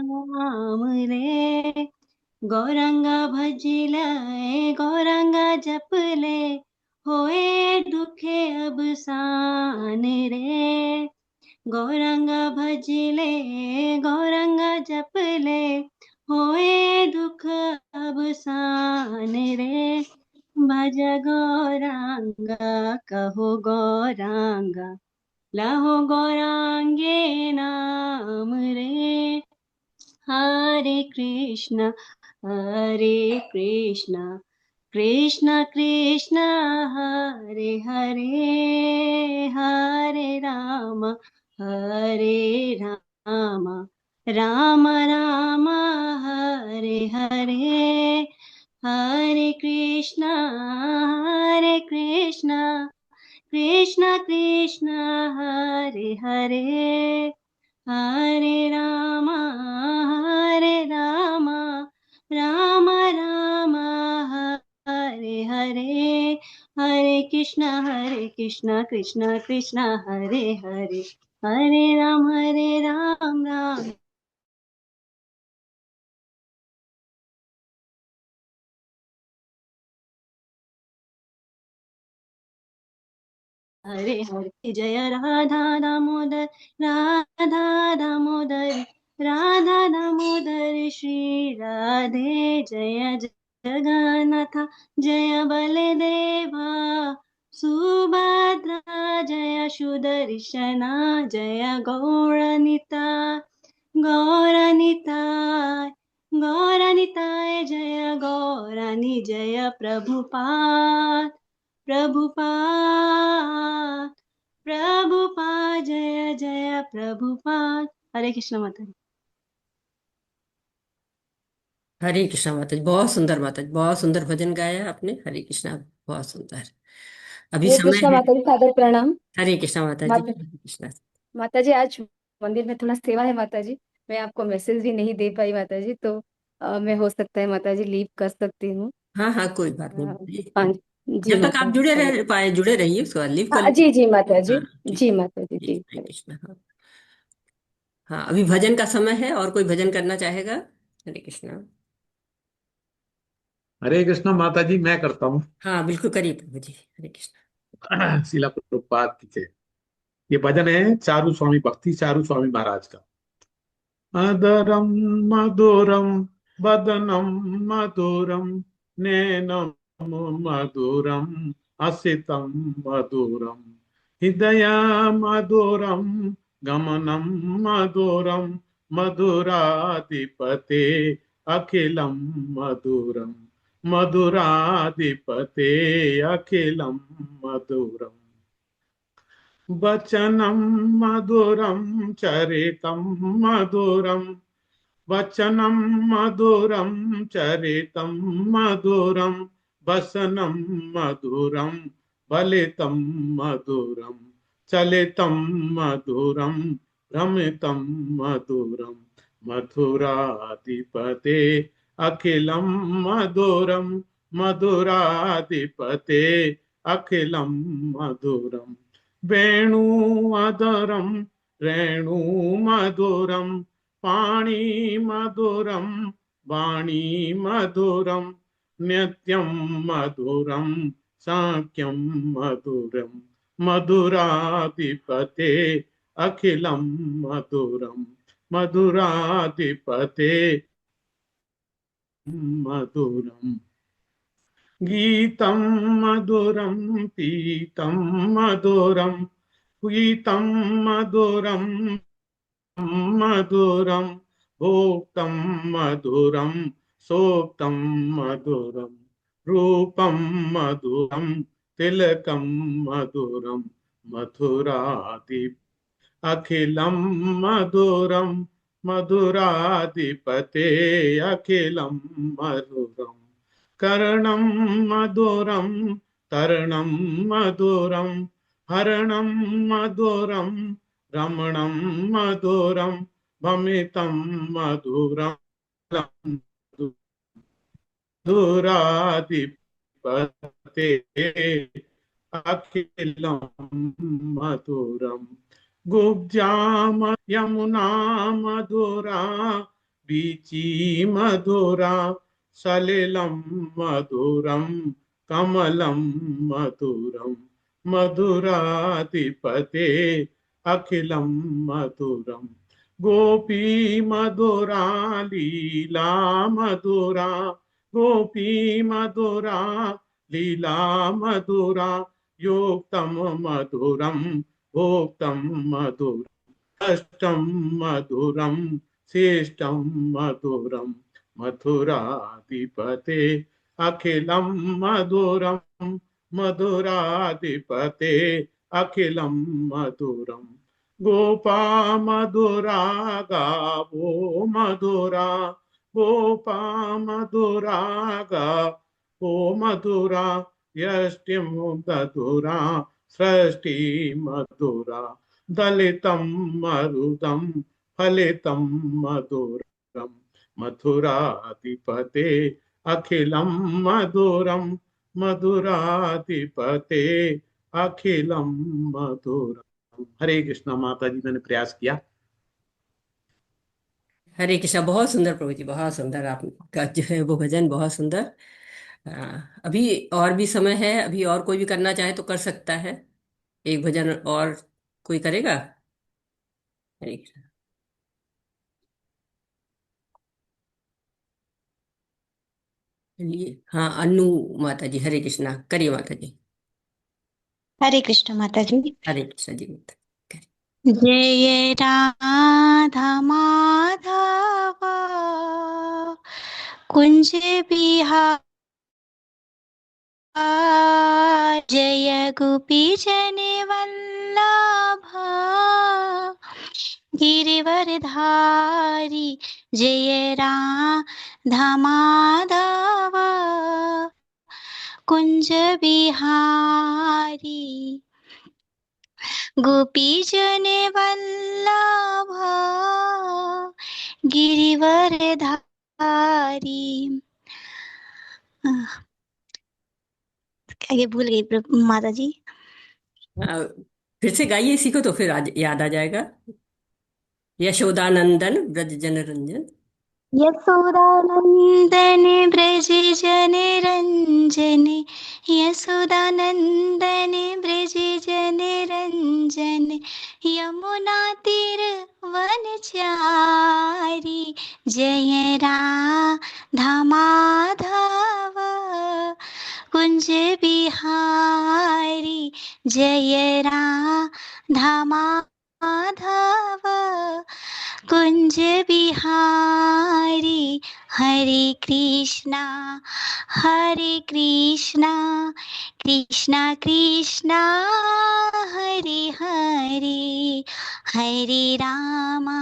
नाम रे। गौरंगा भजिले गौरंगा जपले, होए दुखे अब सान रे। गौरंगा भजिले गौरंगा जपले, होए दुख अब सान रे। भज गौरांगा कहो गौरांगा, लहो गौरांगे नाम रे। हरे कृष्ण कृष्ण कृष्ण हरे हरे, हरे राम राम राम राम हरे हरे। हरे कृष्ण कृष्ण कृष्ण हरे हरे, हरे राम राम राम हरे हरे। हरे कृष्ण कृष्ण कृष्ण हरे हरे, हरे राम राम हरे हरे। जय राधा दामोदर राधा दामोदर, राधा दामोदर श्री राधे। जय जगन्नाथ जय बलदेवा, सुभद्रा जय सुदर्शना, जय गौरनिताय गौरनिताय, जय गौरानी जय प्रभुपाद जय जय प्रभुपाद। हरे कृष्ण माता जी। हरे कृष्णा माता जी, बहुत सुंदर माता जी, बहुत सुंदर भजन गाया आपने। हरे कृष्णा, बहुत सुंदर। अभी हरे समय कृष्णा है। माता जी, सादर प्रणाम। हरे कृष्णा माता जी, माता हरे कृष्णा। माता जी, आज मंदिर में थोड़ा सेवा है माता जी। मैं आपको मैसेज भी नहीं दे पाई माता जी, तो मैं हो सकता है माता जी लीव कर सकती हूँ। हाँ हाँ, कोई बात नहीं बताइए। पाँच। जी जब तक माता आप जी, हरे जुड़े रहिए, उसके बाद लीव कर हाँ जी लीजिए। जी माता जी। हाँ ठीक। जी माता जी, ठीक, जी हरे हरे। कृष्णा। हाँ हाँ, अभी भजन का समय है, और कोई भजन करना चाहेगा? हरे कृष्णा। हरे कृष्ण माता जी, मैं करता हूँ। हाँ बिल्कुल, करिए प्रभु जी। हरे कृष्णा। शिला प्रभुपाद की जय। ये भजन है चारू स्वामी, भक्ति चारू स्वामी महाराज का। अदरम मधुरम बदनम मधुरम, नैनम मधुरम असितम मधुरम, हृदय मधुरम गमनम मधुरम, मधुराधिपते अखिलम मधुरम, मधुराधिपते अखिलम मधुरम। वचनं मधुरं चरितं मधुरं, वचनं मधुरं चरितं मधुरं, वसनं मधुरं फलितं मधुरं, चलितं मधुरं भ्रमितं मधुरं, मधुराधिपते अखिलं मधुरं, मधुराधिपते अखिलं मधुरम्। वेणु मधुरं रेणु मधुरं, पाणी मधुरं वाणी मधुरं, नित्यं मधुरं साख्यं मधुरं, मधुराधिपते अखिलं मधुरं, मधुराधिपते मधुरम्। गीतं मधुरं पीतं मधुरं, गीतं मधुरं मधुरं, भोक्तं मधुरं सोक्तं मधुरं, रूपं मधुरं तिलकं मधुरं, मथुरादि अखिलं मधुरं, मधुराधिपते अखिलं मधुरम्। कर्णं मधुरं तर्णं मधुरं, हरणं मधुरं रमणं मधुरं, भमितं मधुरं मधुराधिपते अखिलं मधुरम्। गुब्जाम यमुना मधुरा, बीची मधुरा सलिलं मधुरं कमलं मधुरं मधुराधिपते अखिलं मधुरं गोपी मधुरा लीला मधुरा गोपी मधुरा लीला मधुरा योक्तं मधुरं भोक्तं मधुरम् अष्टं मधुरं श्रेष्ठं मधुरं मधुराधिपते अखिलं मधुरं मधुराधिपते अखिलं मधुरं गोपा मधुरा गावो मधुरा गोपा मधुरा गावो मधुरा यष्टिं मधुरा सृष्टि मधुरा दलितं मरुदं फलितं मधुरं मथुराधिपते अखिलं मधुरं मधुराधिपते अखिलं मधुरम। हरे कृष्णा। माता जी, मैंने प्रयास किया। हरे कृष्णा। बहुत सुंदर प्रभु जी, बहुत सुंदर आपका जो है वो भजन, बहुत सुंदर। अभी और भी समय है, अभी और कोई भी करना चाहे तो कर सकता है। एक भजन और कोई करेगा? हरे कृष्णा। चलिए, हाँ, अन्नू माता जी, हरे कृष्णा, करिए माता जी। हरे कृष्ण माता जी। हरे कृष्णा जी, माता करिए। जय राधा माधव कुंज बिहार जय गोपी जन वल्लभ गिरिवरधारी जय राधा माधव कुंज बिहारी गोपी जन वल्लभ गिरिवरधारी। आगे भूल गई माता जी। फिर से गाइए, इसी को तो फिर आज याद आ जाएगा। यशोदानंदन ब्रज जन रंजन। यशोदानंदन ब्रज जन रंजन यशोदानंदन ब्रज जन रंजन यमुना तीर वनचारी जय राधा माधव कुंज बिहारी जय राधा माधव कुंज बिहारी। हरे कृष्णा कृष्णा कृष्णा हरे हरे हरे रामा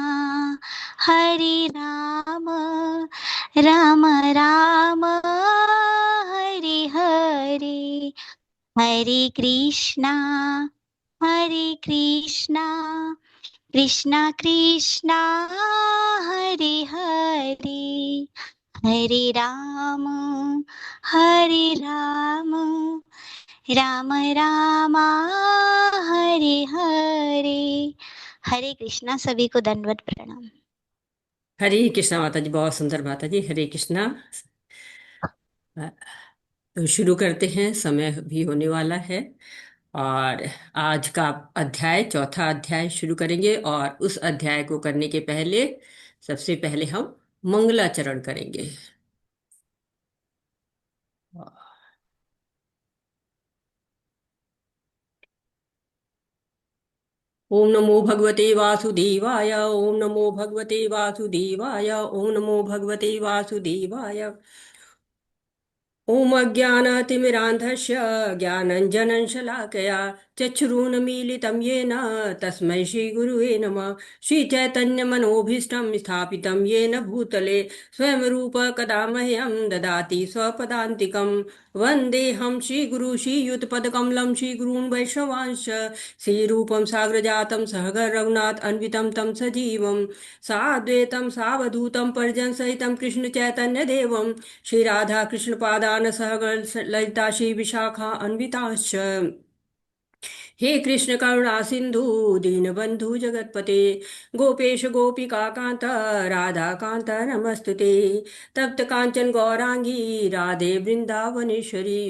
राम राम हरे हरे हरे कृष्णा कृष्णा कृष्णा हरे हरे हरे राम राम राम हरे हरे हरे कृष्णा। सभी को दंडवत प्रणाम। हरे कृष्णा माता जी, बहुत सुंदर माता जी, हरे कृष्णा। तो शुरू करते हैं, समय भी होने वाला है। और आज का अध्याय, चौथा अध्याय शुरू करेंगे। और उस अध्याय को करने के पहले सबसे पहले हम मंगलाचरण करेंगे। ओम नमो भगवते वासुदेवाय, ओम नमो भगवते वासुदेवाय, ओम नमो भगवते वासुदेवाय। ओम अज्ञानतिमिरान्धस्य ज्ञानञ्जनं शलाकया चक्षुरुन्मीलितं येन तस्मै श्रीगुरुवे नमः। श्रीचैतन्यमनोभीष्टं स्थापितं येन भूतले स्वयं रूप कदा मह्यं ददाति स्वपदान्तिकं। वन्देऽहं श्रीगुरु श्रीयुतपदकमलं श्रीगुरून् वैष्णवांश्च श्रीरूपं साग्रजातं सहगण रघुनाथ अन्वितं तं सजीवं साद्वैतं सावधूतं परिजनसहितं कृष्णचैतन्यदेवं श्री राधा कृष्ण पादान सहगण ललिता श्री विशाखा अन्विताश्च हे कृष्ण करुणा सिंधु दीनबंधु जगतपते गोपेश गोपिका कांत राधा कांत नमस्तुते तप्त कांचन गौरांगी राधे वृंदावनेश्वरी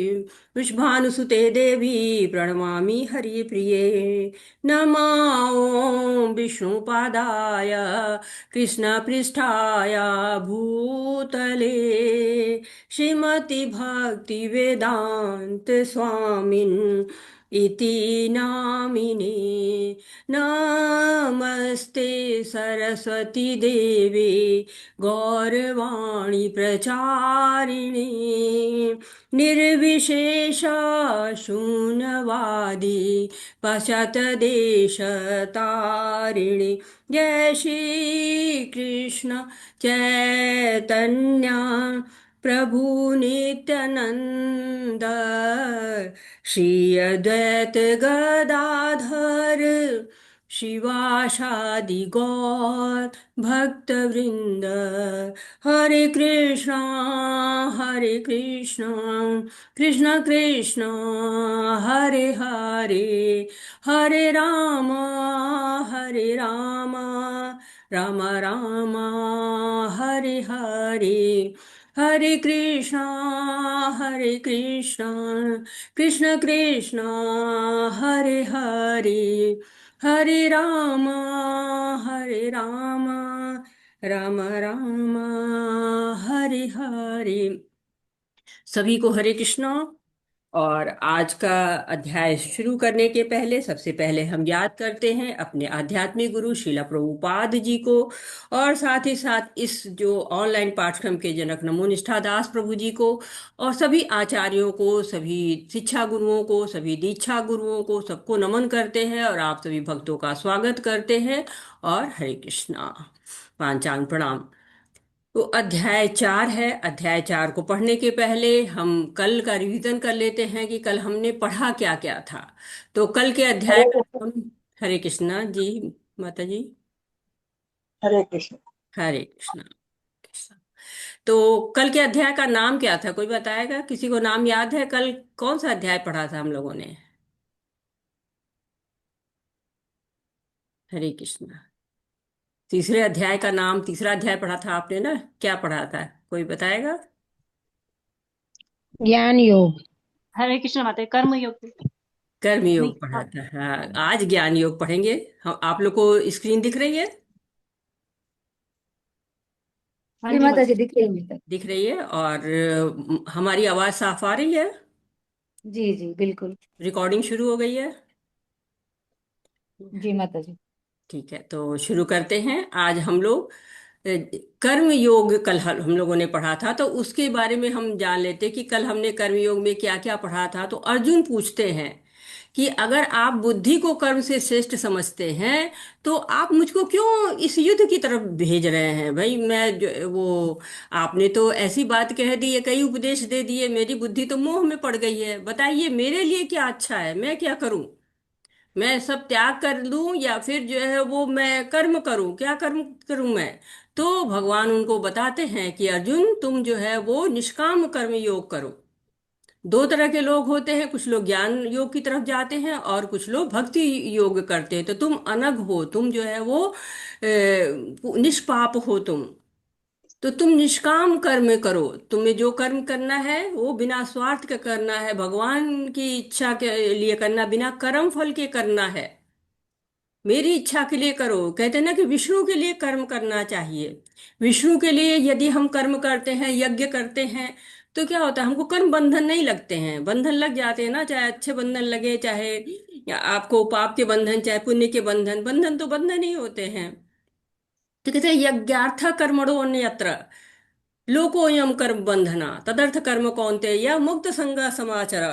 वृषभानुसुते देवी प्रणमामि हरिप्रिये नमो विष्णुपादाय कृष्णपृष्ठाय भूतले श्रीमति भक्ति वेदांत स्वामिन् इति नामिने नमस्ते सरस्वती देवे गौरवाणी प्रचारिणे निर्विशेष शून्यवादी पाश्चात्यदेशतारिणे जय श्री कृष्ण चैतन्य प्रभु नित्यानंद श्री अद्वैत गदाधर शिवासादि गौर भक्त वृंद हरे कृष्णा कृष्ण कृष्ण हरे हरे हरे राम राम राम हरे हरे हरे कृष्णा कृष्ण कृष्ण हरे हरे हरे राम राम राम हरे हरे। सभी को हरे कृष्णा। और आज का अध्याय शुरू करने के पहले सबसे पहले हम याद करते हैं अपने आध्यात्मिक गुरु श्रीला प्रभुपाद जी को, और साथ ही साथ इस जो ऑनलाइन पाठ्यक्रम के जनक नमो निष्ठा दास प्रभु जी को, और सभी आचार्यों को, सभी शिक्षा गुरुओं को, सभी दीक्षा गुरुओं को, सबको नमन करते हैं और आप सभी भक्तों का स्वागत करते हैं और हरे कृष्णा पांचांग प्रणाम। तो अध्याय 4 है। अध्याय 4 को पढ़ने के पहले हम कल का रिवीजन कर लेते हैं कि कल हमने पढ़ा क्या क्या था। तो कल के अध्याय हरे में कृष्ण। हम हरे कृष्णा जी माता जी हरे कृष्ण। हरे कृष्णा कृष्णा। तो कल के अध्याय का नाम क्या था, कोई बताएगा? किसी को नाम याद है? कल कौन सा अध्याय पढ़ा था हम लोगों ने? हरे कृष्णा। तीसरे अध्याय का नाम, तीसरा अध्याय पढ़ा था आपने ना, क्या पढ़ा था, कोई बताएगा? ज्ञान योग। हरे कृष्ण माता, कर्म योग। कर्म नहीं, योग पढ़ा था। हाँ, आज ज्ञान योग पढ़ेंगे हम। आप लोग को स्क्रीन दिख रही है? हाँ जी जी माता माता। जी, दिख रही है माता। दिख रही है। और हमारी आवाज साफ आ रही है? जी जी बिल्कुल। रिकॉर्डिंग शुरू हो गई है? जी माता जी। ठीक है, तो शुरू करते हैं। आज हम लोग कर्म योग कल हम लोगों ने पढ़ा था, तो उसके बारे में हम जान लेते कि कल हमने कर्म योग में क्या क्या पढ़ा था। तो अर्जुन पूछते हैं कि अगर आप बुद्धि को कर्म से श्रेष्ठ समझते हैं तो आप मुझको क्यों इस युद्ध की तरफ भेज रहे हैं? भाई मैं वो आपने तो ऐसी बात कह दी है, कई उपदेश दे दिए, मेरी बुद्धि तो मोह में पड़ गई है। बताइए मेरे लिए क्या अच्छा है, मैं क्या करूं? मैं सब त्याग कर लूं या फिर जो है वो मैं कर्म करूं? क्या कर्म करूं मैं? तो भगवान उनको बताते हैं कि अर्जुन तुम जो है वो निष्काम कर्म योग करो। दो तरह के लोग होते हैं, कुछ लोग ज्ञान योग की तरफ जाते हैं और कुछ लोग भक्ति योग करते हैं। तो तुम अनग हो, तुम जो है वो निष्पाप हो तुम। तो तुम निष्काम कर्म करो। तुम्हें जो कर्म करना है वो बिना स्वार्थ के करना है, भगवान की इच्छा के लिए करना, बिना कर्म फल के करना है, मेरी इच्छा के लिए करो। कहते हैं ना कि विष्णु के लिए कर्म करना चाहिए। विष्णु के लिए यदि हम कर्म करते हैं, यज्ञ करते हैं, तो क्या होता है, हमको कर्म बंधन नहीं लगते हैं। बंधन लग जाते हैं ना, चाहे अच्छे बंधन लगे, चाहे या आपको पाप के बंधन, चाहे पुण्य के बंधन, बंधन तो बंधन ही होते हैं। तो कहते हैं यज्ञार्थ कर्मणो अन्यत्र लोकोयम कर्म बंधना तदर्थ कर्म कौन्तेय मुक्त संग समाचर।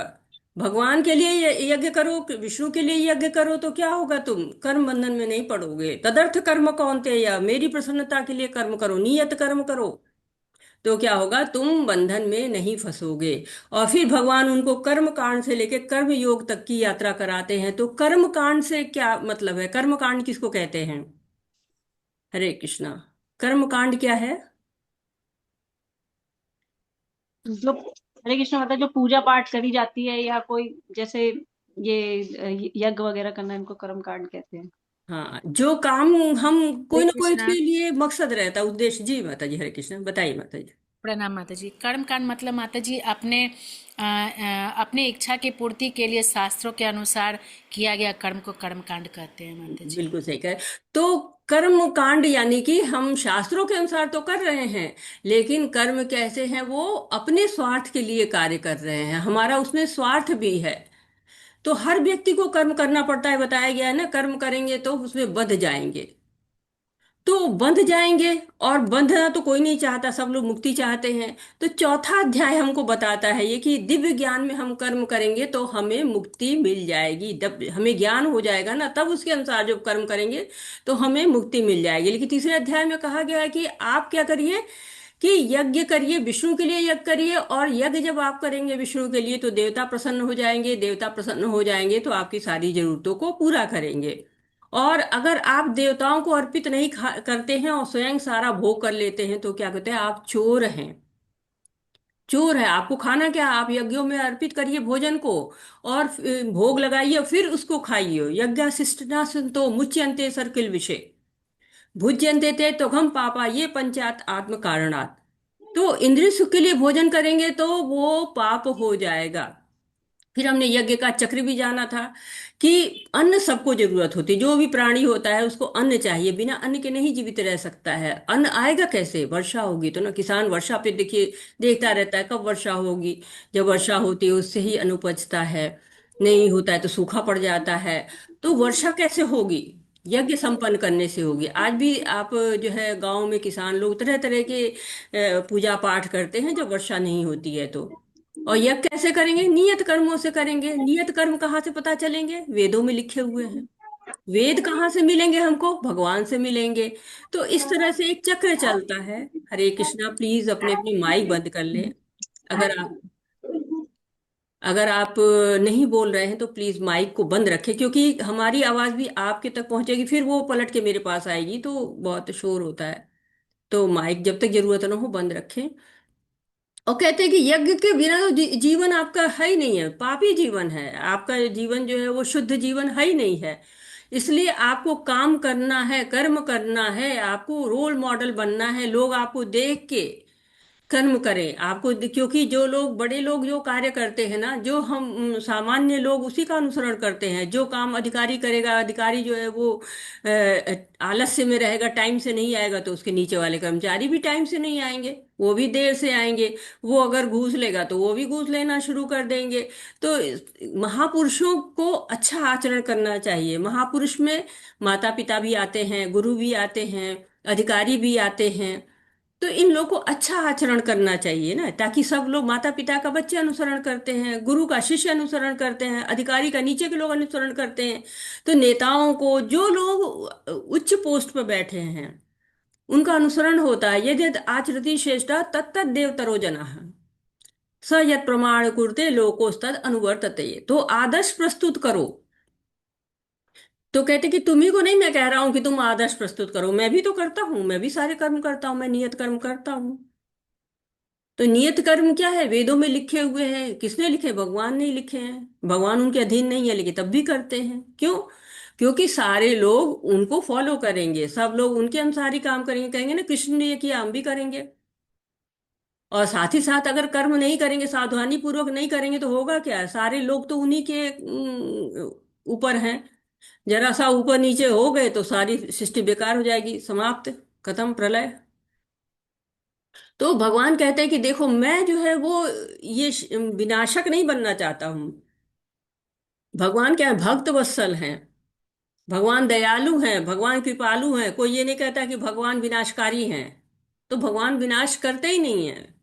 भगवान के लिए यज्ञ करो, विष्णु के लिए यज्ञ करो, तो क्या होगा, तुम कर्म बंधन में नहीं पड़ोगे। तदर्थ कर्म कौन्तेय, मेरी प्रसन्नता के लिए कर्म करो, नियत कर्म करो, तो क्या होगा, तुम बंधन में नहीं फंसोगे। और फिर भगवान उनको कर्म कांड से लेकर कर्म योग तक की यात्रा कराते हैं। तो कर्म कांड से क्या मतलब है? कर्म कांड किसको कहते हैं? हरे कृष्णा। कर्म कांड क्या है? जो हरे कृष्ण माता, जो पूजा पाठ करी जाती है या कोई जैसे ये यज्ञ वगैरह करना, इनको कर्म कांड कहते हैं। हाँ, जो काम हम कोई हरे ना कोई कृष्णा। उसके लिए मकसद रहता है, उद्देश्य। जी माता जी, हरे कृष्ण, बताइए माता जी। प्रणाम माता जी। कर्म कांड मतलब माता जी अपने इच्छा की पूर्ति के लिए शास्त्रों के अनुसार किया गया कर्म को कर्म कांड कहते हैं माता जी। बिल्कुल सही कहे। तो कर्म कांड यानी कि हम शास्त्रों के अनुसार तो कर रहे हैं, लेकिन कर्म कैसे हैं, वो अपने स्वार्थ के लिए कार्य कर रहे हैं, हमारा उसमें स्वार्थ भी है। तो हर व्यक्ति को कर्म करना पड़ता है, बताया गया है ना, कर्म करेंगे तो उसमें बंध जाएंगे। तो बंध जाएंगे, और बंधना तो कोई नहीं चाहता, सब लोग मुक्ति चाहते हैं। तो चौथा अध्याय हमको बताता है ये कि दिव्य ज्ञान में हम कर्म करेंगे तो हमें मुक्ति मिल जाएगी। जब हमें ज्ञान हो जाएगा ना, तब उसके अनुसार जब कर्म करेंगे तो हमें मुक्ति मिल जाएगी। लेकिन तीसरे अध्याय में कहा गया है कि आप क्या करिए, कि यज्ञ करिए, विष्णु के लिए यज्ञ करिए। और यज्ञ जब आप करेंगे विष्णु के लिए तो देवता प्रसन्न हो जाएंगे, देवता प्रसन्न हो जाएंगे तो आपकी सारी जरूरतों को पूरा करेंगे। और अगर आप देवताओं को अर्पित नहीं करते हैं और स्वयं सारा भोग कर लेते हैं तो क्या कहते हैं, आप चोर हैं। चोर है। आपको खाना क्या, आप यज्ञों में अर्पित करिए भोजन को, और भोग लगाइए, फिर उसको खाइए। यज्ञ शिष्टना संतो मुच्यन्ते सर्किल विषय भुज्यन्ते ते तो हम पापा ये पंचात आत्म कारणात्। तो इंद्रिय सुख के लिए भोजन करेंगे तो वो पाप हो जाएगा। फिर हमने यज्ञ का चक्र भी जाना था कि अन्न सबको जरूरत होती है, जो भी प्राणी होता है उसको अन्न चाहिए, बिना अन्न के नहीं जीवित रह सकता है। अन्न आएगा कैसे, वर्षा होगी तो ना। किसान वर्षा पे देखिए देखता रहता है कब वर्षा होगी। जब वर्षा होती है उससे ही अन्न उपजता है, नहीं होता है तो सूखा पड़ जाता है। तो वर्षा कैसे होगी, यज्ञ संपन्न करने से होगी। आज भी आप जो है गांव में किसान लोग तरह तरह के पूजा पाठ करते हैं जब वर्षा नहीं होती है तो। और यज्ञ कैसे करेंगे, नियत कर्मों से करेंगे। नियत कर्म कहाँ से पता चलेंगे, वेदों में लिखे हुए हैं। वेद कहाँ से मिलेंगे हमको, भगवान से मिलेंगे। तो इस तरह से एक चक्र चलता है। हरे कृष्णा, प्लीज अपने अपने माइक बंद कर लें। अगर आप अगर आप नहीं बोल रहे हैं तो प्लीज माइक को बंद रखें, क्योंकि हमारी आवाज भी आपके तक पहुंचेगी, फिर वो पलट के मेरे पास आएगी तो बहुत शोर होता है। तो माइक जब तक जरूरत ना हो बंद रखें। और कहते हैं कि यज्ञ के बिना तो जीवन आपका है ही नहीं है, पापी जीवन है आपका। जीवन जो है वो शुद्ध जीवन है ही नहीं है। इसलिए आपको काम करना है, कर्म करना है, आपको रोल मॉडल बनना है। लोग आपको देख के कर्म करें आपको, क्योंकि जो लोग बड़े लोग जो कार्य करते हैं ना, जो हम सामान्य लोग उसी का अनुसरण करते हैं। जो काम अधिकारी करेगा, अधिकारी जो है वो आलस्य में रहेगा, टाइम से नहीं आएगा, तो उसके नीचे वाले कर्मचारी भी टाइम से नहीं आएंगे, वो भी देर से आएंगे। वो अगर घूस लेगा तो वो भी घूस लेना शुरू कर देंगे। तो महापुरुषों को अच्छा आचरण करना चाहिए। महापुरुष में माता पिता भी आते हैं, गुरु भी आते हैं, अधिकारी भी आते हैं। तो इन लोगों को अच्छा आचरण करना चाहिए ना, ताकि सब लोग, माता पिता का बच्चे अनुसरण करते हैं, गुरु का शिष्य अनुसरण करते हैं, अधिकारी का नीचे के लोग अनुसरण करते हैं। तो नेताओं को, जो लोग उच्च पोस्ट पर बैठे हैं, उनका अनुसरण होता है। यदि आचरति श्रेष्ठा तत्तद देवतरो जनाः स यत् प्रमाण कुरुते लोकोस्तद अनुवर्तते। तो आदर्श प्रस्तुत करो। तो कहते कि तुम्ही को नहीं मैं कह रहा हूं कि तुम आदर्श प्रस्तुत करो, मैं भी तो करता हूं, मैं भी सारे कर्म करता हूं, मैं नियत कर्म करता हूं। तो नियत कर्म क्या है, वेदों में लिखे हुए हैं। किसने लिखे, भगवान ने लिखे हैं। भगवान उनके अधीन नहीं है लेकिन तब भी करते हैं। क्यों, क्योंकि सारे लोग उनको फॉलो करेंगे, सब लोग उनके अनुसार ही काम करेंगे। कहेंगे ना कृष्ण ने ये किया हम भी करेंगे। और साथ ही साथ अगर कर्म नहीं करेंगे, सावधानी पूर्वक नहीं करेंगे, तो होगा क्या, सारे लोग तो उन्हीं के ऊपर हैं। जरा सा ऊपर नीचे हो गए तो सारी सृष्टि बेकार हो जाएगी, समाप्त, खत्म, प्रलय। तो भगवान कहते हैं कि देखो मैं जो है वो ये विनाशक नहीं बनना चाहता हूं। भगवान क्या है, भक्त वत्सल हैं। भगवान दयालु हैं, भगवान कृपालु हैं। कोई ये नहीं कहता कि भगवान विनाशकारी हैं। तो भगवान विनाश करते ही नहीं है।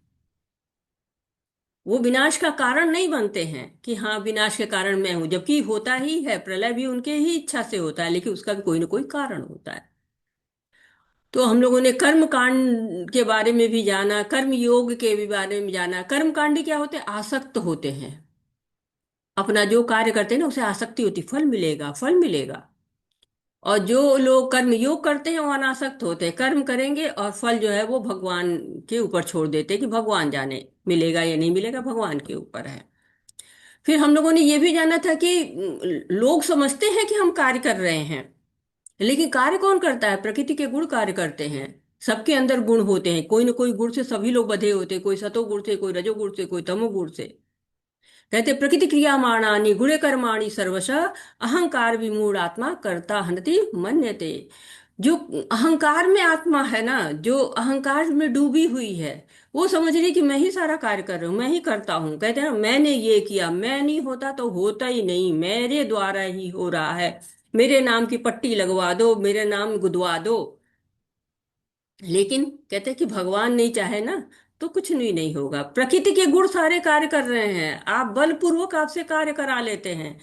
वो विनाश का कारण नहीं बनते हैं कि हाँ विनाश के कारण मैं हूं, जबकि होता ही है, प्रलय भी उनके ही इच्छा से होता है, लेकिन उसका भी कोई ना कोई कारण होता है। तो हम लोगों ने कर्म कांड के बारे में भी जाना, कर्म योग के भी बारे में जाना। कर्म कांडी क्या होते हैं, आसक्त होते हैं। अपना जो कार्य करते हैं ना उसे आसक्ति होती, फल मिलेगा, फल मिलेगा। और जो लोग कर्म योग करते हैं वो अनासक्त होते हैं, कर्म करेंगे और फल जो है वो भगवान के ऊपर छोड़ देते हैं कि भगवान जाने मिलेगा या नहीं मिलेगा, भगवान के ऊपर है। फिर हम लोगों ने ये भी जाना था कि लोग समझते हैं कि हम कार्य कर रहे हैं, लेकिन कार्य कौन करता है? प्रकृति के गुण कार्य करते हैं। सबके अंदर गुण होते हैं, कोई ना कोई गुण से सभी लोग बधे होते हैं, कोई सतोगुण से, कोई रजोगुण से, कोई तमोगुण से। कहते प्रकृति क्रियामाणानि गुणे कर्माणि सर्वशः अहंकार विमूढ़ आत्मा कर्ता हनति मन्यते। जो अहंकार में आत्मा है ना, जो अहंकार में डूबी हुई है, वो समझ रही कि मैं ही सारा कार्य कर रही हूँ, मैं ही करता हूँ। कहते हैं ना, मैंने ये किया, मैं नहीं होता तो होता ही नहीं, मेरे द्वारा ही हो रहा है, मेरे नाम की पट्टी लगवा दो, मेरे नाम गुदवा दो। लेकिन कहते हैं कि भगवान नहीं चाहे ना तो कुछ नहीं होगा। प्रकृति के गुण सारे कार्य कर रहे हैं, आप बलपूर्वक आपसे कार्य करा लेते हैं।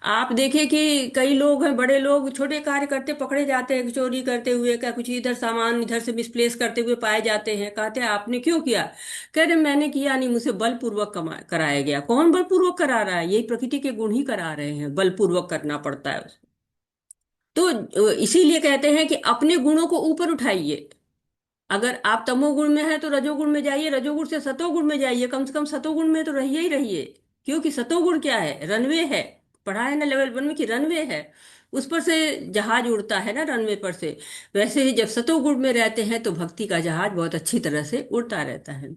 आप देखिए कि कई लोग हैं, बड़े लोग छोटे कार्य करते पकड़े जाते हैं, चोरी करते हुए, क्या कुछ इधर सामान इधर से मिसप्लेस करते हुए पाए जाते हैं। कहते हैं आपने क्यों किया? कह रहे मैंने किया नहीं, मुझे बलपूर्वक कराया गया। कौन बलपूर्वक करा रहा है? यही प्रकृति के गुण ही करा रहे हैं, बलपूर्वक करना पड़ता है उसको। तो इसीलिए कहते हैं कि अपने गुणों को ऊपर उठाइए। अगर आप तमोगुण में है तो रजोगुण में जाइए, रजोगुण से सतोगुण में जाइए, कम से कम सतोगुण में तो रहिए ही रहिए। क्योंकि सतोगुण क्या है? रनवे है। पढ़ा है ना लेवल 1 में कि रनवे है, उस पर से जहाज उड़ता है ना, रनवे पर से। वैसे ही जब सतोगुण में रहते हैं तो भक्ति का जहाज बहुत अच्छी तरह से उड़ता रहता है।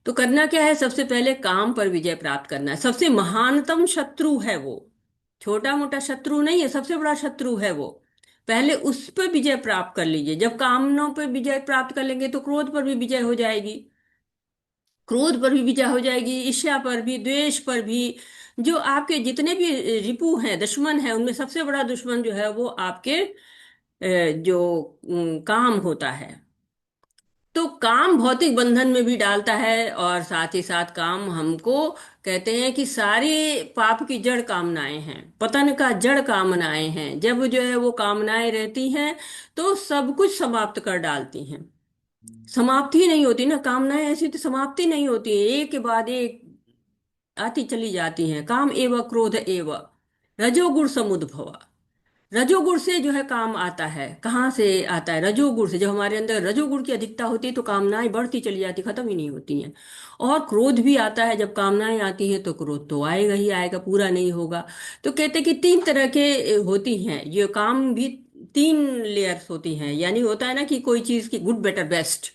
तो करना क्या है? सबसे पहले काम पर विजय प्राप्त करना है। सबसे महानतम शत्रु है वो, छोटा मोटा शत्रु नहीं है, सबसे बड़ा शत्रु है वो। पहले उस पर विजय प्राप्त कर लीजिए। जब कामनाओं पर विजय प्राप्त कर लेंगे तो क्रोध पर भी विजय हो जाएगी, क्रोध पर भी विजय हो जाएगी, ईर्ष्या पर भी, द्वेष पर भी। जो आपके जितने भी रिपु हैं, दुश्मन है, उनमें सबसे बड़ा दुश्मन जो है वो आपके जो काम होता है। तो काम भौतिक बंधन में भी डालता है, और साथ ही साथ काम हमको, कहते हैं कि सारे पाप की जड़ कामनाएं हैं, पतन का जड़ कामनाएं हैं। जब जो है वो कामनाएं रहती हैं तो सब कुछ समाप्त कर डालती हैं। समाप्ति ही नहीं होती ना, कामनाएं ऐसी तो समाप्ति नहीं होती है, एक के बाद एक आती चली जाती हैं। काम एवं क्रोध एवं रजोगुण समुद्भवा। रजोगुण से जो है काम आता है। कहाँ से आता है? रजोगुण से। जब हमारे अंदर रजोगुण की अधिकता होती है तो कामनाएं बढ़ती चली जाती, खत्म ही नहीं होती हैं। और क्रोध भी आता है। जब कामनाएं आती हैं तो क्रोध तो आएगा ही आएगा, पूरा नहीं होगा। तो कहते हैं कि 3 तरह के होती हैं ये काम भी, 3 लेयर्स होती हैं। यानी होता है ना कि कोई चीज की गुड बेटर बेस्ट।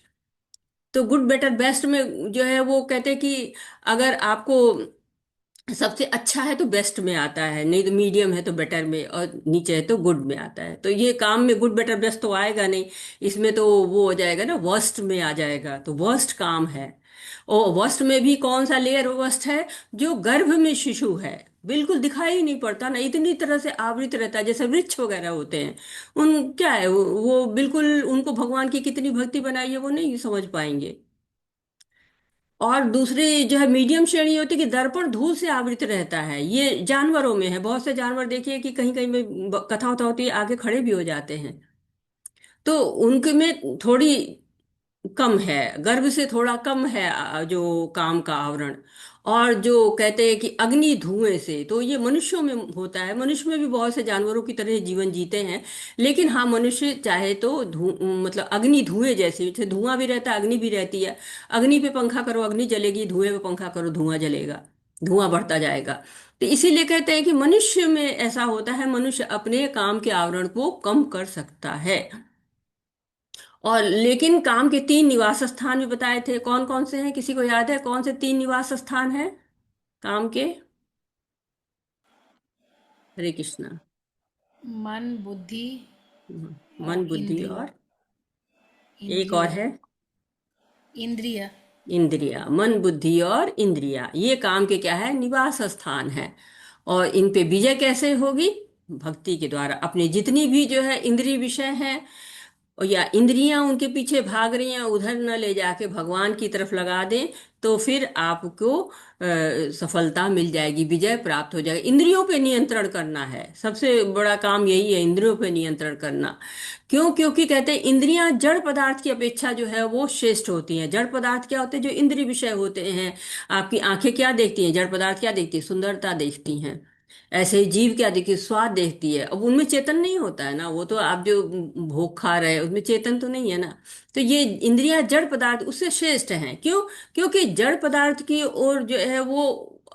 तो गुड बेटर बेस्ट में जो है वो कहते हैं कि अगर आपको सबसे अच्छा है तो बेस्ट में आता है, नहीं तो मीडियम है तो बेटर में, और नीचे है तो गुड में आता है। तो ये काम में गुड बेटर बेस्ट तो आएगा नहीं, इसमें तो वो हो जाएगा ना, वर्स्ट में आ जाएगा। तो वर्स्ट काम है। और वर्स्ट में भी कौन सा लेयर वर्स्ट है? जो गर्भ में शिशु है, बिल्कुल दिखाई ही नहीं पड़ता ना, इतनी तरह से आवृत रहता है, जैसे वृक्ष वगैरह होते हैं। उन क्या है वो बिल्कुल, उनको भगवान की कितनी भक्ति बनाई है वो नहीं समझ पाएंगे। और दूसरी जो है मीडियम श्रेणी होती है कि दर्पण धूल से आवृत रहता है। ये जानवरों में है। बहुत से जानवर देखिए कि कहीं कहीं में कथा होता होती है, आगे खड़े भी हो जाते हैं। तो उनके में थोड़ी कम है, गर्भ से थोड़ा कम है जो काम का आवरण। और जो कहते हैं कि अग्नि धुएं से, तो ये मनुष्यों में होता है। मनुष्य में भी बहुत से जानवरों की तरह जीवन जीते हैं, लेकिन हाँ, मनुष्य चाहे तो मतलब अग्नि धुएं जैसे धुआं भी रहता है, अग्नि भी रहती है। अग्नि पे पंखा करो अग्नि जलेगी, धुएं पे पंखा करो धुआं जलेगा, धुआं बढ़ता जाएगा। तो इसीलिए कहते हैं कि मनुष्य में ऐसा होता है, मनुष्य अपने काम के आवरण को कम कर सकता है। और लेकिन काम के 3 निवास स्थान भी बताए थे। कौन कौन से हैं? किसी को याद है कौन से 3 निवास स्थान हैं काम के? हरे कृष्णा। मन, बुद्धि मन, और बुद्धि इंद्रिय। और एक और इंद्रिय। है इंद्रिय। इंद्रिया। मन, बुद्धि और इंद्रिया, ये काम के क्या है? निवास स्थान है। और इन पे विजय कैसे होगी? भक्ति के द्वारा। अपने जितनी भी जो है इंद्रिय विषय हैं, और या इंद्रियां उनके पीछे भाग रही हैं, उधर न ले जाके भगवान की तरफ लगा दें, तो फिर आपको सफलता मिल जाएगी, विजय प्राप्त हो जाएगा। इंद्रियों पे नियंत्रण करना है, सबसे बड़ा काम यही है, इंद्रियों पे नियंत्रण करना। क्यों? क्योंकि कहते हैं इंद्रियां जड़ पदार्थ की अपेक्षा जो है वो श्रेष्ठ होती हैं। जड़ पदार्थ क्या होते हैं? जो इंद्रिय विषय होते हैं। आपकी आंखें क्या देखती हैं? जड़ पदार्थ क्या देखती है? सुंदरता देखती हैं। ऐसे ही जीव क्या देखती है? स्वाद देखती है। अब उनमें चेतन नहीं होता है ना, वो तो आप जो भोग खा रहे हैं उसमें चेतन तो नहीं है ना। तो ये इंद्रियां जड़ पदार्थ उससे श्रेष्ठ हैं। क्यों? क्योंकि जड़ पदार्थ की ओर जो है वो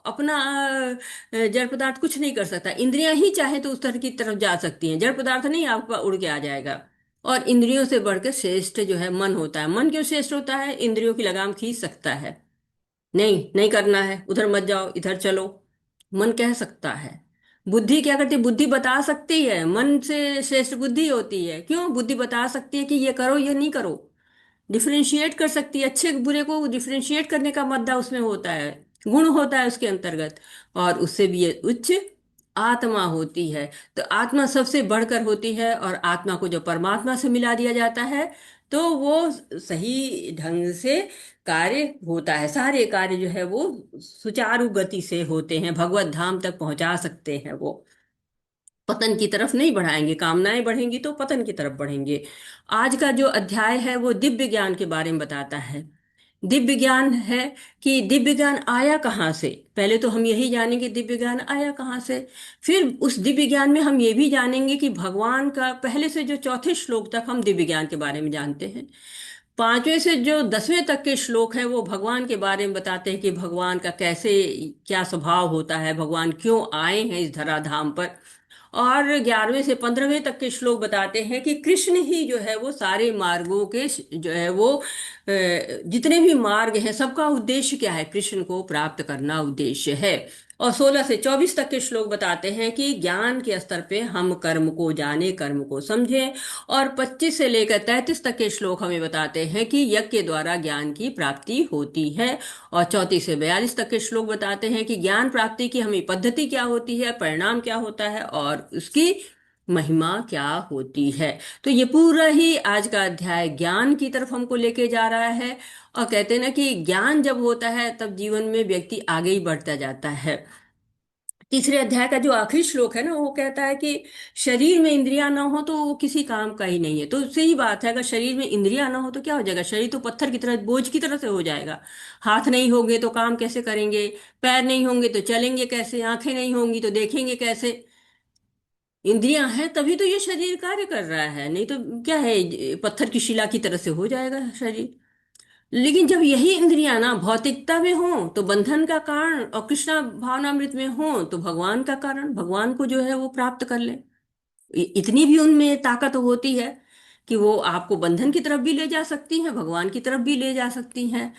अपना जड़ पदार्थ कुछ नहीं कर सकता। इंद्रियां ही चाहे तो उस तरह की तरफ जा सकती हैं, जड़ पदार्थ नहीं आपके पास उड़ के आ जाएगा। और इंद्रियों से बढ़कर श्रेष्ठ जो है मन होता है। मन क्यों श्रेष्ठ होता है? इंद्रियों की लगाम खींच सकता है, नहीं नहीं करना है, उधर मत जाओ, इधर चलो, मन कह सकता है। बुद्धि क्या करती है? बुद्धि बता सकती है, मन से श्रेष्ठ बुद्धि होती है। क्यों? बुद्धि बता सकती है कि ये करो ये नहीं करो, डिफरेंशिएट कर सकती है, अच्छे बुरे को डिफरेंशिएट करने का मद्दा उसमें होता है, गुण होता है उसके अंतर्गत। और उससे भी ये उच्च आत्मा होती है। तो आत्मा सबसे बढ़कर होती है, और आत्मा को जो परमात्मा से मिला दिया जाता है तो वो सही ढंग से कार्य होता है, सारे कार्य जो है वो सुचारू गति से होते हैं, भगवत धाम तक पहुंचा सकते हैं। वो पतन की तरफ नहीं बढ़ाएंगे, कामनाएं बढ़ेंगी तो पतन की तरफ बढ़ेंगे। आज का जो अध्याय है वो दिव्य ज्ञान के बारे में बताता है। दिव्य ज्ञान है कि दिव्य ज्ञान आया कहाँ से। पहले तो हम यही जानेंगे दिव्य ज्ञान आया कहाँ से, फिर उस दिव्य ज्ञान में हम ये भी जानेंगे कि भगवान का पहले से जो चौथे श्लोक तक हम दिव्य ज्ञान के बारे में जानते हैं, पांचवें से जो 10वें तक के श्लोक हैं वो भगवान के बारे में बताते हैं कि भगवान का कैसे क्या स्वभाव होता है, भगवान क्यों आए हैं इस धराधाम पर। और 11वें से 15वें तक के श्लोक बताते हैं कि कृष्ण ही जो है वो सारे मार्गों के जो है वो जितने भी मार्ग हैं सबका उद्देश्य क्या है? कृष्ण को प्राप्त करना उद्देश्य है। और 16 से 24 तक के श्लोक बताते हैं कि ज्ञान के स्तर पे हम कर्म को जाने, कर्म को समझें। और 25 से लेकर 33 तक के श्लोक हमें बताते हैं कि यज्ञ के द्वारा ज्ञान की प्राप्ति होती है। और 34 से 42 तक के श्लोक बताते हैं कि ज्ञान प्राप्ति की हमें पद्धति क्या होती है, परिणाम क्या होता है, और उसकी महिमा क्या होती है। तो ये पूरा ही आज का अध्याय ज्ञान की तरफ हमको लेके जा रहा है। और कहते हैं ना कि ज्ञान जब होता है तब जीवन में व्यक्ति आगे ही बढ़ता जाता है। तीसरे अध्याय का जो आखिरी श्लोक है ना, वो कहता है कि शरीर में इंद्रियां ना हो तो वो किसी काम का ही नहीं है। तो सही बात है, अगर शरीर में इंद्रियां ना हो तो क्या हो जाएगा? शरीर तो पत्थर की तरह, बोझ की तरह से हो जाएगा। हाथ नहीं होंगे तो काम कैसे करेंगे, पैर नहीं होंगे तो चलेंगे कैसे, आंखें नहीं होंगी तो देखेंगे कैसे। इंद्रियां हैं तभी तो ये शरीर कार्य कर रहा है, नहीं तो क्या है, पत्थर की शिला की तरह से हो जाएगा शरीर। लेकिन जब यही इंद्रियां ना भौतिकता में हो तो बंधन का कारण, और कृष्णा भावनामृत में हो तो भगवान का कारण, भगवान को जो है वो प्राप्त कर ले। इतनी भी उनमें ताकत होती है कि वो आपको बंधन की तरफ भी ले जा सकती हैं, भगवान की तरफ भी ले जा सकती हैं।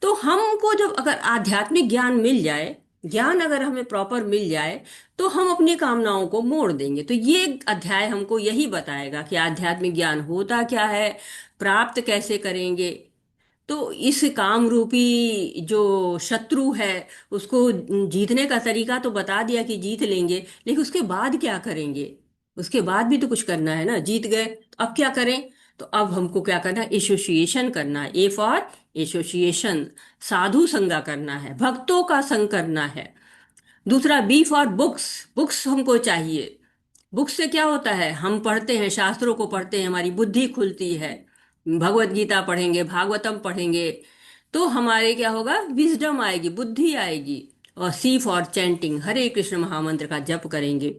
तो हमको जब अगर आध्यात्मिक ज्ञान मिल जाए, ज्ञान अगर हमें प्रॉपर मिल जाए, तो हम अपनी कामनाओं को मोड़ देंगे। तो ये अध्याय हमको यही बताएगा कि आध्यात्मिक ज्ञान होता क्या है, प्राप्त कैसे करेंगे। तो इस काम रूपी जो शत्रु है उसको जीतने का तरीका तो बता दिया कि जीत लेंगे, लेकिन उसके बाद क्या करेंगे? उसके बाद भी तो कुछ करना है ना। जीत गए तो अब क्या करें? तो अब हमको क्या करना है? एसोसिएशन करना है। ए फॉर एसोसिएशन, साधु संगा करना है, भक्तों का संग करना है। दूसरा बी फॉर बुक्स, बुक्स हमको चाहिए। बुक से क्या होता है? हम पढ़ते हैं, शास्त्रों को पढ़ते हैं, हमारी बुद्धि खुलती है। भगवत गीता पढ़ेंगे, भागवतम पढ़ेंगे तो हमारे क्या होगा? विजडम आएगी, बुद्धि आएगी। और सी फॉर चैंटिंग, हरे कृष्ण महामंत्र का जप करेंगे।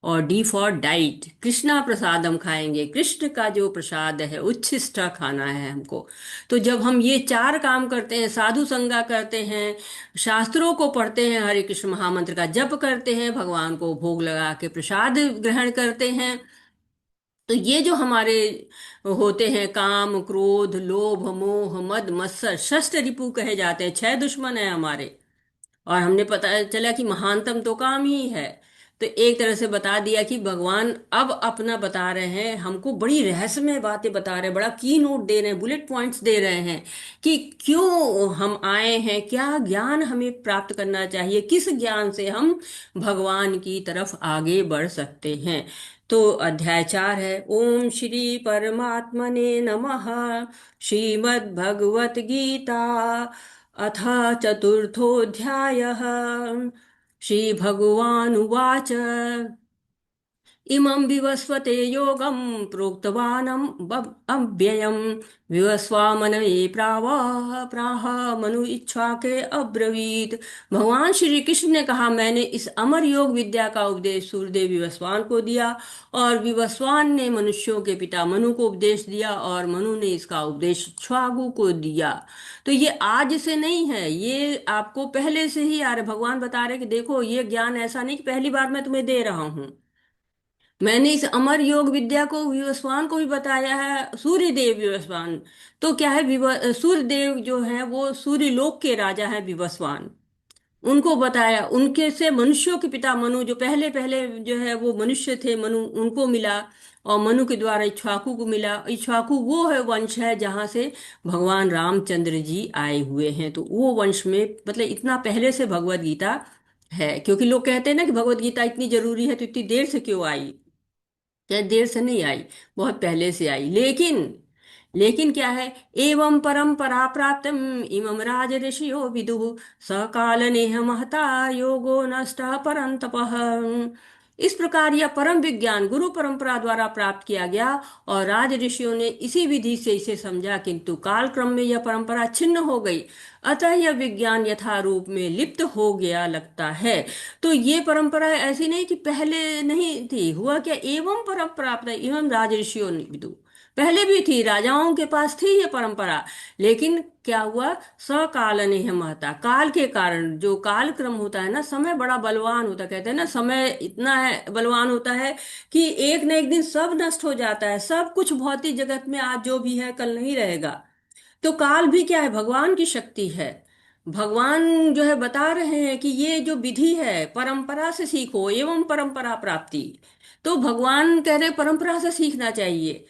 और डी फॉर डाइट, कृष्णा प्रसादम खाएंगे, कृष्ण का जो प्रसाद है उच्छिष्ट खाना है हमको। तो जब हम ये चार काम करते हैं, साधु संगा करते हैं, शास्त्रों को पढ़ते हैं, हरे कृष्ण महामंत्र का जप करते हैं, भगवान को भोग लगा के प्रसाद ग्रहण करते हैं, तो ये जो हमारे होते हैं काम, क्रोध, लोभ, मोह, मद, मत्सर, षष्ठ रिपु कहे जाते हैं, 6 दुश्मन है हमारे। और हमने पता चला कि महानतम तो काम ही है। तो एक तरह से बता दिया कि भगवान अब अपना बता रहे हैं हमको, बड़ी रहस्यमय बातें बता रहे हैं, बड़ा की नोट दे रहे हैं, बुलेट पॉइंट्स दे रहे हैं कि क्यों हम आए हैं, क्या ज्ञान हमें प्राप्त करना चाहिए, किस ज्ञान से हम भगवान की तरफ आगे बढ़ सकते हैं। तो अध्याय 4 है, ओम श्री परमात्मने नमः। श्रीमद् भगवत गीता अथ चतुर्थोऽध्यायः। श्रीभगवानुवाच इमं विवस्वते योगं प्रोक्तवानम् अव्ययम् विवस्वामनये प्राह मनु इच्छा के अब्रवीत। भगवान श्री कृष्ण ने कहा, मैंने इस अमर योग विद्या का उपदेश सूर्यदेव विवस्वान को दिया और विवस्वान ने मनुष्यों के पिता मनु को उपदेश दिया और मनु ने इसका उपदेश इक्ष्वाकु को दिया। तो ये आज से नहीं है, ये आपको पहले से ही आ रहे। भगवान बता रहे कि देखो ये ज्ञान ऐसा नहीं कि पहली बार मैं तुम्हें दे रहा हूं। मैंने इस अमर योग विद्या को विवस्वान को भी बताया है, सूर्य देव विवस्वान। तो क्या है, सूर्य देव जो है वो सूर्य लोक के राजा है विवस्वान, उनको बताया। उनके से मनुष्यों के पिता मनु, जो पहले पहले जो है वो मनुष्य थे मनु, उनको मिला। और मनु के द्वारा इक्ष्वाकु को मिला। इक्ष्वाकु वो है वंश है जहां से भगवान रामचंद्र जी आए हुए हैं। तो वो वंश में मतलब इतना पहले से भगवत गीता है। क्योंकि लोग कहते हैं ना कि भगवत गीता इतनी जरूरी है तो इतनी देर से क्यों आई। क्या देर से नहीं आई, बहुत पहले से आई। लेकिन क्या है, एवं परंपरा प्राप्तम इमं राज ऋषियो विदुः सकाल नेह महता योगो नष्ट परंतपः। इस प्रकार यह परम विज्ञान गुरु परंपरा द्वारा प्राप्त किया गया और राज ऋषियों ने इसी विधि से इसे समझा, किंतु काल क्रम में यह परंपरा छिन्न हो गई, अतः यह विज्ञान यथारूप में लिप्त हो गया लगता है। तो ये परंपरा ऐसी नहीं कि पहले नहीं थी। हुआ क्या, एवं परंपरा एवं राज ऋषियों ने विदु, पहले भी थी, राजाओं के पास थी ये परंपरा। लेकिन क्या हुआ, सकाल नेह महता, काल के कारण, जो काल क्रम होता है ना, समय बड़ा बलवान होता है। कहते हैं ना समय इतना है बलवान होता है कि एक न एक दिन सब नष्ट हो जाता है। सब कुछ भौतिक जगत में आज जो भी है कल नहीं रहेगा। तो काल भी क्या है, भगवान की शक्ति है। भगवान जो है बता रहे हैं कि ये जो विधि है परंपरा से सीखो, एवं परंपरा प्राप्ति। तो भगवान कह रहे परंपरा से सीखना चाहिए,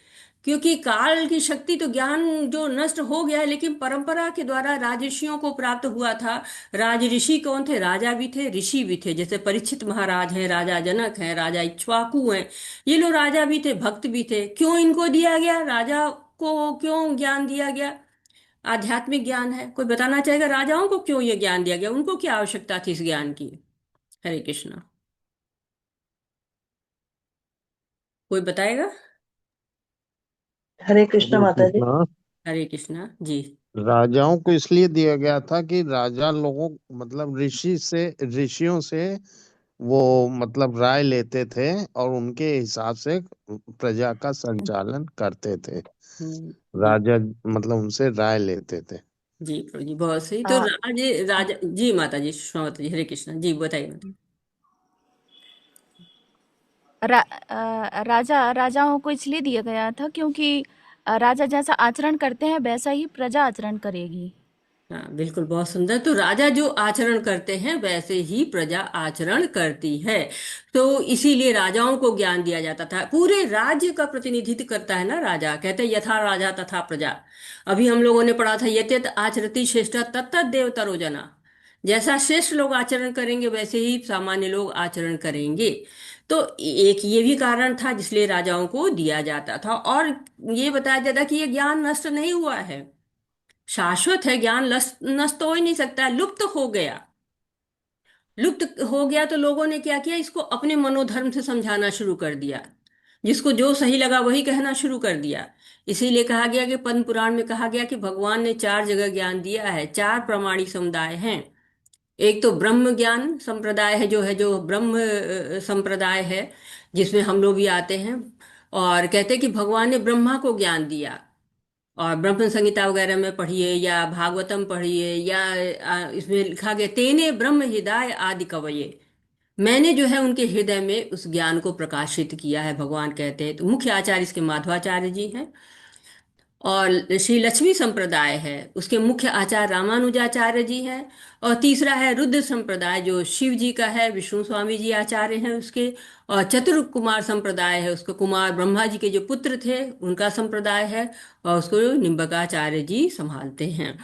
क्योंकि काल की शक्ति तो ज्ञान जो नष्ट हो गया है, लेकिन परंपरा के द्वारा राजर्षियों को प्राप्त हुआ था। राज ऋषि कौन थे, राजा भी थे ऋषि भी थे। जैसे परीक्षित महाराज हैं, राजा जनक हैं, राजा इक्ष्वाकु हैं, ये लोग राजा भी थे भक्त भी थे। क्यों इनको दिया गया, राजा को क्यों ज्ञान दिया गया, आध्यात्मिक ज्ञान है। कोई बताना चाहेगा राजाओं को क्यों ये ज्ञान दिया गया, उनको क्या आवश्यकता थी इस ज्ञान की। हरे कृष्णा, कोई बताएगा। हरे कृष्ण हरे माता जी। कृष्णा। हरे कृष्णा जी। राजाओं को इसलिए दिया गया था कि राजा लोगों मतलब ऋषियों से वो मतलब राय लेते थे और उनके हिसाब से प्रजा का संचालन करते थे। जी राजा मतलब उनसे राय लेते थे। जी प्रभु जी, बहुत सही। तो आ, राजा जी, माता जी सुषमा माता जी, हरे कृष्णा जी, बताइए माता। राजाओं को इसलिए दिया गया था क्योंकि राजा जैसा आचरण करते हैं वैसा ही प्रजा आचरण करेगी। हाँ बिल्कुल, बहुत सुंदर। तो राजा जो आचरण करते हैं वैसे ही प्रजा आचरण करती है। तो इसीलिए राजाओं को ज्ञान दिया जाता था। पूरे राज्य का प्रतिनिधित्व करता है ना राजा, कहते हैं यथा राजा तथा प्रजा। अभी हम लोगों ने पढ़ा था यत्यत आचरति श्रेष्ठ तत्त देवतरो जना। जैसा श्रेष्ठ लोग आचरण करेंगे वैसे ही सामान्य लोग आचरण करेंगे। तो एक ये भी कारण था जिसलिए राजाओं को दिया जाता था। और ये बताया जाता कि ये ज्ञान नष्ट नहीं हुआ है, शाश्वत है ज्ञान, नष्ट तो हो ही नहीं सकता है, लुप्त हो गया। लुप्त हो गया तो लोगों ने क्या किया, इसको अपने मनोधर्म से समझाना शुरू कर दिया, जिसको जो सही लगा वही कहना शुरू कर दिया। इसीलिए कहा गया कि पद्म पुराण में कहा गया कि भगवान ने 4 जगह ज्ञान दिया है। 4 प्रामाणिक समुदाय हैं। एक तो ब्रह्म ज्ञान संप्रदाय है, जो ब्रह्म संप्रदाय है, जिसमें हम लोग भी आते हैं। और कहते हैं कि भगवान ने ब्रह्मा को ज्ञान दिया। और ब्रह्म संहिता वगैरह में पढ़िए या भागवतम पढ़िए या इसमें लिखा गया तेने ब्रह्म हृदय आदि कवये, मैंने जो है उनके हृदय में उस ज्ञान को प्रकाशित किया है, भगवान कहते हैं। तो मुख्य आचार्य इसके माधवाचार्य जी हैं। और श्री लक्ष्मी संप्रदाय है, उसके मुख्य आचार्य रामानुजाचार्य जी हैं। और तीसरा है रुद्र संप्रदाय, जो शिव जी का है, विष्णु स्वामी जी आचार्य हैं उसके। और चतुर कुमार संप्रदाय है, उसको कुमार ब्रह्मा जी के जो पुत्र थे उनका संप्रदाय है, और उसको निम्बकाचार्य जी संभालते हैं।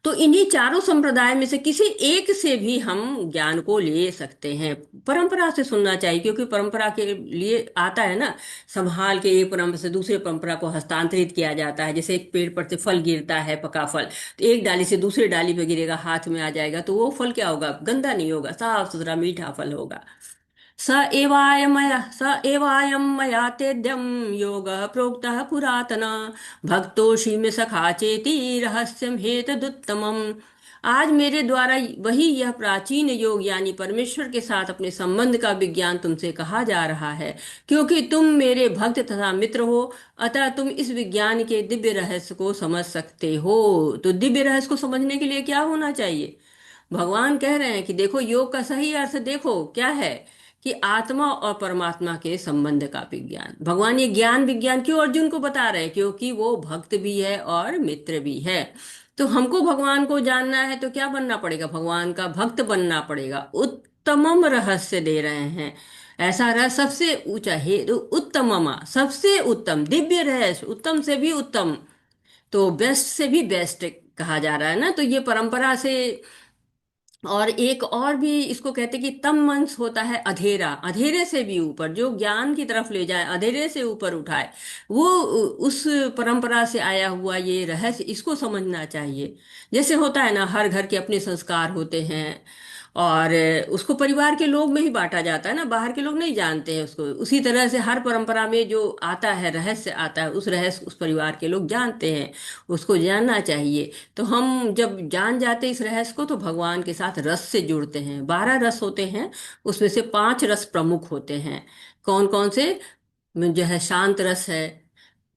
तो इन्हीं चारों संप्रदाय में से किसी एक से भी हम ज्ञान को ले सकते हैं। परंपरा से सुनना चाहिए, क्योंकि परंपरा के लिए आता है ना, संभाल के एक परंपरा से दूसरे परंपरा को हस्तांतरित किया जाता है। जैसे एक पेड़ पर से फल गिरता है, पका फल, तो एक डाली से दूसरे डाली पे गिरेगा, हाथ में आ जाएगा, तो वो फल क्या होगा, गंदा नहीं होगा, साफ सुथरा मीठा फल होगा। स एवायं मया तेद्यं योगः प्रोक्तः पुरातना भक्तोऽसि मे सखा चेति रहस्यम हेतदुत्तमम्। आज मेरे द्वारा वही यह प्राचीन योग यानी परमेश्वर के साथ अपने संबंध का विज्ञान तुमसे कहा जा रहा है, क्योंकि तुम मेरे भक्त तथा मित्र हो। अतः तुम इस विज्ञान के दिव्य रहस्य को समझ सकते हो। तो दिव्य रहस्य को समझने के लिए क्या होना चाहिए? भगवान कह रहे हैं कि देखो, योग का सही अर्थ देखो क्या है, कि आत्मा और परमात्मा के संबंध का विज्ञान। भगवान ये ज्ञान विज्ञान क्यों अर्जुन को बता रहे हैं? क्योंकि वो भक्त भी है और मित्र भी है। तो हमको भगवान को जानना है तो क्या बनना पड़ेगा? भगवान का भक्त बनना पड़ेगा। उत्तमम रहस्य दे रहे हैं। ऐसा रहस्य सबसे ऊंचा है, तो उत्तममा सबसे उत्तम दिव्य रहस्य, उत्तम से भी उत्तम, तो बेस्ट से भी बेस्ट कहा जा रहा है ना। तो ये परंपरा से, और एक और भी इसको कहते कि तम मंस होता है अधेरा, अधेरे से भी ऊपर, जो ज्ञान की तरफ ले जाए, अधेरे से ऊपर उठाए, वो उस परंपरा से आया हुआ ये रहस्य, इसको समझना चाहिए। जैसे होता है ना, हर घर के अपने संस्कार होते हैं, और उसको परिवार के लोग में ही बांटा जाता है ना, बाहर के लोग नहीं जानते हैं उसको। उसी तरह से हर परंपरा में जो आता है रहस्य आता है, उस रहस्य उस परिवार के लोग जानते हैं, उसको जानना चाहिए। तो हम जब जान जाते इस रहस्य को, तो भगवान के साथ रस से जुड़ते हैं। 12 रस होते हैं, उसमें से 5 रस प्रमुख होते हैं। कौन कौन से? जो है शांत रस है,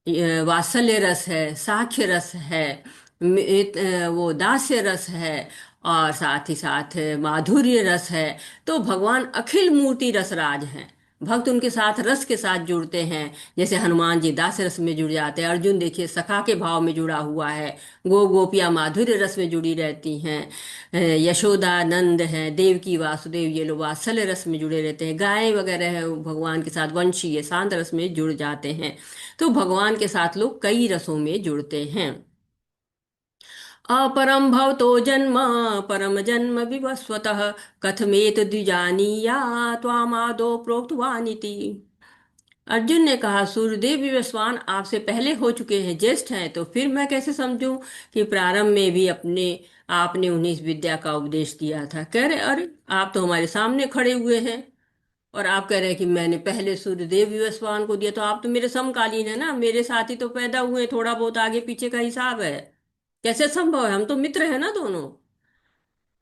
ये वात्सल्य रस है, साख्य रस है, वो दास्य रस है, और साथ ही साथ माधुर्य रस है। तो भगवान अखिल मूर्ति रसराज हैं। भक्त उनके साथ रस के साथ जुड़ते हैं। जैसे हनुमान जी दास रस में जुड़ जाते हैं, अर्जुन देखिए सखा के भाव में जुड़ा हुआ है, गोपियाँ माधुर्य रस में जुड़ी रहती हैं, यशोदा नंद हैं, देवकी वासुदेव ये लोग वात्सल्य रस में जुड़े रहते हैं, गाय वगैरह है वो भगवान के साथ वंशी ये शांत रस में जुड़ जाते हैं। तो भगवान के साथ लोग कई रसों में जुड़ते हैं। अपरम भवतो जन्म परम जन्म विवस्वतः कथमेत द्विजानीया त्वामादो प्रोक्तवानिति। अर्जुन ने कहा, सूर्यदेव विवस्वान आपसे पहले हो चुके हैं, ज्येष्ठ हैं, तो फिर मैं कैसे समझूं कि प्रारंभ में भी अपने आपने उन्हें इस विद्या का उपदेश दिया था। कह रहे, अरे आप तो हमारे सामने खड़े हुए हैं और आप कह रहे हैं कि मैंने पहले सूर्यदेव विवस्वान को दिया। तो आप तो मेरे समकालीन है ना, मेरे साथ ही तो पैदा हुए, थोड़ा बहुत आगे पीछे का हिसाब है। कैसे संभव है? हम तो मित्र हैं ना दोनों।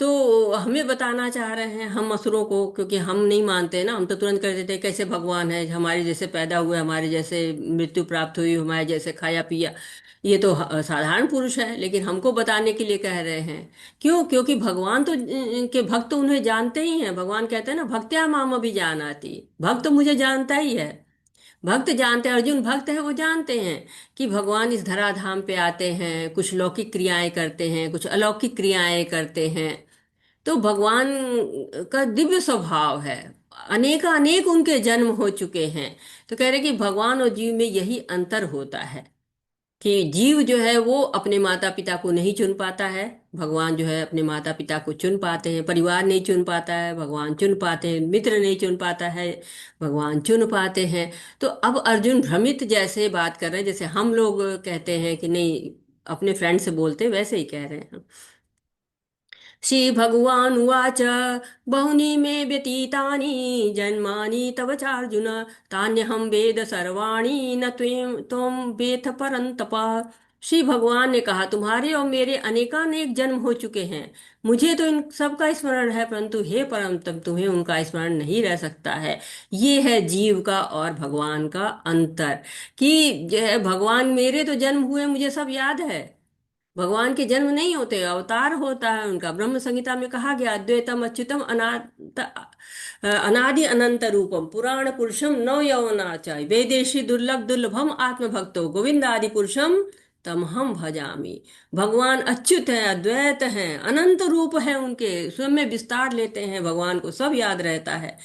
तो हमें बताना चाह रहे हैं हम असुरों को, क्योंकि हम नहीं मानते ना, हम तो तुरंत कर देते हैं कैसे भगवान है, हमारे जैसे पैदा हुए, हमारे जैसे मृत्यु प्राप्त हुई, हमारे जैसे खाया पिया, ये तो साधारण पुरुष है। लेकिन हमको बताने के लिए कह रहे हैं। क्यों? क्योंकि भगवान तो के भक्त तो उन्हें जानते ही हैं। भगवान कहते हैं ना, भक्त्या माम भी जानाति, भक्त तो मुझे जानता ही है। भक्त जानते हैं, अर्जुन भक्त है, वो जानते हैं कि भगवान इस धराधाम पे आते हैं, कुछ लौकिक क्रियाएं करते हैं, कुछ अलौकिक क्रियाएं करते हैं। तो भगवान का दिव्य स्वभाव है, अनेक उनके जन्म हो चुके हैं। तो कह रहे कि भगवान और जीव में यही अंतर होता है, कि जीव जो है वो अपने माता पिता को नहीं चुन पाता है, भगवान जो है अपने माता पिता को चुन पाते हैं। परिवार नहीं चुन पाता है, भगवान चुन पाते हैं। मित्र नहीं चुन पाता है, भगवान चुन पाते हैं। तो अब अर्जुन भ्रमित जैसे बात कर रहे हैं, जैसे हम लोग कहते हैं कि नहीं, अपने फ्रेंड से बोलते वैसे ही कह रहे हैं। श्रीभगवानुवाच बहूनि मे व्यतीतानि जन्मानि तव चार्जुन तान्यहं वेद सर्वाणि न त्वं वेत्थ परन्तप। श्री भगवान ने कहा, तुम्हारे और मेरे अनेकानेक जन्म हो चुके हैं, मुझे तो इन सब का स्मरण है, परंतु हे परम तब तुम्हें उनका स्मरण नहीं रह सकता है। ये है जीव का और भगवान का अंतर, कि जो है भगवान, मेरे तो जन्म हुए, मुझे सब याद है। भगवान के जन्म नहीं होते, अवतार होता है उनका। ब्रह्म संहिता में कहा गया, अद्वैतम अच्युतम अनादि अनंत रूपम पुराण पुरुषम नव यौवनाचार्य वैदेशी दुर्लभ दुर्लभम आत्मभक्तो गोविंद आदि पुरुषम तमहम भजामी। भगवान अच्युत हैं, अद्वैत हैं, अनंत रूप है उनके, स्वयं में विस्तार लेते हैं। भगवान को सब याद रहता है,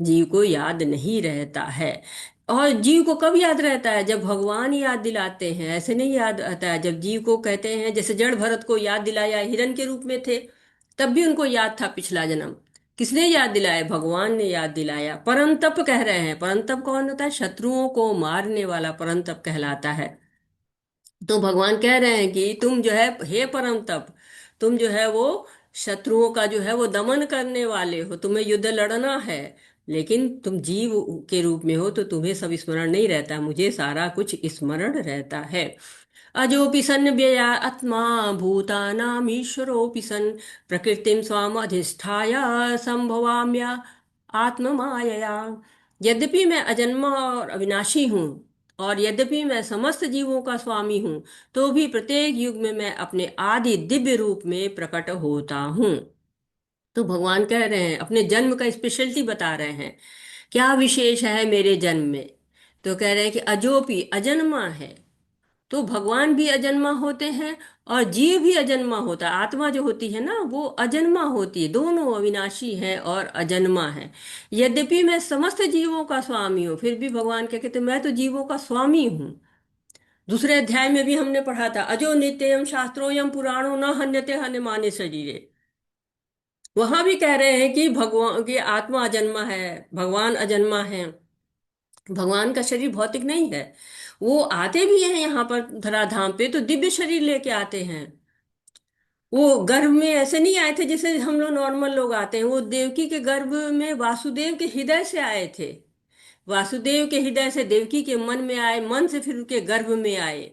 जीव को याद नहीं रहता है। और जीव को कब याद रहता है? जब भगवान याद दिलाते हैं, ऐसे नहीं याद आता है। जब जीव को कहते हैं, जैसे जड़ भरत को याद दिलाया, हिरण के रूप में थे, तब भी उनको याद था पिछला जन्म। किसने याद दिलाया? भगवान ने याद दिलाया। परंतप कह रहे हैं। परंतप कौन होता है? शत्रुओं को मारने वाला परंतप कहलाता है। तो भगवान कह रहे हैं कि तुम जो है, हे परम तप, तुम जो है वो शत्रुओं का जो है वो दमन करने वाले हो, तुम्हें युद्ध लड़ना है। लेकिन तुम जीव के रूप में हो तो तुम्हें सब स्मरण नहीं रहता, मुझे सारा कुछ स्मरण रहता है। अजोपि सन् व्यया आत्मा भूतानामीश्वरोऽपि सन् प्रकृतिं स्वामधिष्ठाय संभवाम्या आत्ममायया। यद्यपि मैं अजन्मा और अविनाशी हूँ, और यद्यपि मैं समस्त जीवों का स्वामी हूँ, तो भी प्रत्येक युग में मैं अपने आदि दिव्य रूप में प्रकट होता हूँ। तो भगवान कह रहे हैं, अपने जन्म का स्पेशलिटी बता रहे हैं, क्या विशेष है मेरे जन्म में। तो कह रहे हैं कि अजोपि अजन्मा है, तो भगवान भी अजन्मा होते हैं और जीव भी अजन्मा होता है। आत्मा जो होती है ना, वो अजन्मा होती है, दोनों अविनाशी है और अजन्मा है। यद्यपि मैं समस्त जीवों का स्वामी हूँ, फिर भी भगवान क्या कहते हैं, मैं तो जीवों का स्वामी हूँ। दूसरे अध्याय में भी हमने पढ़ा था, अजो नित्यम शास्त्रोयम पुराणो न हन्यते हन्यमाने शरीरे। वहां भी कह रहे हैं कि भगवान की आत्मा अजन्मा है, भगवान अजन्मा है। भगवान का शरीर भौतिक नहीं है, वो आते भी हैं यहाँ पर धराधाम पे तो दिव्य शरीर लेके आते हैं। वो गर्भ में ऐसे नहीं आए थे जैसे हम लोग नॉर्मल लोग आते हैं, वो देवकी के गर्भ में वासुदेव के हृदय से आए थे। वासुदेव के हृदय से देवकी के मन में आए, मन से फिर उनके गर्भ में आए।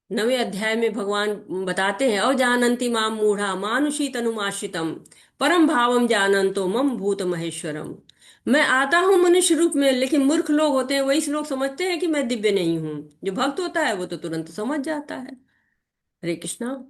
9वें अध्याय में भगवान बताते हैं, अवजानन्ति माम मूढ़ा मानुषी तनुमाश्रितम परम भावम जानन्तो मम भूत महेश्वरम। मैं आता हूं मनुष्य रूप में, लेकिन मूर्ख लोग होते हैं, वही लोग समझते हैं कि मैं दिव्य नहीं हूं। जो भक्त होता है वो तो तुरंत समझ जाता है। हरे कृष्णा।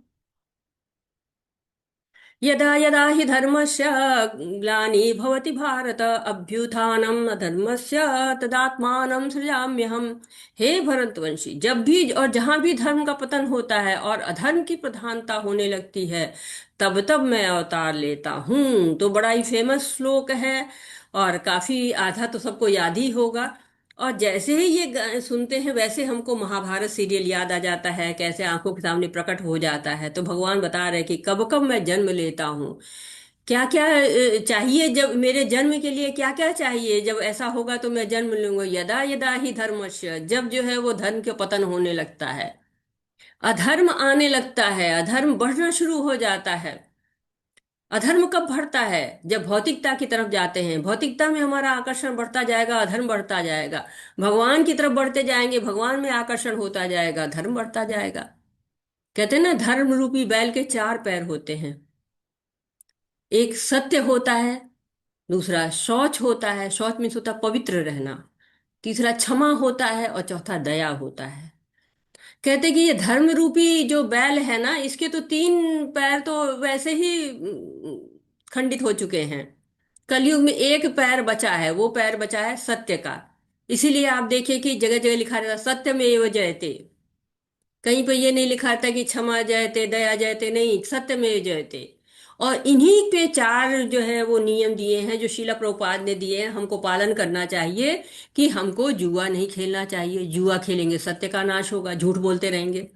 यदा यदा हि धर्मस्य ग्लानिर्भवति भारत अभ्युत्थानम् अधर्मस्य तदात्मानं सृजाम्यहम्। हे भरतवंशी, जब भी और जहां भी धर्म का पतन होता है और अधर्म की प्रधानता होने लगती है, तब तब मैं अवतार लेता हूं। तो बड़ा ही फेमस श्लोक है और काफी आधा तो सबको याद ही होगा। और जैसे ही ये सुनते हैं, वैसे हमको महाभारत सीरियल याद आ जाता है, कैसे आंखों के सामने प्रकट हो जाता है। तो भगवान बता रहे हैं कि कब कब मैं जन्म लेता हूँ, क्या क्या चाहिए, जब मेरे जन्म के लिए क्या क्या चाहिए, जब ऐसा होगा तो मैं जन्म लूंगा। यदा यदा ही धर्मस्य, जब जो है वो धर्म के पतन होने लगता है, अधर्म आने लगता है, अधर्म बढ़ना शुरू हो जाता है। अधर्म कब बढ़ता है, जब भौतिकता की तरफ जाते हैं, भौतिकता में हमारा आकर्षण बढ़ता जाएगा, अधर्म बढ़ता जाएगा। भगवान की तरफ बढ़ते जाएंगे, भगवान में आकर्षण होता जाएगा, धर्म बढ़ता जाएगा। कहते हैं ना, धर्म रूपी बैल के 4 पैर होते हैं। एक सत्य होता है, दूसरा शौच होता है, शौच में होता है पवित्र रहना, तीसरा क्षमा होता है और चौथा दया होता है। कहते कि ये धर्म रूपी जो बैल है ना, इसके तो 3 पैर तो वैसे ही खंडित हो चुके हैं। कलयुग में एक पैर बचा है, वो पैर बचा है सत्य का। इसीलिए आप देखिए कि जगह जगह लिखा रहता सत्यमेव जयते। कहीं पर ये नहीं लिखा था कि क्षमा जयते दया जयते, नहीं, सत्यमेव जयते। और इन्हीं पे 4 जो है वो नियम दिए हैं, जो शीला प्रभुपाद ने दिए हैं, हमको पालन करना चाहिए। कि हमको जुआ नहीं खेलना चाहिए, जुआ खेलेंगे सत्य का नाश होगा, झूठ बोलते रहेंगे।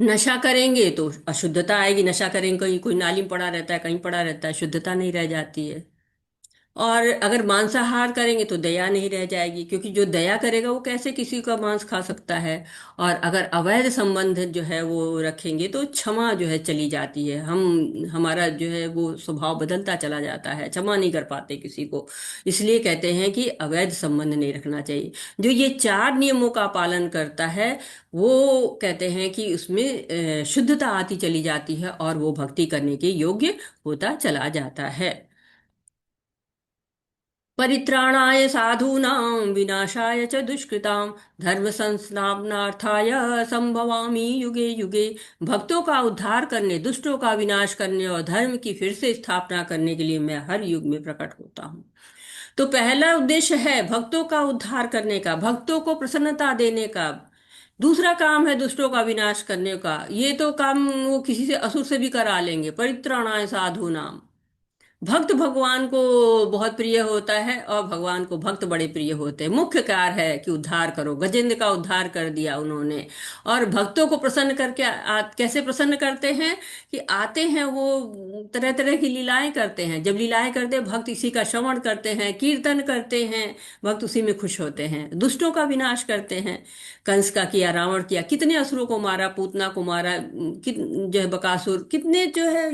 नशा करेंगे तो अशुद्धता आएगी, नशा करेंगे कहीं कोई नाली में पड़ा रहता है, कहीं पड़ा रहता है, शुद्धता नहीं रह जाती है। और अगर मांसाहार करेंगे तो दया नहीं रह जाएगी, क्योंकि जो दया करेगा वो कैसे किसी का मांस खा सकता है। और अगर अवैध संबंध जो है वो रखेंगे तो क्षमा जो है चली जाती है, हमारा जो है वो स्वभाव बदलता चला जाता है, क्षमा नहीं कर पाते किसी को। इसलिए कहते हैं कि अवैध संबंध नहीं रखना चाहिए। जो ये 4 नियमों का पालन करता है, वो कहते हैं कि उसमें शुद्धता आती चली जाती है और वो भक्ति करने के योग्य होता चला जाता है। परित्राणाय साधूनां विनाशाय च दुष्कृतां धर्म संस्थापनार्थाय संभवामि युगे युगे। भक्तों का उद्धार करने, दुष्टों का विनाश करने और धर्म की फिर से स्थापना करने के लिए मैं हर युग में प्रकट होता हूँ। तो पहला उद्देश्य है भक्तों का उद्धार करने का, भक्तों को प्रसन्नता देने का। दूसरा काम है दुष्टों का विनाश करने का। ये तो काम वो किसी से असुर से भी करा लेंगे। परित्राणाय साधूनाम, भक्त भगवान को बहुत प्रिय होता है और भगवान को भक्त बड़े प्रिय होते हैं। मुख्य कार्य है कि उद्धार करो। गजेंद्र का उद्धार कर दिया उन्होंने। और भक्तों को प्रसन्न करके कैसे प्रसन्न करते हैं कि आते हैं वो तरह तरह की लीलाएं करते हैं। जब लीलाएं करते हैं, भक्त इसी का श्रवण करते हैं, कीर्तन करते हैं, भक्त उसी में खुश होते हैं। दुष्टों का विनाश करते हैं। कंस का किया, रावण किया, कितने असुरों को मारा, पूतना को मारा, जो है बकासुर, कितने जो है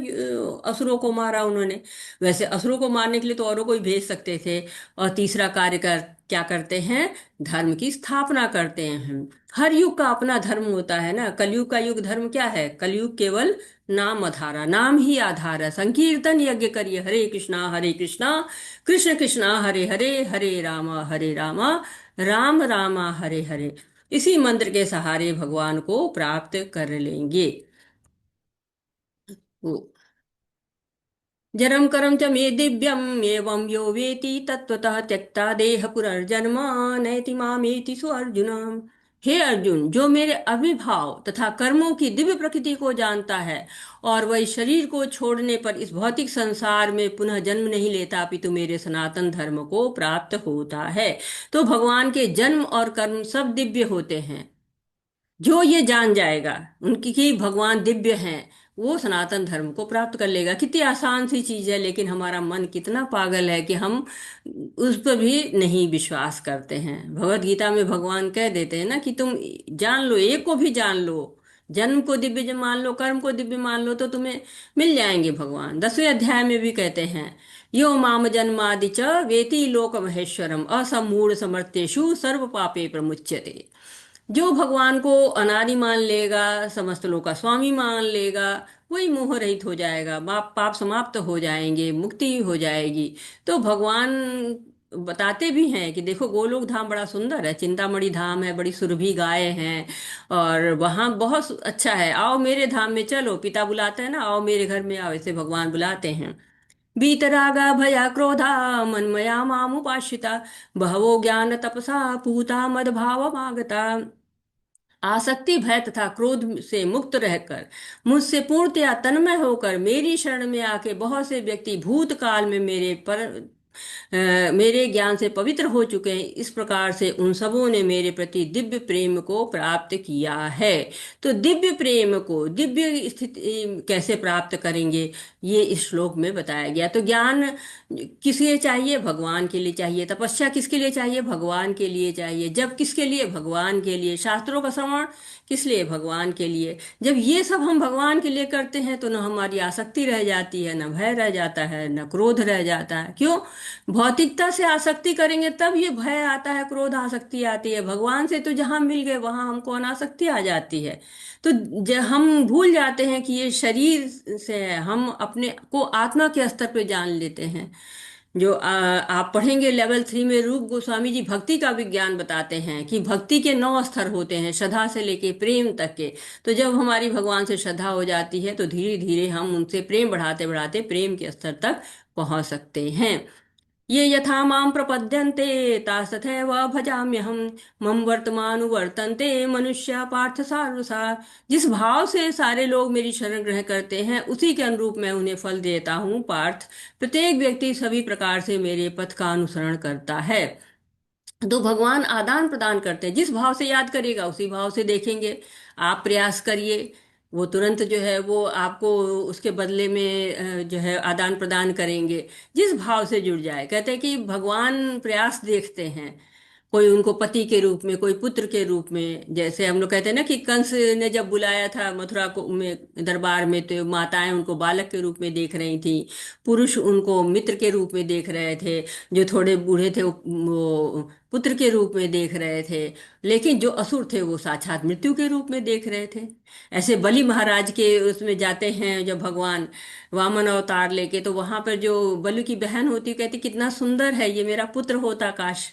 असुरों को मारा उन्होंने। वैसे असुरों को मारने के लिए तो औरों को ही भेज सकते थे। और तीसरा कार्य क्या करते हैं? धर्म की स्थापना करते हैं। हर युग का अपना धर्म होता है ना। कलयुग का युग धर्म क्या है? कलयुग केवल नाम आधारा, नाम ही आधार है। संकीर्तन यज्ञ करिए, हरे कृष्णा कृष्ण कृष्णा हरे हरे, हरे रामा राम रामा हरे हरे। इसी मंत्र के सहारे भगवान को प्राप्त कर लेंगे। वो जरम करम च मे दिव्यम एवं यो वेति तत्वतः त्यक्ता देह पुनर्जन्म नैति मामेति सो अर्जुन। हे अर्जुन, जो मेरे अविभाव तथा कर्मों की दिव्य प्रकृति को जानता है और वही शरीर को छोड़ने पर इस भौतिक संसार में पुनः जन्म नहीं लेता, अपितु मेरे सनातन धर्म को प्राप्त होता है। तो भगवान के जन्म और कर्म सब दिव्य होते हैं। जो ये जान जाएगा उनकी कि भगवान दिव्य हैं, वो सनातन धर्म को प्राप्त कर लेगा। कितनी आसान सी चीज है, लेकिन हमारा मन कितना पागल है कि हम उस पर भी नहीं विश्वास करते हैं। भगवत गीता में भगवान कह देते हैं ना कि तुम जान लो, एक को भी जान लो, जन्म को दिव्य मान लो, कर्म को दिव्य मान लो, तो तुम्हें मिल जाएंगे भगवान। 10वें अध्याय में भी कहते हैं, यो माम जन्मादि च वेति लोक महेश्वरम असमूढ़ समर्थ्येषु सर्व पापे प्रमुच्यते। जो भगवान को अनादि मान लेगा, समस्त लोक का स्वामी मान लेगा, वही मोह रहित हो जाएगा, पाप समाप्त हो जाएंगे, मुक्ति हो जाएगी। तो भगवान बताते भी हैं कि देखो गोलोक धाम बड़ा सुंदर है, चिंतामणि धाम है, बड़ी सुरभि गाय हैं, और वहाँ बहुत अच्छा है, आओ मेरे धाम में चलो। पिता बुलाते हैं ना, आओ मेरे घर में आओ, ऐसे भगवान बुलाते हैं। वीतरागा भया क्रोधा मन्मया मामुपाश्रिता बहवो ज्ञान तपसा पूता मदभावमागता। आसक्ति भय तथा क्रोध से मुक्त रहकर मुझसे पूर्णतया तन्मय होकर मेरी शरण में आके बहुत से व्यक्ति भूतकाल में मेरे ज्ञान से पवित्र हो चुके हैं। इस प्रकार से उन सबों ने मेरे प्रति दिव्य प्रेम को प्राप्त किया है। तो दिव्य प्रेम को, दिव्य स्थिति कैसे प्राप्त करेंगे, ये इस श्लोक में बताया गया। तो ज्ञान किस लिए चाहिए? भगवान के लिए चाहिए। तपस्या किसके लिए चाहिए? भगवान के लिए चाहिए। जब किसके लिए? भगवान के लिए। शास्त्रों का श्रवण किस लिए? भगवान के लिए। जब ये सब हम भगवान के लिए करते हैं तो न हमारी आसक्ति रह जाती है, न भय रह जाता है, न क्रोध रह जाता है। क्यों? भौतिकता से आसक्ति करेंगे तब ये भय आता है, क्रोध आसक्ति आती है। भगवान से तो जहां मिल गए वहां हमको अनासक्ति आ जाती है। तो हम भूल जाते हैं कि ये शरीर से है, हम अपने को आत्मा के स्तर पे जान लेते हैं। जो आप पढ़ेंगे लेवल 3 में, रूप गोस्वामी जी भक्ति का विज्ञान बताते हैं कि भक्ति के 9 स्तर होते हैं, श्रद्धा से लेके प्रेम तक के। तो जब हमारी भगवान से श्रद्धा हो जाती है तो धीरे धीरे हम उनसे प्रेम बढ़ाते बढ़ाते प्रेम के स्तर तक पहुंच सकते हैं। ये यथा मां प्रपद्यन्ते तास्तथैव भजाम्यहम् मम वर्तमानुवर्तन्ते मनुष्य पार्थ सार्वसा। जिस भाव से सारे लोग मेरी शरण ग्रहण करते हैं उसी के अनुरूप मैं उन्हें फल देता हूँ पार्थ। प्रत्येक व्यक्ति सभी प्रकार से मेरे पथ का अनुसरण करता है। तो भगवान आदान प्रदान करते हैं, जिस भाव से याद करेगा उसी भाव से देखेंगे। आप प्रयास करिए, वो तुरंत जो है वो आपको उसके बदले में जो है आदान प्रदान करेंगे, जिस भाव से जुड़ जाए। कहते हैं कि भगवान प्रयास देखते हैं, कोई उनको पति के रूप में, कोई पुत्र के रूप में। जैसे हम लोग कहते हैं ना कि कंस ने जब बुलाया था मथुरा को में दरबार में, तो माताएं उनको बालक के रूप में देख रही थी, पुरुष उनको मित्र के रूप में देख रहे थे, जो थोड़े बूढ़े थे वो पुत्र के रूप में देख रहे थे, लेकिन जो असुर थे वो साक्षात मृत्यु के रूप में देख रहे थे। ऐसे बलि महाराज के उसमें जाते हैं जब भगवान वामन अवतार लेके, तो वहां पर जो बलि की बहन होती कहती कितना सुंदर है, ये मेरा पुत्र होता काश।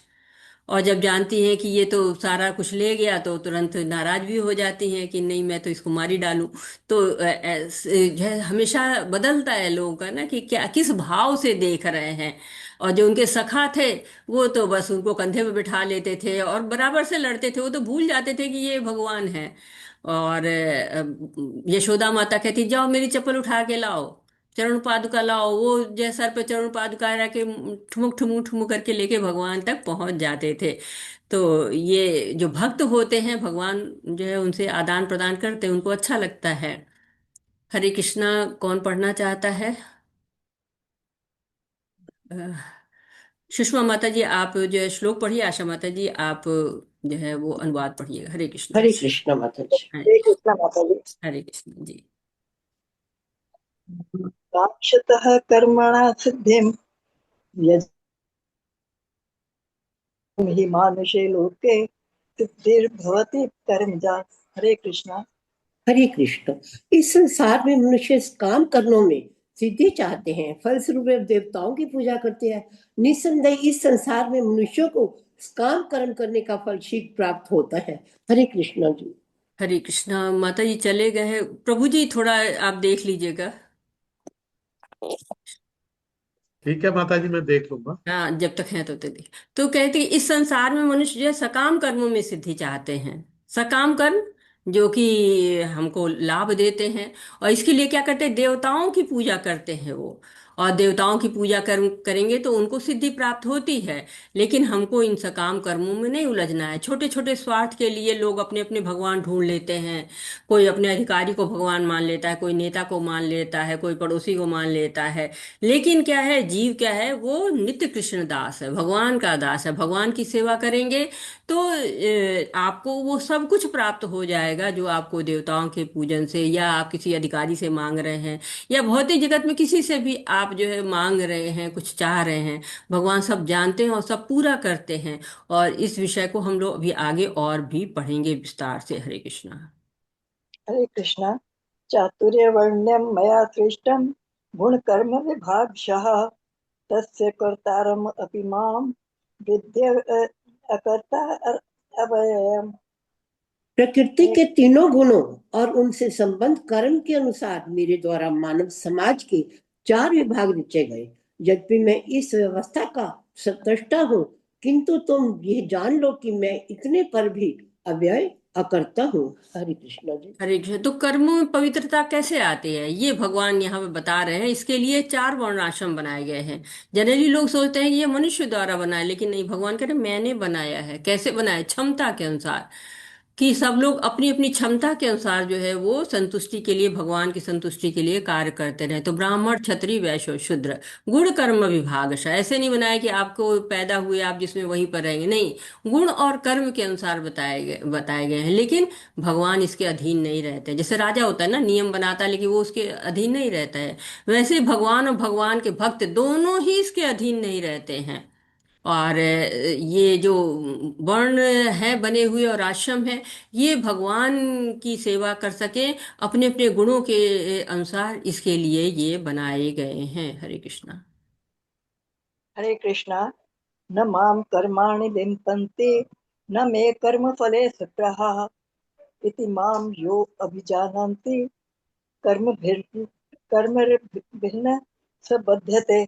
और जब जानती हैं कि ये तो सारा कुछ ले गया तो तुरंत नाराज भी हो जाती हैं कि नहीं मैं तो इसको मारी डालूं। तो जो है हमेशा बदलता है लोगों का ना कि क्या किस भाव से देख रहे हैं। और जो उनके सखा थे वो तो बस उनको कंधे पे बिठा लेते थे और बराबर से लड़ते थे, वो तो भूल जाते थे कि ये भगवान है। और यशोदा माता कहती जाओ मेरी चप्पल उठा के लाओ, चरण पादुका लाओ। वो जो सर पे चरण पादुका रख के ठुमुक ठुमुक ठुमुक करके लेके भगवान तक पहुंच जाते थे। तो ये जो भक्त होते हैं भगवान जो है उनसे आदान प्रदान करते हैं, उनको अच्छा लगता है। हरे कृष्णा। कौन पढ़ना चाहता है? अ, सुषमा माता जी आप जो है श्लोक पढ़िए, आशा माता जी आप जो है वो अनुवाद पढ़िएगा। हरे कृष्णा। हरे कृष्ण माता जी। हरे हरे कृष्ण माता जी। हरे कृष्ण जी। कांक्षतः कर्मणा सिद्धिं यजति हि मानुषे लोके सिद्धिर्भवति कर्मजा। हरे कृष्णा। हरे कृष्ण। इस संसार में मनुष्य काम कर्मों में सिद्धि चाहते हैं, फलस्वरूप वे देवताओं की पूजा करते हैं। निस्संदेह इस संसार में मनुष्यों को काम कर्म करने का फल शीघ्र प्राप्त होता है। हरे कृष्णा जी। हरे कृष्णा। माता जी चले गए हैं। प्रभु जी थोड़ा आप देख लीजिएगा। ठीक है माता जी, मैं देख लूंगा। हाँ, जब तक है तो देखिए। तो कहते हैं इस संसार में मनुष्य जो है सकाम कर्मों में सिद्धि चाहते हैं। सकाम कर्म जो कि हमको लाभ देते हैं, और इसके लिए क्या करते हैं, देवताओं की पूजा करते हैं वो। और देवताओं की पूजा कर्म करेंगे तो उनको सिद्धि प्राप्त होती है। लेकिन हमको इन सकाम कर्मों में नहीं उलझना है। छोटे छोटे स्वार्थ के लिए लोग अपने अपने भगवान ढूंढ लेते हैं। कोई अपने अधिकारी को भगवान मान लेता है, कोई नेता को मान लेता है, कोई पड़ोसी को मान लेता है। लेकिन क्या है, जीव क्या है, वो नित्य कृष्ण दास है, भगवान का दास है। भगवान की सेवा करेंगे तो आपको वो सब कुछ प्राप्त हो जाएगा जो आपको देवताओं के पूजन से, या आप किसी अधिकारी से मांग रहे हैं, या भौतिक जगत में किसी से भी आप जो है मांग रहे हैं, कुछ चाह रहे हैं, भगवान सब जानते हैं और सब पूरा करते हैं। और इस विषय को हम लोग अभी आगे और भी पढ़ेंगे विस्तार से। हरे कृष्णा। हरे कृष्णा। चातुर्यवर्ण्यं मया सृष्टं गुणकर्म विभागशः तस्य कर्तारम् अपि मां विद्य अकर्ता अव्ययम्। प्रकृति के तीनों गुणों और उनसे संबंध कर्म के अनुसार मेरे द्वारा मानव समाज के 4 विभाग रचे गए। यद्यपि मैं इस व्यवस्था का सृष्टा हूँ, किंतु तुम ये जान लो कि मैं इतने पर भी अव्यय अकर्ता हूँ। हरे कृष्णा जी। हरे कृष्ण। तो कर्मों में पवित्रता कैसे आती है, ये भगवान यहाँ पे बता रहे हैं। इसके लिए 4 वर्णाश्रम बनाए गए हैं। जनरली लोग सोचते हैं कि ये मनुष्य द्वारा बनाया, लेकिन नहीं, भगवान कह रहे हैं, मैंने बनाया है। कैसे बनाया, क्षमता के अनुसार। कि सब लोग अपनी अपनी क्षमता के अनुसार जो है वो संतुष्टि के लिए, भगवान की संतुष्टि के लिए कार्य करते रहे। तो ब्राह्मण, क्षत्रिय, वैश्य और शूद्र, गुण कर्म विभागशः। ऐसे नहीं बनाया कि आपको पैदा हुए आप जिसमें वहीं पर रहेंगे, नहीं, गुण और कर्म के अनुसार बताए गए हैं। लेकिन भगवान इसके अधीन नहीं रहते। जैसे राजा होता है ना, नियम बनाता है, लेकिन वो उसके अधीन नहीं रहता है। वैसे भगवान और भगवान के भक्त दोनों ही इसके अधीन नहीं रहते हैं। और ये जो वर्ण है बने हुए और आश्रम है, ये भगवान की सेवा कर सके अपने अपने गुणों के अनुसार, इसके लिए ये बनाए गए हैं। हरे कृष्णा। हरे कृष्णा। न मां कर्माणि लिम्पन्ति न मे कर्मफले स्पृहः इति मां यो अभिजानन्ति कर्मभिर्भिन्न स बध्यते।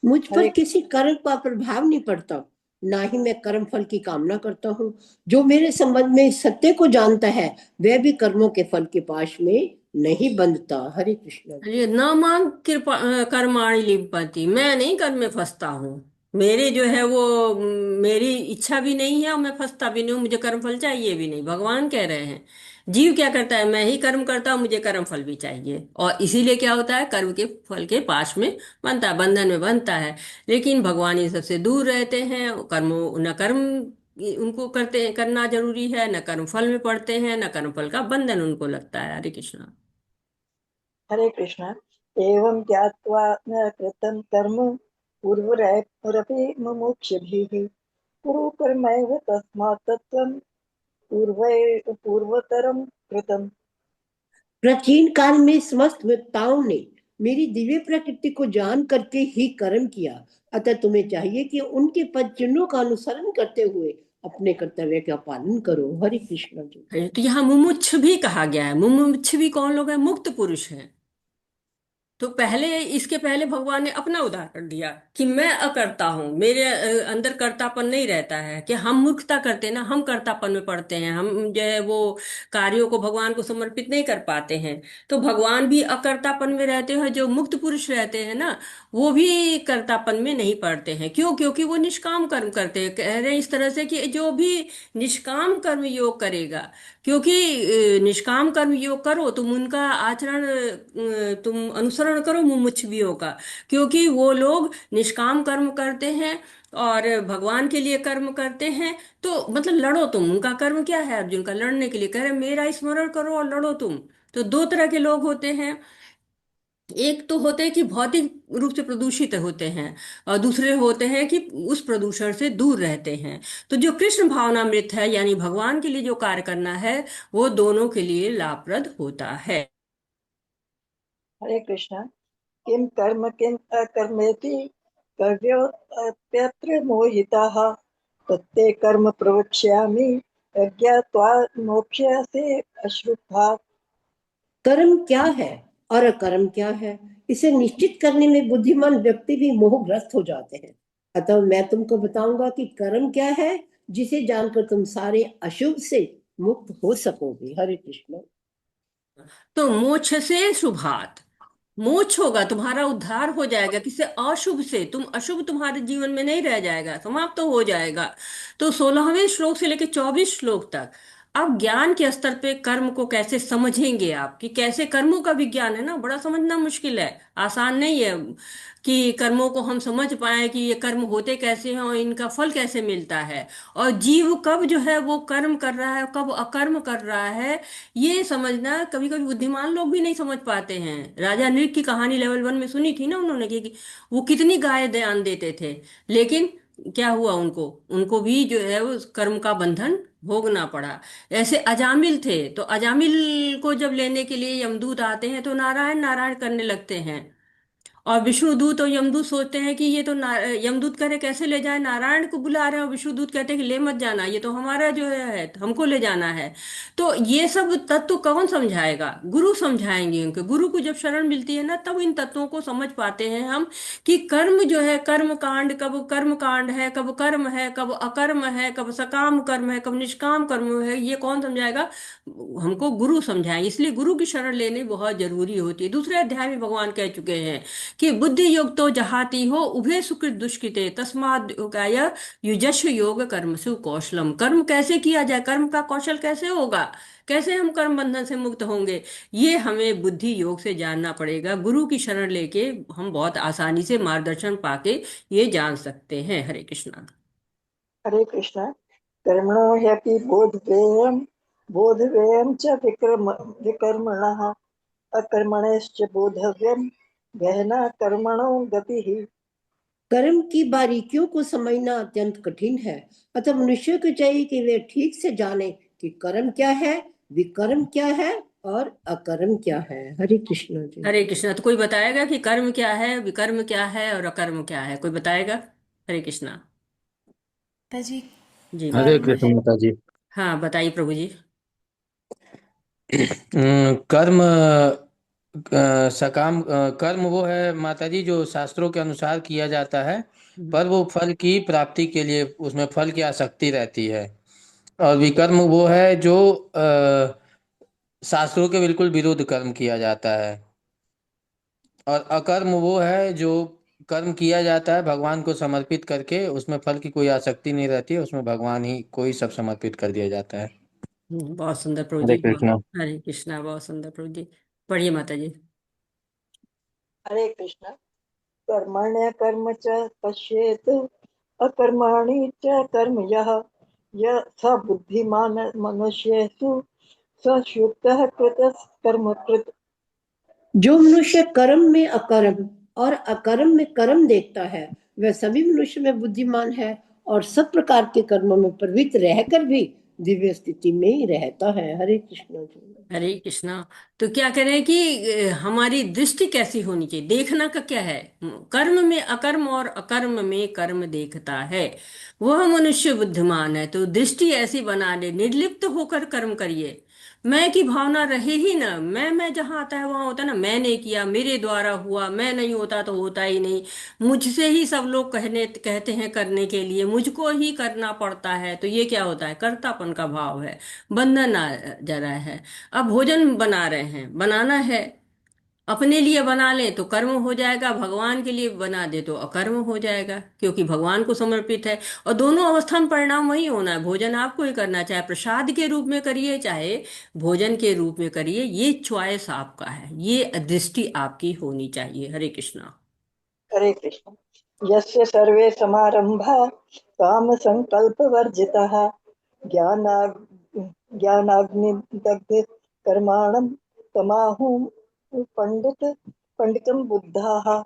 मुझ पर हरे किसी कर्म का प्रभाव नहीं पड़ता, ना ही मैं कर्म फल की कामना करता हूँ। जो मेरे संबंध में सत्य को जानता है, वह भी कर्मों के फल के पाश में नहीं बंधता। हरे कृष्ण। ये न मांग कृपा कर्माणि लिम्पति, मैं नहीं कर्म में फंसता हूँ। मेरे जो है वो मेरी इच्छा भी नहीं है और मैं फंसता भी नहीं हूँ, मुझे कर्म फल चाहिए भी नहीं, भगवान कह रहे हैं। जीव क्या करता है, मैं ही कर्म करता हूँ, मुझे कर्म फल भी चाहिए, और इसीलिए क्या होता है, कर्म के फल के पाश में बनता है, बंधन में बनता है। लेकिन भगवान इन सबसे दूर रहते हैं। कर्मो न कर्म उनको करते करना जरूरी है, न कर्म फल में पड़ते हैं, न कर्म फल का बंधन उनको लगता है। हरे कृष्णा। हरे कृष्ण। एवं ज्ञात्वा न कृतं कर्म पूर्वरपि मुमुक्षुभिः कुरु कर्मैव तस्मात् तत्त्वं पूर्वतरं कृतम्। प्राचीन काल में समस्त वक्ताओं ने मेरी दिव्य प्रकृति को जान करके ही कर्म किया। अतः तुम्हें चाहिए कि उनके पद चिन्हों का अनुसरण करते हुए अपने कर्तव्य का पालन करो। हरे कृष्ण जी। तो यहाँ मुमुक्ष भी कहा गया है। मुमुक्ष भी कौन लोग हैं, मुक्त पुरुष हैं। तो पहले, इसके पहले भगवान ने अपना उदाहरण दिया कि मैं अकर्ता हूं, मेरे अंदर कर्तापन नहीं रहता है। कि हम मूर्खता करते हैं ना, हम कर्तापन में पड़ते हैं, हम जो है वो कार्यों को भगवान को समर्पित नहीं कर पाते हैं। तो भगवान भी अकर्तापन में रहते हैं। जो मुक्त पुरुष रहते हैं ना, वो भी कर्तापन में नहीं पड़ते हैं। क्यों? क्योंकि वो निष्काम कर्म करते हैं। कह रहे हैं इस तरह से कि जो भी निष्काम कर्म योग करेगा, क्योंकि निष्काम कर्म योग करो, तुम उनका आचरण तुम अनुसरण करो मुमुक्षुओं का। क्योंकि वो लोग निष्काम कर्म करते हैं और भगवान के लिए कर्म करते हैं। तो मतलब लड़ो तुम, उनका कर्म क्या है अर्जुन का, लड़ने के लिए कह रहे मेरा स्मरण करो और लड़ो तुम। तो 2 तरह के लोग होते हैं। एक तो होते हैं कि भौतिक रूप से प्रदूषित होते हैं, और दूसरे होते हैं कि उस प्रदूषण से दूर रहते हैं। तो जो कृष्ण भावनामृत है, यानी भगवान के लिए जो कार्य करना है, वो दोनों के लिए लाभप्रद होता है। हरे कृष्ण। किम कर्म किम अकर्मेति कर्तव्योऽप्यत्र मोहिताः तत्ते कर्म प्रवक्ष्यामि अज्ञात्वा मोक्ष्यसे अश्रुभात्। कर्म क्या है और अकर्म क्या है, इसे निश्चित करने में बुद्धिमान व्यक्ति भी मोहग्रस्त हो जाते हैं। अतः मैं तुमको बताऊंगा कि कर्म क्या है, जिसे जानकर तुम सारे अशुभ से मुक्त हो सकोगे। हरे कृष्ण। तो मोक्ष से शुभात, मोक्ष होगा, तुम्हारा उद्धार हो जाएगा किसी अशुभ से, तुम अशुभ तुम्हारे जीवन में नहीं रह जाएगा, समाप्त तो हो जाएगा। तो 16वें श्लोक से लेकर 24 श्लोक तक अब ज्ञान के स्तर पे कर्म को कैसे समझेंगे आप, कि कैसे कर्मों का विज्ञान है ना, बड़ा समझना मुश्किल है, आसान नहीं है कि कर्मों को हम समझ पाए कि ये कर्म होते कैसे हैं और इनका फल कैसे मिलता है, और जीव कब जो है वो कर्म कर रहा है, कब अकर्म कर रहा है, ये समझना कभी कभी बुद्धिमान लोग भी नहीं समझ पाते हैं। राजा नृग की कहानी लेवल 1 में सुनी थी ना उन्होंने, कि वो कितनी गाय दान देते थे, लेकिन क्या हुआ, उनको उनको भी जो है उस कर्म का बंधन भोगना पड़ा। ऐसे अजामिल थे, तो अजामिल को जब लेने के लिए यमदूत आते हैं तो नारायण नारायण करने लगते हैं, और विष्णुदूत और यमदूत सोचते हैं कि ये तो यमदूत कह रहे कैसे ले जाए, नारायण को बुला रहे हैं, और विष्णुदूत कहते हैं कि ले मत जाना, ये तो हमारा जो है हमको ले जाना है। तो ये सब तत्व कौन समझाएगा, गुरु समझाएंगे उनके। गुरु को जब शरण मिलती है ना, तब इन तत्वों को समझ पाते हैं हम, कि कर्म जो है, कर्म कांड कब कर्म कांड है, कब कर्म है, कब अकर्म है, कब सकाम कर्म है, कब निष्काम कर्म है, ये कौन समझाएगा, हमको गुरु समझाएंगे। इसलिए गुरु की शरण लेनी बहुत जरूरी होती है। दूसरे अध्याय में भगवान कह चुके हैं कि बुद्धि योग तो जहाती हो उभय सुकृत दुष्कृते तस्माद् योगाय युजस्व योग कर्मसु कौशलम। कर्म कैसे किया जाए, कर्म का कौशल कैसे होगा, कैसे हम कर्म बंधन से मुक्त होंगे, ये हमें बुद्धि योग से जानना पड़ेगा। गुरु की शरण लेके हम बहुत आसानी से मार्गदर्शन पाके ये जान सकते हैं। हरे कृष्णा। हरे कृष्ण। कर्मणो ह्यपि बोधव्यं च विकर्मणः अकर्मणश्च बोधव्यं गहना कर्मणो गतिः। कर्म की बारीकियों को समझना अत्यंत कठिन है, अतः मनुष्य को चाहिए कि वे ठीक से जाने कि कर्म क्या है, विकर्म क्या है और अकर्म क्या है। हरे कृष्ण जी। हरे कृष्णा। तो कोई बताएगा कि कर्म क्या है, विकर्म क्या है और अकर्म क्या है, कोई बताएगा? हरे कृष्णा। जी जी हरे कर्म कृष्ण है। माता जी। हाँ बताइए प्रभु जी। कर्म सकाम कर्म वो है माता जी जो शास्त्रों के अनुसार किया जाता है, पर वो फल की प्राप्ति के लिए उसमें फल की आसक्ति रहती है। और विकर्म वो है जो शास्त्रों के बिल्कुल विरुद्ध कर्म किया जाता है। और अकर्म वो है जो कर्म किया जाता है भगवान को समर्पित करके, उसमें फल की कोई आसक्ति नहीं रहती है, उसमें भगवान ही कोई सब समर्पित कर दिया जाता है। बहुत सुंदर प्रभु हरे जी, बहुत। कृष्ण। हरे कृष्णा, बहुत सुंदर प्रभु जी। पढ़िए माता जी। हरे कृष्ण। कर्मण्य कर्म च पश्येत् अकर्माणि च कर्म यः स बुद्धिमान मनुष्येषु स युक्तः कर्म कृत। जो मनुष्य कर्म में अकर्म और अकर्म में कर्म देखता है, वह सभी मनुष्य में बुद्धिमान है और सब प्रकार के कर्मों में प्रवृत्त रहकर भी दिव्य स्थिति में ही रहता है। हरे कृष्ण जी। हरे कृष्णा। तो क्या कह रहे हैं कि हमारी दृष्टि कैसी होनी चाहिए, देखना का क्या है, कर्म में अकर्म और अकर्म में कर्म देखता है, वह मनुष्य बुद्धिमान है। तो दृष्टि ऐसी बना ले, निर्लिप्त होकर कर्म करिए, मैं की भावना रहे ही ना। मैं जहां आता है वहां होता है ना, मैंने किया, मेरे द्वारा हुआ, मैं नहीं होता तो होता ही नहीं, मुझसे ही सब लोग कहते हैं करने के लिए, मुझको ही करना पड़ता है, तो ये क्या होता है, कर्तापन का भाव है, बंधन आ जा रहा है। अब भोजन बना रहे हैं, बनाना है, अपने लिए बना ले तो कर्म हो जाएगा, भगवान के लिए बना दे तो अकर्म हो जाएगा, क्योंकि भगवान को समर्पित है। और दोनों अवस्था में परिणाम वही होना है, भोजन आपको ही करना, चाहे प्रसाद के रूप में करिए चाहे भोजन के रूप में करिए, ये चॉइस आपका है, ये दृष्टि आपकी होनी चाहिए। हरे कृष्णा। हरे कृष्ण। यस्य सर्वे समारंभा काम संकल्प वर्जितः ज्ञानाग्निदग्ध कर्माणं तमाहुः पंडित पंडितम बुद्धाः।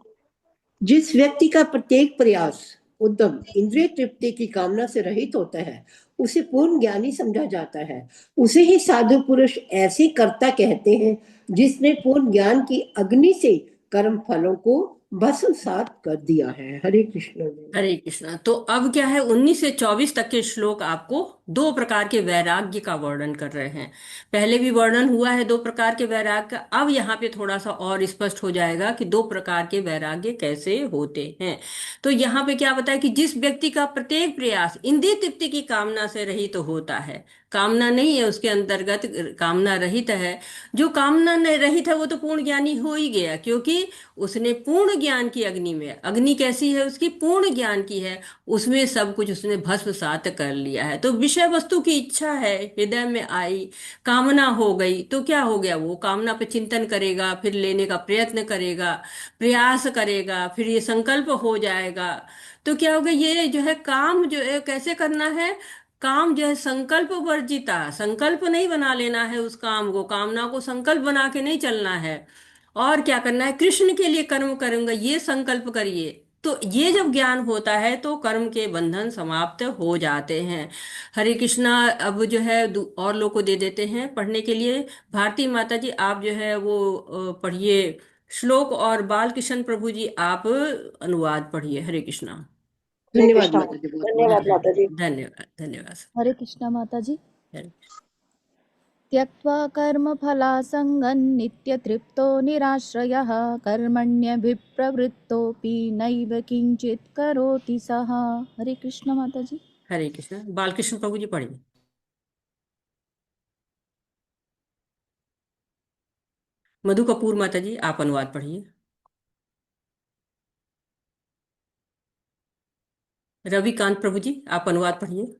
जिस व्यक्ति का प्रत्येक प्रयास उद्यम इंद्रिय तृप्ति की कामना से रहित होता है उसे पूर्ण ज्ञानी समझा जाता है। उसे ही साधु पुरुष ऐसे कर्ता कहते हैं जिसने पूर्ण ज्ञान की अग्नि से कर्म फलों को भस्मसात कर दिया है। हरे कृष्ण जी। हरे कृष्णा। तो अब क्या है, 19 से 24 तक के श्लोक आपको दो प्रकार के वैराग्य का वर्णन कर रहे हैं। पहले भी वर्णन हुआ है दो प्रकार के वैराग्य का, अब यहाँ पे थोड़ा सा और स्पष्ट हो जाएगा कि दो प्रकार के वैराग्य कैसे होते हैं। तो यहाँ पे क्या बताया कि जिस व्यक्ति का प्रत्येक प्रयास इंद्रिय तृप्ति की कामना से रहित तो होता है, कामना नहीं है उसके अंतर्गत, कामना रहित है। जो कामना नहीं रहित है वो तो पूर्ण ज्ञानी हो ही गया, क्योंकि उसने पूर्ण ज्ञान की अग्नि में, अग्नि कैसी है उसकी, पूर्ण ज्ञान की है, उसमें सब कुछ उसने भस्मसात कर लिया है। तो विषय वस्तु की इच्छा है, हृदय में आई, कामना हो गई, तो क्या हो गया, वो कामना पे चिंतन करेगा, फिर लेने का प्रयत्न करेगा, प्रयास करेगा, फिर ये संकल्प हो जाएगा। तो क्या होगा, ये जो है काम जो है कैसे करना है, काम जो है संकल्प वर्जिता, संकल्प नहीं बना लेना है उस काम को, कामना को संकल्प बना के नहीं चलना है। और क्या करना है, कृष्ण के लिए कर्म करूंगा ये संकल्प करिए। तो ये जब ज्ञान होता है तो कर्म के बंधन समाप्त हो जाते हैं। हरे कृष्णा। अब जो है और लोग को दे देते हैं पढ़ने के लिए। भारती माता जी आप जो है वो पढ़िए श्लोक, और बाल कृष्ण प्रभु जी आप अनुवाद पढ़िए। हरे कृष्णा। हरे धन्यवाद कृष्ण। माता जी, बहुत बहुत धन्यवाद माता जी। धन्यवाद धन्यवाद। हरे कृष्णा माता जी। हरे- त्यक्त्वा कर्मफलासङ्गं नित्यतृप्तो निराश्रयः कर्मण्यभिप्रवृत्तोऽपि नैव किञ्चित् करोति सः। हरे कृष्ण माता जी। हरे कृष्णा। बालकृष्ण प्रभु जी पढ़िए। मधु कपूर माता जी आप अनुवाद पढ़िए। रविकांत प्रभु जी आप अनुवाद पढ़िए।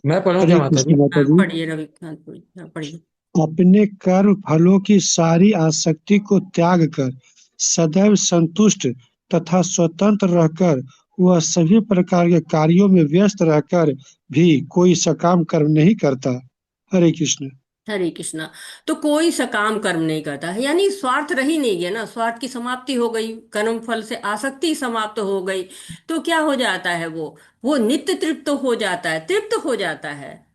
मैं पढ़ूं क्या हरे माता कृष्ण जी? माता हाँ जी। पढ़िए रविकांत प्रभु जी, हाँ पढ़िए। अपने कर्म फलों की सारी आसक्ति को त्याग कर सदैव संतुष्ट तथा स्वतंत्र रहकर वह सभी प्रकार के कार्यों में व्यस्त रहकर भी कोई सकाम कर्म नहीं करता। हरे कृष्ण। हरे कृष्णा। तो कोई सकाम कर्म नहीं करता है, यानी स्वार्थ रही नहीं गया ना, स्वार्थ की समाप्ति हो गई, कर्म फल से आसक्ति समाप्त हो गई। तो क्या हो जाता है, वो नित्य तृप्त हो जाता है, तृप्त हो जाता है।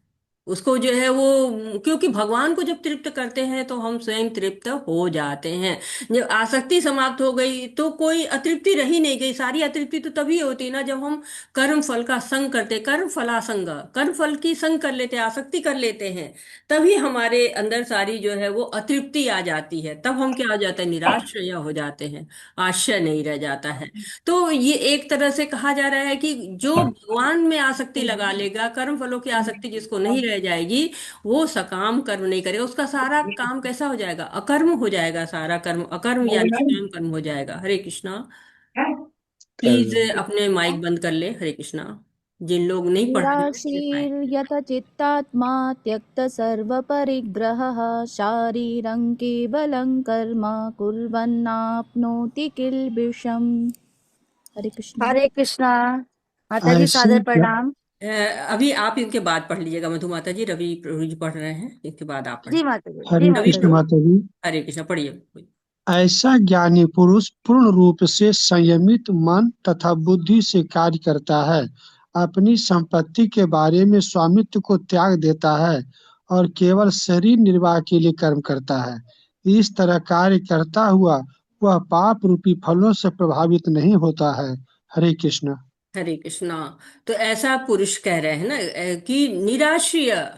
उसको जो है वो, क्योंकि भगवान को जब तृप्त करते हैं तो हम स्वयं तृप्त हो जाते हैं। जब आसक्ति समाप्त हो गई तो कोई अतृप्ति रही नहीं गई। सारी अतृप्ति तो तभी होती ना जब हम कर्म फल का संग करते, कर्म फलासंग, कर्म फल की संग कर लेते, आसक्ति कर लेते हैं, तभी हमारे अंदर सारी जो है वो अतृप्ति आ जाती है। तब हम क्या हो जाते हैं, निराश्रय हो जाते हैं, आश्रय नहीं रह जाता है। तो ये एक तरह से कहा जा रहा है कि जो भगवान में आसक्ति लगा लेगा, कर्म फलों की आसक्ति जिसको नहीं रह जाएगी, वो सकाम कर्म नहीं करेगा, उसका सारा काम कैसा हो जाएगा, अकर्म हो जाएगा, सारा कर्म अकर्म या निष्काम कर्म हो जाएगा। हरे कृष्णा। प्लीज अपने माइक बंद कर ले। हरे कृष्णा। जिन लोग नहीं पढ़ रहे हैं प्लीज माइक। निराशीर्यत चित्तात्मा त्यक्तसर्वपरिग्रहः शारीरं केवलं कर्म कुर्वन्नाप्नोति किल्बिषम्। हरे कृष्ण। हरे कृष्णा माता जी, ऐसी सादर प्रणाम। अभी आप इनके बाद पढ़ लीजिएगा, मधु माता जी, रवि प्रभु जी पढ़ रहे हैं, इसके बाद आप जी पढ़िए। माता जी, जी हरे रवि माता कृष्ण जी। प्रभु। माता जी। हरे कृष्ण पढ़िए। ऐसा ज्ञानी पुरुष पूर्ण रूप से संयमित मन तथा बुद्धि से कार्य करता है, अपनी संपत्ति के बारे में स्वामित्व को त्याग देता है और केवल शरीर निर्वाह के लिए कर्म करता है। इस तरह कार्य करता हुआ वह पाप रूपी फलों से प्रभावित नहीं होता है। हरे कृष्ण। हरे कृष्णा। तो ऐसा पुरुष कह रहे हैं ना कि निराश्रिय,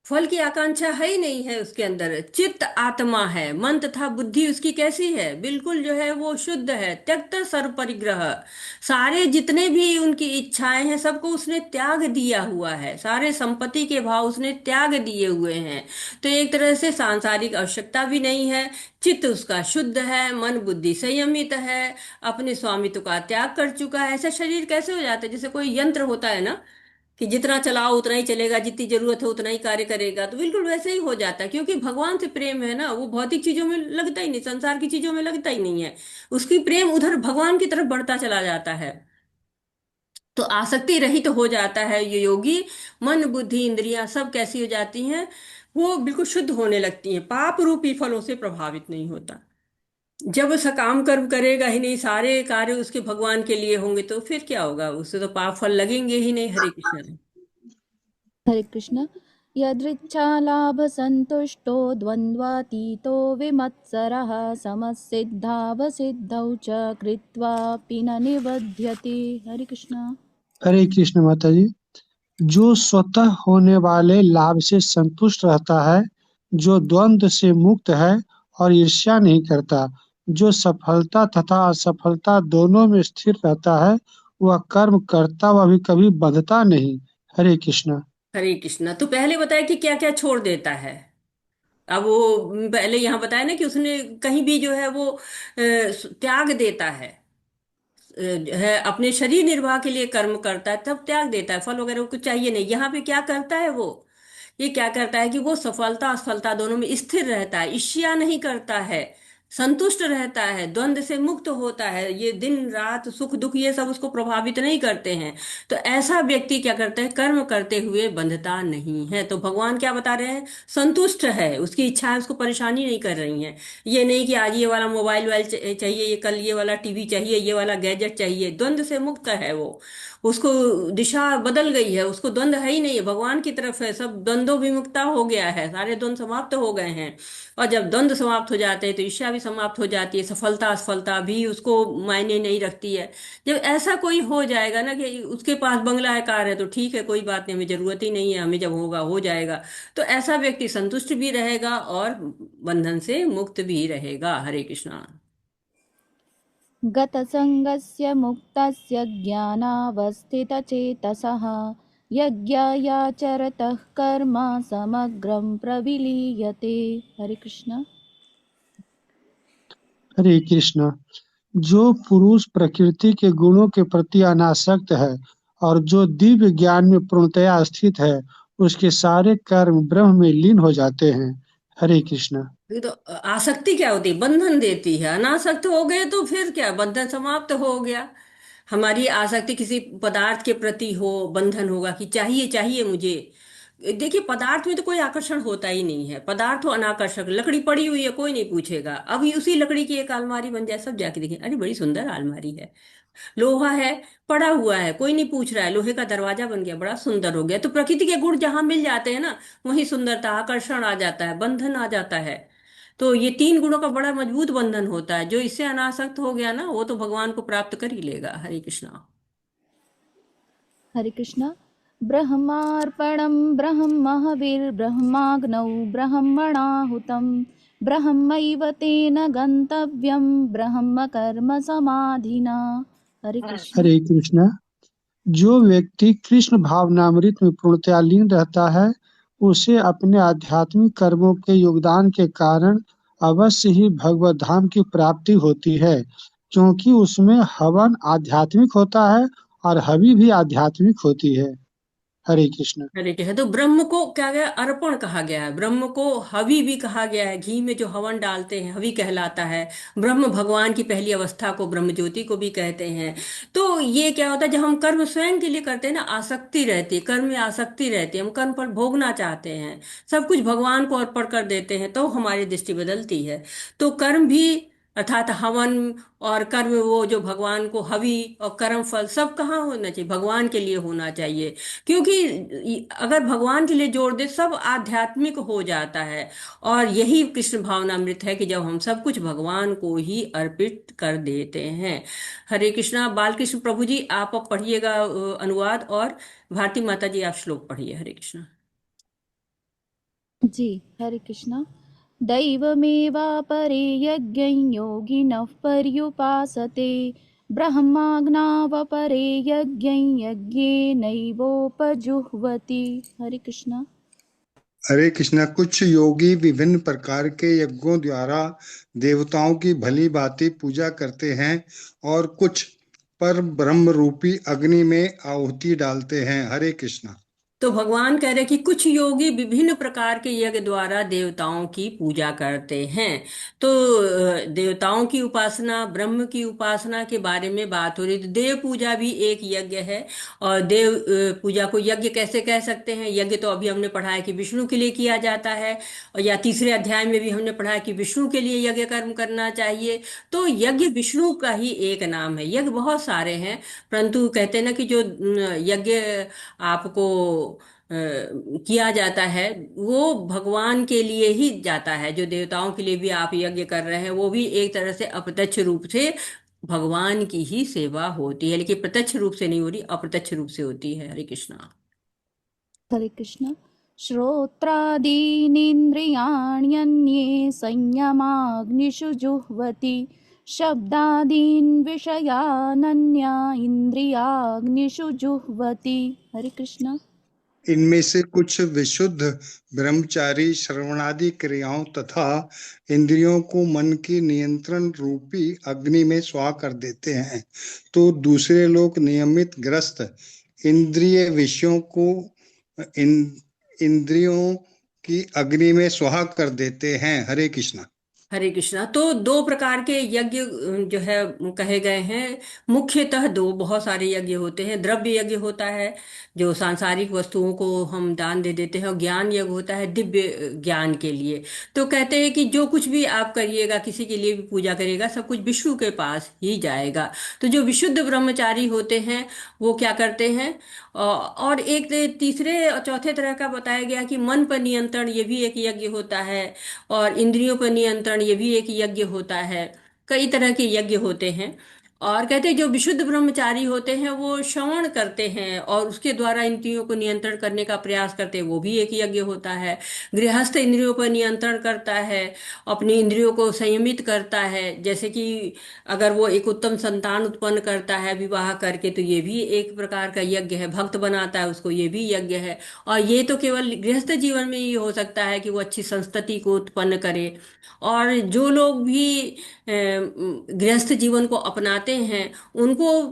फल की आकांक्षा है ही नहीं है उसके अंदर, चित्त आत्मा है, मन तथा बुद्धि उसकी कैसी है, बिल्कुल जो है वो शुद्ध है, त्यक्त सर्व परिग्रह, सारे जितने भी उनकी इच्छाएं हैं सबको उसने त्याग दिया हुआ है, सारे संपत्ति के भाव उसने त्याग दिए हुए हैं। तो एक तरह से सांसारिक आवश्यकता भी नहीं है, चित्त उसका शुद्ध है, मन बुद्धि संयमित है, अपने स्वामित्व का त्याग कर चुका है। ऐसा शरीर कैसे हो जाता है, जैसे कोई यंत्र होता है ना कि जितना चलाओ उतना ही चलेगा, जितनी जरूरत है उतना ही कार्य करेगा, तो बिल्कुल वैसे ही हो जाता है। क्योंकि भगवान से प्रेम है ना, वो भौतिक चीजों में लगता ही नहीं, संसार की चीजों में लगता ही नहीं है, उसकी प्रेम उधर भगवान की तरफ बढ़ता चला जाता है। तो आसक्ति रहित तो हो जाता है ये योगी, मन बुद्धि इंद्रियां सब कैसी हो जाती हैं, वो बिल्कुल शुद्ध होने लगती हैं, पाप रूपी फलों से प्रभावित नहीं होता। जब सकाम कर्म करेगा ही नहीं, सारे कार्य उसके भगवान के लिए होंगे, तो फिर क्या होगा? उससे तो पाप फल लगेंगे ही नहीं। हरे कृष्ण। हरे कृष्ण। यदृच्छालाभसन्तुष्टो द्वन्द्वातीतो विमत्सरः समसिद्धावसिद्धौ च कृत्वापि न निबध्यते। हरे कृष्ण। हरे कृष्ण माता जी। जो स्वतः होने वाले लाभ से संतुष्ट रहता है, जो द्वंद्व से मुक्त है और ईर्ष्या नहीं करता, जो सफलता तथा असफलता दोनों में स्थिर रहता है, वह कर्म करता हुआ भी कभी बंधता नहीं। हरे कृष्ण। हरे कृष्ण। तो पहले बताया कि क्या क्या छोड़ देता है। अब वो पहले यहाँ बताया ना कि उसने कहीं भी जो है वो त्याग देता है अपने शरीर निर्वाह के लिए कर्म करता है, तब त्याग देता है, फल वगैरह कुछ चाहिए नहीं। यहाँ पे क्या करता है वो? ये क्या करता है कि वो सफलता असफलता दोनों में स्थिर रहता है, ईर्ष्या नहीं करता है, संतुष्ट रहता है, द्वंद्व से मुक्त होता है। ये दिन रात सुख दुख ये सब उसको प्रभावित नहीं करते हैं। तो ऐसा व्यक्ति क्या करता है? कर्म करते हुए बंधता नहीं है। तो भगवान क्या बता रहे हैं? संतुष्ट है, उसकी इच्छाएं उसको परेशानी नहीं कर रही हैं। ये नहीं कि आज ये वाला मोबाइल वाइल चाहिए, ये कल ये वाला टीवी चाहिए, ये वाला गैजेट चाहिए। द्वंद्व से मुक्त है वो। उसको दिशा बदल गई है, उसको द्वंद्व है ही नहीं है, भगवान की तरफ है। सब द्वंद्व विमुक्ता हो गया है, सारे द्वंद्व समाप्त हो गए हैं। और जब द्वंद्व समाप्त हो जाते हैं तो ईर्ष्या भी समाप्त हो जाती है, सफलता असफलता भी उसको मायने नहीं रखती है। जब ऐसा कोई हो जाएगा ना कि उसके पास बंगला है, कार है, तो ठीक है, कोई बात नहीं, हमें जरूरत ही नहीं है, हमें जब होगा हो जाएगा। तो ऐसा व्यक्ति संतुष्ट भी रहेगा और बंधन से मुक्त भी रहेगा। हरे कृष्णा। गतसङ्गस्य मुक्तस्य ज्ञानावस्थितचेतसः यज्ञायाचरतः कर्म समग्रं प्रविलीयते। हरे कृष्ण। हरे कृष्ण। जो पुरुष प्रकृति के गुणों के प्रति अनासक्त है और जो दिव्य ज्ञान में पूर्णतया स्थित है, उसके सारे कर्म ब्रह्म में लीन हो जाते हैं। हरे कृष्ण। ये तो आसक्ति क्या होती है? बंधन देती है। अनासक्त हो गए तो फिर क्या, बंधन समाप्त हो गया। हमारी आसक्ति किसी पदार्थ के प्रति हो, बंधन होगा कि चाहिए चाहिए मुझे। देखिए, पदार्थ में तो कोई आकर्षण होता ही नहीं है, पदार्थ तो अनाकर्षक। लकड़ी पड़ी हुई है, कोई नहीं पूछेगा। अभी उसी लकड़ी की एक अलमारी बन जाए, सब जाके देखें, अरे बड़ी सुंदर अलमारी है। लोहा है, पड़ा हुआ है, कोई नहीं पूछ रहा है, लोहे का दरवाजा बन गया, बड़ा सुंदर हो गया। तो प्रकृति के गुण जहां मिल जाते हैं ना, वहीं सुंदरता आकर्षण आ जाता है, बंधन आ जाता है। तो ये तीन गुणों का बड़ा मजबूत बंधन होता है। जो इससे अनासक्त हो गया ना, वो तो भगवान को प्राप्त कर ही लेगा। हरे कृष्णा। हरे कृष्ण। ब्रह्मार्पणं ब्रह्महविर्ब्रह्माग्नौ ब्रह्मणाहुतं ब्रह्मैव तेन गन्तव्यं ब्रह्म कर्म समाधिना। हरे कृष्ण। हरे कृष्ण। जो व्यक्ति कृष्ण भावनामृत में पूर्णतया लीन रहता है, उसे अपने आध्यात्मिक कर्मों के योगदान के कारण अवश्य ही भगवत धाम की प्राप्ति होती है, क्योंकि उसमें हवन आध्यात्मिक होता है और हवि भी आध्यात्मिक होती है। हरे कृष्ण। हरे कृष्ण। तो ब्रह्म को क्या गया? अर्पण कहा गया है। ब्रह्म को हवि भी कहा गया है। घी में जो हवन डालते हैं, हवि कहलाता है। ब्रह्म भगवान की पहली अवस्था को ब्रह्म ज्योति को भी कहते हैं। तो ये क्या होता है, जब हम कर्म स्वयं के लिए करते हैं ना, आसक्ति रहती है, कर्म में आसक्ति रहती है, हम कर्म पर भोगना चाहते हैं, सब कुछ भगवान को अर्पण कर देते हैं, तो हमारी दृष्टि बदलती है। तो कर्म भी, अर्थात हवन और कर्म, वो जो भगवान को हवि और कर्म फल सब कहाँ होना चाहिए? भगवान के लिए होना चाहिए। क्योंकि अगर भगवान के लिए जोड़ दे, सब आध्यात्मिक हो जाता है। और यही कृष्ण भावनामृत है कि जब हम सब कुछ भगवान को ही अर्पित कर देते हैं। हरे कृष्णा। बालकृष्ण प्रभु जी, आप अब पढ़िएगा अनुवाद, और भारती माता जी आप श्लोक पढ़िए। हरे कृष्णा। जी। हरे कृष्ण। दैवमेवापरे यज्ञं योगिनः पर्युपासते ब्रह्माज्ञावपरे यज्ञं यज्ञेनैवोपजुह्वति। हरे कृष्ण। हरे कृष्णा। कुछ योगी विभिन्न प्रकार के यज्ञों द्वारा देवताओं की भली भांति पूजा करते हैं और कुछ पर ब्रह्म रूपी अग्नि में आहुति डालते हैं। हरे कृष्णा। तो भगवान कह रहे कि कुछ योगी विभिन्न प्रकार के यज्ञ द्वारा देवताओं की पूजा करते हैं। तो देवताओं की उपासना, ब्रह्म की उपासना के बारे में बात हो रही। तो देव पूजा भी एक यज्ञ है। और देव पूजा को यज्ञ कैसे कह सकते हैं? यज्ञ तो अभी हमने पढ़ा है कि विष्णु के लिए किया जाता है, और या तीसरे अध्याय में भी हमने पढ़ा है कि विष्णु के लिए यज्ञ कर्म करना चाहिए। तो यज्ञ विष्णु का ही एक नाम है। यज्ञ बहुत सारे हैं, परंतु कहते हैं ना कि जो यज्ञ आपको किया जाता है वो भगवान के लिए ही जाता है। जो देवताओं के लिए भी आप यज्ञ कर रहे हैं वो भी एक तरह से अप्रत्यक्ष रूप से भगवान की ही सेवा होती है, लेकिन प्रत्यक्ष रूप से नहीं हो रही, अप्रत्यक्ष रूप से होती है। हरे कृष्णा। हरे कृष्ण। श्रोत्रादीनिन्द्रियाण्यन्ये संयमाग्निषु जुह्वति शब्दादीन् विषयानन्या इन्द्रियाग्निषु जुह्वति। हरे कृष्ण। इनमें से कुछ विशुद्ध ब्रह्मचारी श्रवणादि क्रियाओं तथा इंद्रियों को मन की नियंत्रण रूपी अग्नि में स्वाह कर देते हैं, तो दूसरे लोग नियमित ग्रस्त इंद्रिय विषयों को इंद्रियों की अग्नि में स्वाह कर देते हैं। हरे कृष्णा। हरे कृष्णा। तो दो प्रकार के यज्ञ जो है कहे गए हैं। मुख्यतः दो, बहुत सारे यज्ञ होते हैं। द्रव्य यज्ञ होता है जो सांसारिक वस्तुओं को हम दान दे देते हैं, और ज्ञान यज्ञ होता है दिव्य ज्ञान के लिए। तो कहते हैं कि जो कुछ भी आप करिएगा, किसी के लिए भी पूजा करिएगा, सब कुछ विष्णु के पास ही जाएगा। तो जो विशुद्ध ब्रह्मचारी होते हैं वो क्या करते हैं? और एक तीसरे और चौथे तरह का बताया गया कि मन पर नियंत्रण, ये भी एक यज्ञ होता है। और इंद्रियों पर नियंत्रण, ये भी एक यज्ञ होता है। कई तरह के यज्ञ होते हैं। और कहते हैं जो विशुद्ध ब्रह्मचारी होते हैं वो श्रवण करते हैं और उसके द्वारा इंद्रियों को नियंत्रण करने का प्रयास करते हैं, वो भी एक यज्ञ होता है। गृहस्थ इंद्रियों पर नियंत्रण करता है, अपनी इंद्रियों को संयमित करता है। जैसे कि अगर वो एक उत्तम संतान उत्पन्न करता है विवाह करके, तो ये भी एक प्रकार का यज्ञ है। भक्त बनाता है उसको, ये भी यज्ञ है। और ये तो केवल गृहस्थ जीवन में ही हो सकता है कि वो अच्छी संस्तति को उत्पन्न करे। और जो लोग भी गृहस्थ जीवन को अपनाते हैं उनको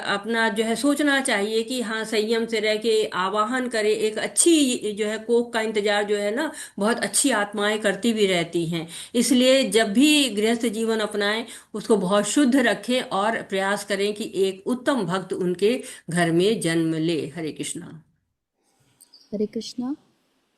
अपना जो है सोचना चाहिए कि हाँ, संयम से रह के आवाहन करे। एक अच्छी जो है कोख का इंतजार जो है ना, बहुत अच्छी आत्माएं करती भी रहती हैं। इसलिए जब भी गृहस्थ जीवन अपनाएं उसको बहुत शुद्ध रखें और प्रयास करें कि एक उत्तम भक्त उनके घर में जन्म ले। हरे कृष्णा। हरे कृष्ण।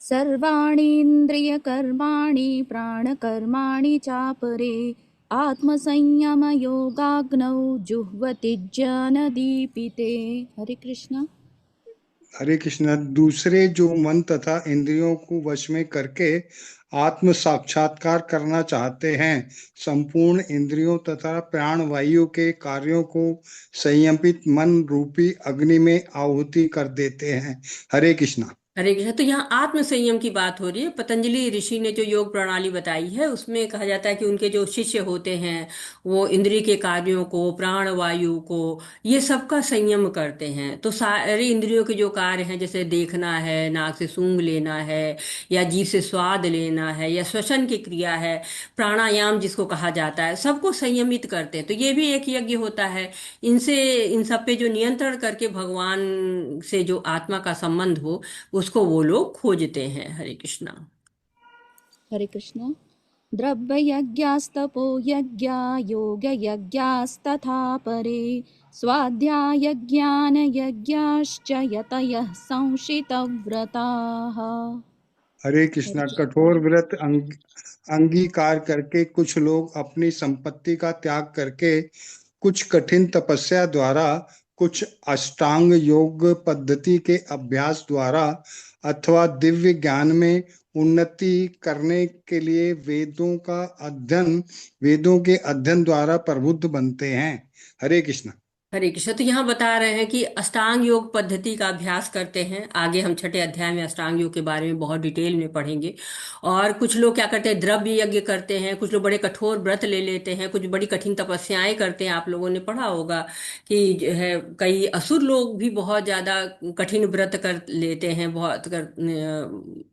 सर्वाणीन्द्रियकर्माणि प्राणकर्माणि चापरे आत्मसंयमयोगाग्नौ जुह्वति ज्ञानदीपिते। हरे कृष्ण। हरे कृष्णा। दूसरे जो मन तथा इंद्रियों को वश में करके आत्म साक्षात्कार करना चाहते हैं, संपूर्ण इंद्रियों तथा प्राण वायु के कार्यों को संयमित मन रूपी अग्नि में आहुति कर देते हैं। हरे कृष्णा। हरे कृष्ण। तो यहाँ आत्म संयम की बात हो रही है। पतंजलि ऋषि ने जो योग प्रणाली बताई है उसमें कहा जाता है कि उनके जो शिष्य होते हैं वो इंद्रिय के कार्यों को, प्राण वायु को, ये सबका संयम करते हैं। तो सारे इंद्रियों के जो कार्य हैं, जैसे देखना है, नाक से सूंघ लेना है, या जीभ से स्वाद लेना है, या श्वसन की क्रिया है, प्राणायाम जिसको कहा जाता है, सबको संयमित करते हैं। तो ये भी एक यज्ञ होता है। इनसे, इन सब पे जो नियंत्रण करके भगवान से जो आत्मा का संबंध हो उसको वो लोग खोजते हैं। हरे कृष्णा। हरे कृष्ण। द्रव्ययज्ञास्तपो यज्ञा योगयज्ञास्तथा परे स्वाध्यायज्ञानयज्ञाश्च यतयः संशितव्रताः। हरे कृष्णा। कठोर व्रत अंगीकार करके कुछ लोग अपनी संपत्ति का त्याग करके, कुछ कठिन तपस्या द्वारा, कुछ अष्टांग योग पद्धति के अभ्यास द्वारा अथवा दिव्य ज्ञान में उन्नति करने के लिए वेदों के अध्ययन द्वारा प्रबुद्ध बनते हैं। हरे कृष्णा। हरे कृष्ण। तो यहाँ बता रहे हैं कि अष्टांग योग पद्धति का अभ्यास करते हैं। आगे हम छठे अध्याय में अष्टांग योग के बारे में बहुत डिटेल में पढ़ेंगे। और कुछ लोग क्या करते हैं? द्रव्य यज्ञ करते हैं। कुछ लोग बड़े कठोर व्रत ले लेते हैं, कुछ बड़ी कठिन तपस्याएं करते हैं। आप लोगों ने पढ़ा होगा कि जो है कई असुर लोग भी बहुत ज्यादा कठिन व्रत कर लेते हैं।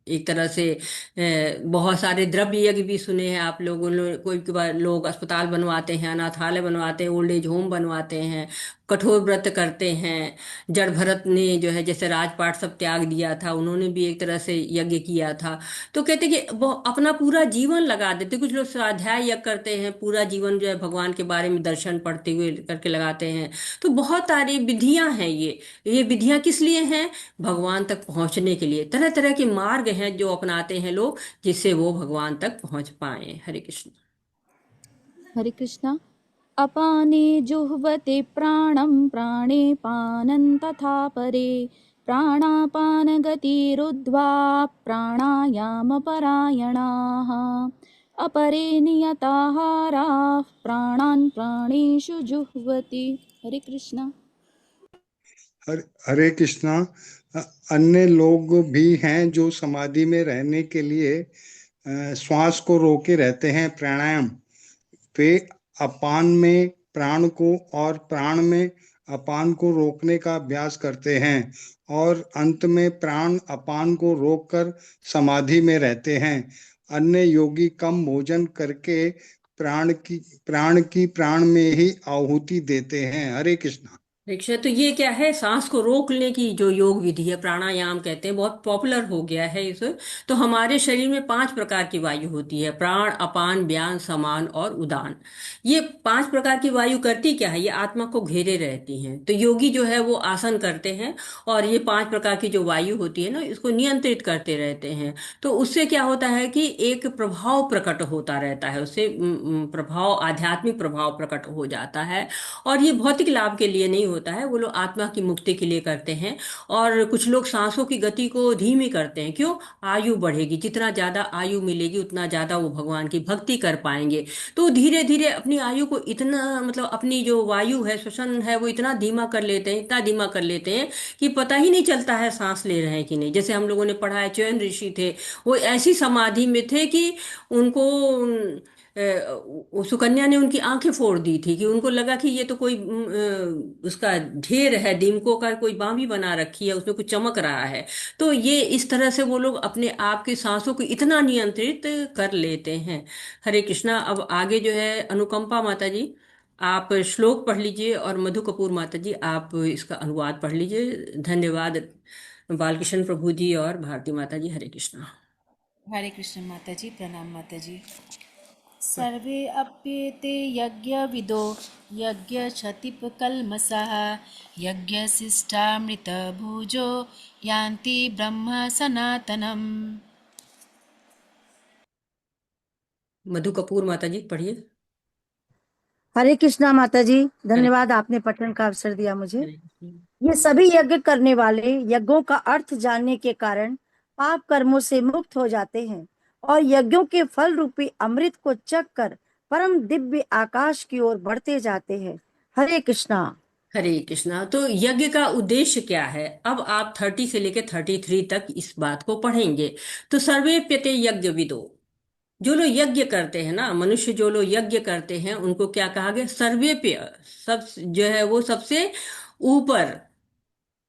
एक तरह से बहुत सारे द्रव्य यज्ञ भी सुने हैं आप लोगों ने। कोई बार लोग अस्पताल बनवाते हैं, अनाथालय बनवाते हैं, ओल्ड एज होम बनवाते हैं, कठोर व्रत करते हैं। जड़ भरत ने जो है जैसे राजपाट सब त्याग दिया था, उन्होंने भी एक तरह से यज्ञ किया था। तो कहते कि वो अपना पूरा जीवन लगा देते। कुछ लोग स्वाध्याय यज्ञ करते हैं, पूरा जीवन जो है भगवान के बारे में दर्शन पढ़ते हुए करके लगाते हैं। तो बहुत सारी विधियां हैं ये विधियां किस लिए हैं? भगवान तक पहुंचने के लिए तरह तरह के मार्ग हैं जो अपनाते हैं लोग, जिससे वो भगवान तक पहुंच पाए। हरे कृष्ण। हरे कृष्णा। अपाने जुह्वते प्राणं प्राणे पानं तथा परे प्राणापानगतिरुद्ध्वा प्राणायामपरायणाः अपरे नियताहाराः प्राणान् प्राणेषु जुह्वति। हरे कृष्णा। हरे कृष्णा। अन्य लोग भी हैं जो समाधि में रहने के लिए श्वास को रोके रहते हैं, प्राणायाम। वे अपान में प्राण को और प्राण में अपान को रोकने का अभ्यास करते हैं और अंत में प्राण अपान को रोककर समाधि में रहते हैं। अन्य योगी कम भोजन करके प्राण में ही आहुति देते हैं। हरे कृष्णा। दीक्षा, तो ये क्या है? सांस को रोकने की जो योग विधि है, प्राणायाम कहते हैं, बहुत पॉपुलर हो गया है इस। तो हमारे शरीर में 5 प्रकार की वायु होती है: प्राण, अपान, व्यान, समान और उदान। ये 5 प्रकार की वायु करती क्या है? ये आत्मा को घेरे रहती हैं। तो योगी जो है वो आसन करते हैं और ये 5 प्रकार की जो वायु होती है ना, इसको नियंत्रित करते रहते हैं। तो उससे क्या होता है कि एक प्रभाव प्रकट होता रहता है, उससे प्रभाव, आध्यात्मिक प्रभाव प्रकट हो जाता है। और ये भौतिक लाभ के लिए नहीं होता है, वो लोग आत्मा की मुक्ति के लिए करते हैं। और कुछ लोग सांसों की गति को धीमी करते हैं। क्यों? आयु बढ़ेगी, जितना ज्यादा आयु मिलेगी उतना ज्यादा वो भगवान की भक्ति कर पाएंगे। तो धीरे धीरे अपनी आयु को इतना, मतलब अपनी जो वायु है, श्वसन है, वो इतना धीमा कर लेते हैं, इतना धीमा कर लेते हैं कि पता ही नहीं चलता है सांस ले रहे हैं कि नहीं। जैसे हम लोगों ने पढ़ा है, च्यवन ऋषि थे, वो ऐसी समाधि में थे कि उनको सुकन्या ने उनकी आंखें फोड़ दी थी, कि उनको लगा कि ये तो कोई उसका ढेर है, दीमकों का कोई बांबी बना रखी है, उसमें कुछ चमक रहा है। तो ये इस तरह से वो लोग अपने आप की सांसों को इतना नियंत्रित कर लेते हैं। हरे कृष्णा। अब आगे जो है अनुकंपा माता जी, आप श्लोक पढ़ लीजिए और मधु कपूर माता जी आप इसका अनुवाद पढ़ लीजिए। धन्यवाद बालकृष्ण प्रभु जी और भारती माता जी। हरे कृष्णा। हरे कृष्ण माता जी, प्रणाम माता जी। सर्वे अप्येते यज्ञविदो यज्ञक्षतिपकल्मषः यज्ञशिष्टामृतभुजो यान्ति ब्रह्म सनातनम्। मधु कपूर माता जी पढ़िए। हरे कृष्णा माता जी, हरे धन्यवाद आपने पठन का अवसर दिया मुझे। हरे ये सभी यज्ञ करने वाले यज्ञों का अर्थ जानने के कारण पाप कर्मों से मुक्त हो जाते हैं और यज्ञों के फल रूपी अमृत को चख कर परम दिव्य आकाश की ओर बढ़ते जाते हैं। हरे कृष्णा। हरे कृष्णा। तो यज्ञ का उद्देश्य क्या है? अब आप 30 से लेकर 33 तक इस बात को पढ़ेंगे। तो सर्वेप्यते यज्ञ विदो, जो लोग यज्ञ करते हैं ना, मनुष्य जो लोग यज्ञ करते हैं उनको क्या कहा गया? सर्वेप्य, सब जो है वो सबसे ऊपर।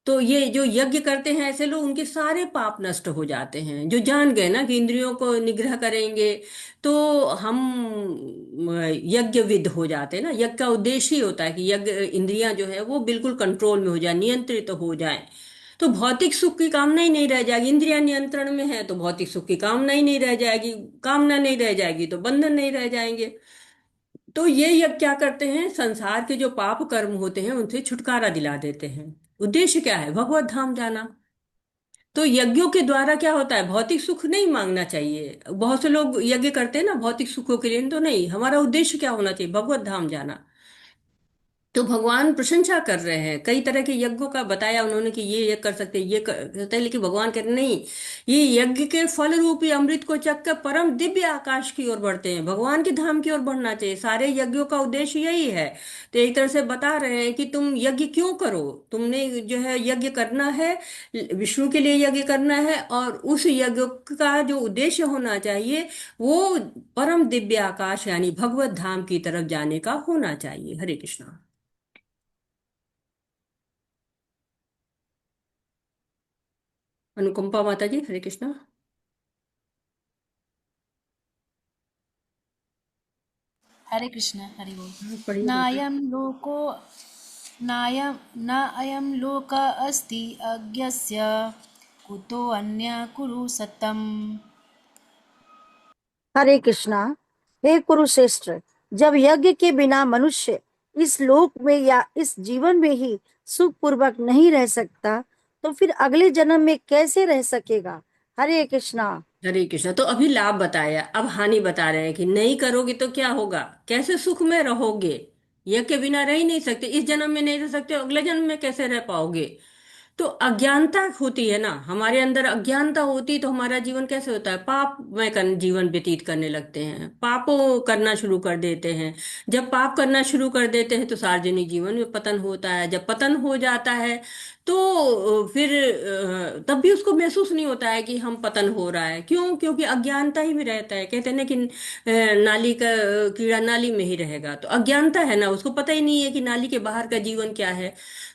तो ये जो यज्ञ करते हैं ऐसे लोग, उनके सारे पाप नष्ट हो जाते हैं। जो जान गए ना कि इंद्रियों को निग्रह करेंगे तो हम यज्ञविद हो जाते हैं ना। यज्ञ का उद्देश्य ही होता है कि यज्ञ, इंद्रियां जो है वो बिल्कुल कंट्रोल में हो जाए, नियंत्रित हो जाए। तो भौतिक सुख की कामना ही नहीं रह जाएगी। इंद्रियां नियंत्रण में है तो भौतिक सुख की कामना ही नहीं रह जाएगी, कामना नहीं रह जाएगी तो बंधन नहीं रह जाएंगे। तो ये यज्ञ क्या करते हैं? संसार के जो पाप कर्म होते हैं उनसे छुटकारा दिला देते हैं। उद्देश्य क्या है? भगवत धाम जाना। तो यज्ञों के द्वारा क्या होता है? भौतिक सुख नहीं मांगना चाहिए। बहुत से लोग यज्ञ करते हैं ना भौतिक सुखों के लिए, तो नहीं, हमारा उद्देश्य क्या होना चाहिए? भगवत धाम जाना। तो भगवान प्रशंसा कर रहे हैं, कई तरह के यज्ञों का बताया उन्होंने कि ये कर सकते हैं, ये कर सकते हैं, लेकिन भगवान कहते हैं नहीं, ये यज्ञ के फल रूपी अमृत को चख कर परम दिव्य आकाश की ओर बढ़ते हैं, भगवान के धाम की ओर बढ़ना चाहिए। सारे यज्ञों का उद्देश्य यही है। तो एक तरह से बता रहे हैं कि तुम यज्ञ क्यों करो, तुमने जो है यज्ञ करना है, विष्णु के लिए यज्ञ करना है, और उस यज्ञ का जो उद्देश्य होना चाहिए वो परम दिव्य आकाश यानी भगवत धाम की तरफ जाने का होना चाहिए। हरे कृष्णा। अनुकंपा माता जी। हरे कृष्णा। हरे कृष्ण, हरि बोल। पढ़िए। नायं लोको न अयं लोक अस्ति अज्ञस्य कुतो अन्य कुरु सतम्। हरे कृष्णा। हे कुरुश्रेष्ठ, जब यज्ञ के बिना मनुष्य इस लोक में या इस जीवन में ही सुख पूर्वक नहीं रह सकता, तो फिर अगले जन्म में कैसे रह सकेगा? हरे कृष्णा। हरे कृष्णा। तो अभी लाभ बताया, अब हानि बता रहे हैं कि नहीं करोगे तो क्या होगा, कैसे सुख में रहोगे। यज्ञ के बिना रह ही नहीं सकते, इस जन्म में नहीं रह सकते, अगले जन्म में कैसे रह पाओगे। तो अज्ञानता होती है ना, हमारे अंदर अज्ञानता होती तो हमारा जीवन कैसे होता है, पाप में जीवन व्यतीत करने लगते हैं, पापों करना शुरू कर देते हैं। जब पाप करना शुरू कर देते हैं तो सार्वजनिक जीवन में पतन होता है। जब पतन हो जाता है तो फिर तब भी उसको महसूस नहीं होता है कि हम पतन हो रहा है। क्यों? क्योंकि अज्ञानता ही में रहता है। कहते हैं ना कि नाली का कीड़ा नाली में ही रहेगा, तो अज्ञानता है ना, उसको पता ही नहीं है कि नाली के बाहर का जीवन क्या है।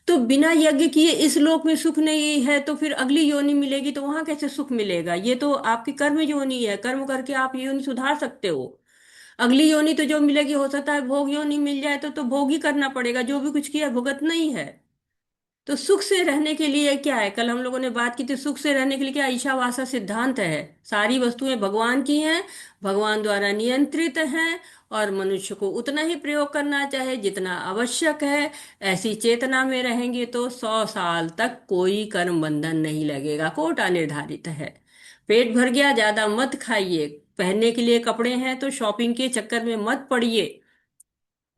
तो बिना यज्ञ किए इस लोक में सुख नहीं है, तो फिर अगली योनि मिलेगी तो वहां कैसे सुख मिलेगा। ये तो आपकी कर्म योनि है, कर्म करके आप योनि सुधार सकते हो। अगली योनि तो जो मिलेगी, हो सकता है भोग योनि मिल जाए, तो भोग ही करना पड़ेगा, जो भी कुछ किया भुगतना ही है। तो सुख से रहने के लिए क्या है, कल हम लोगों ने बात की थी, सुख से रहने के लिए क्या, ईशावासा सिद्धांत है। सारी वस्तुएं भगवान की हैं, भगवान द्वारा नियंत्रित हैं, और मनुष्य को उतना ही प्रयोग करना चाहे जितना आवश्यक है। ऐसी चेतना में रहेंगे तो 100 साल तक कोई कर्म बंधन नहीं लगेगा, कोटा निर्धारित है। पेट भर गया, ज्यादा मत खाइए, पहनने के लिए कपड़े हैं तो शॉपिंग के चक्कर में मत पड़िए,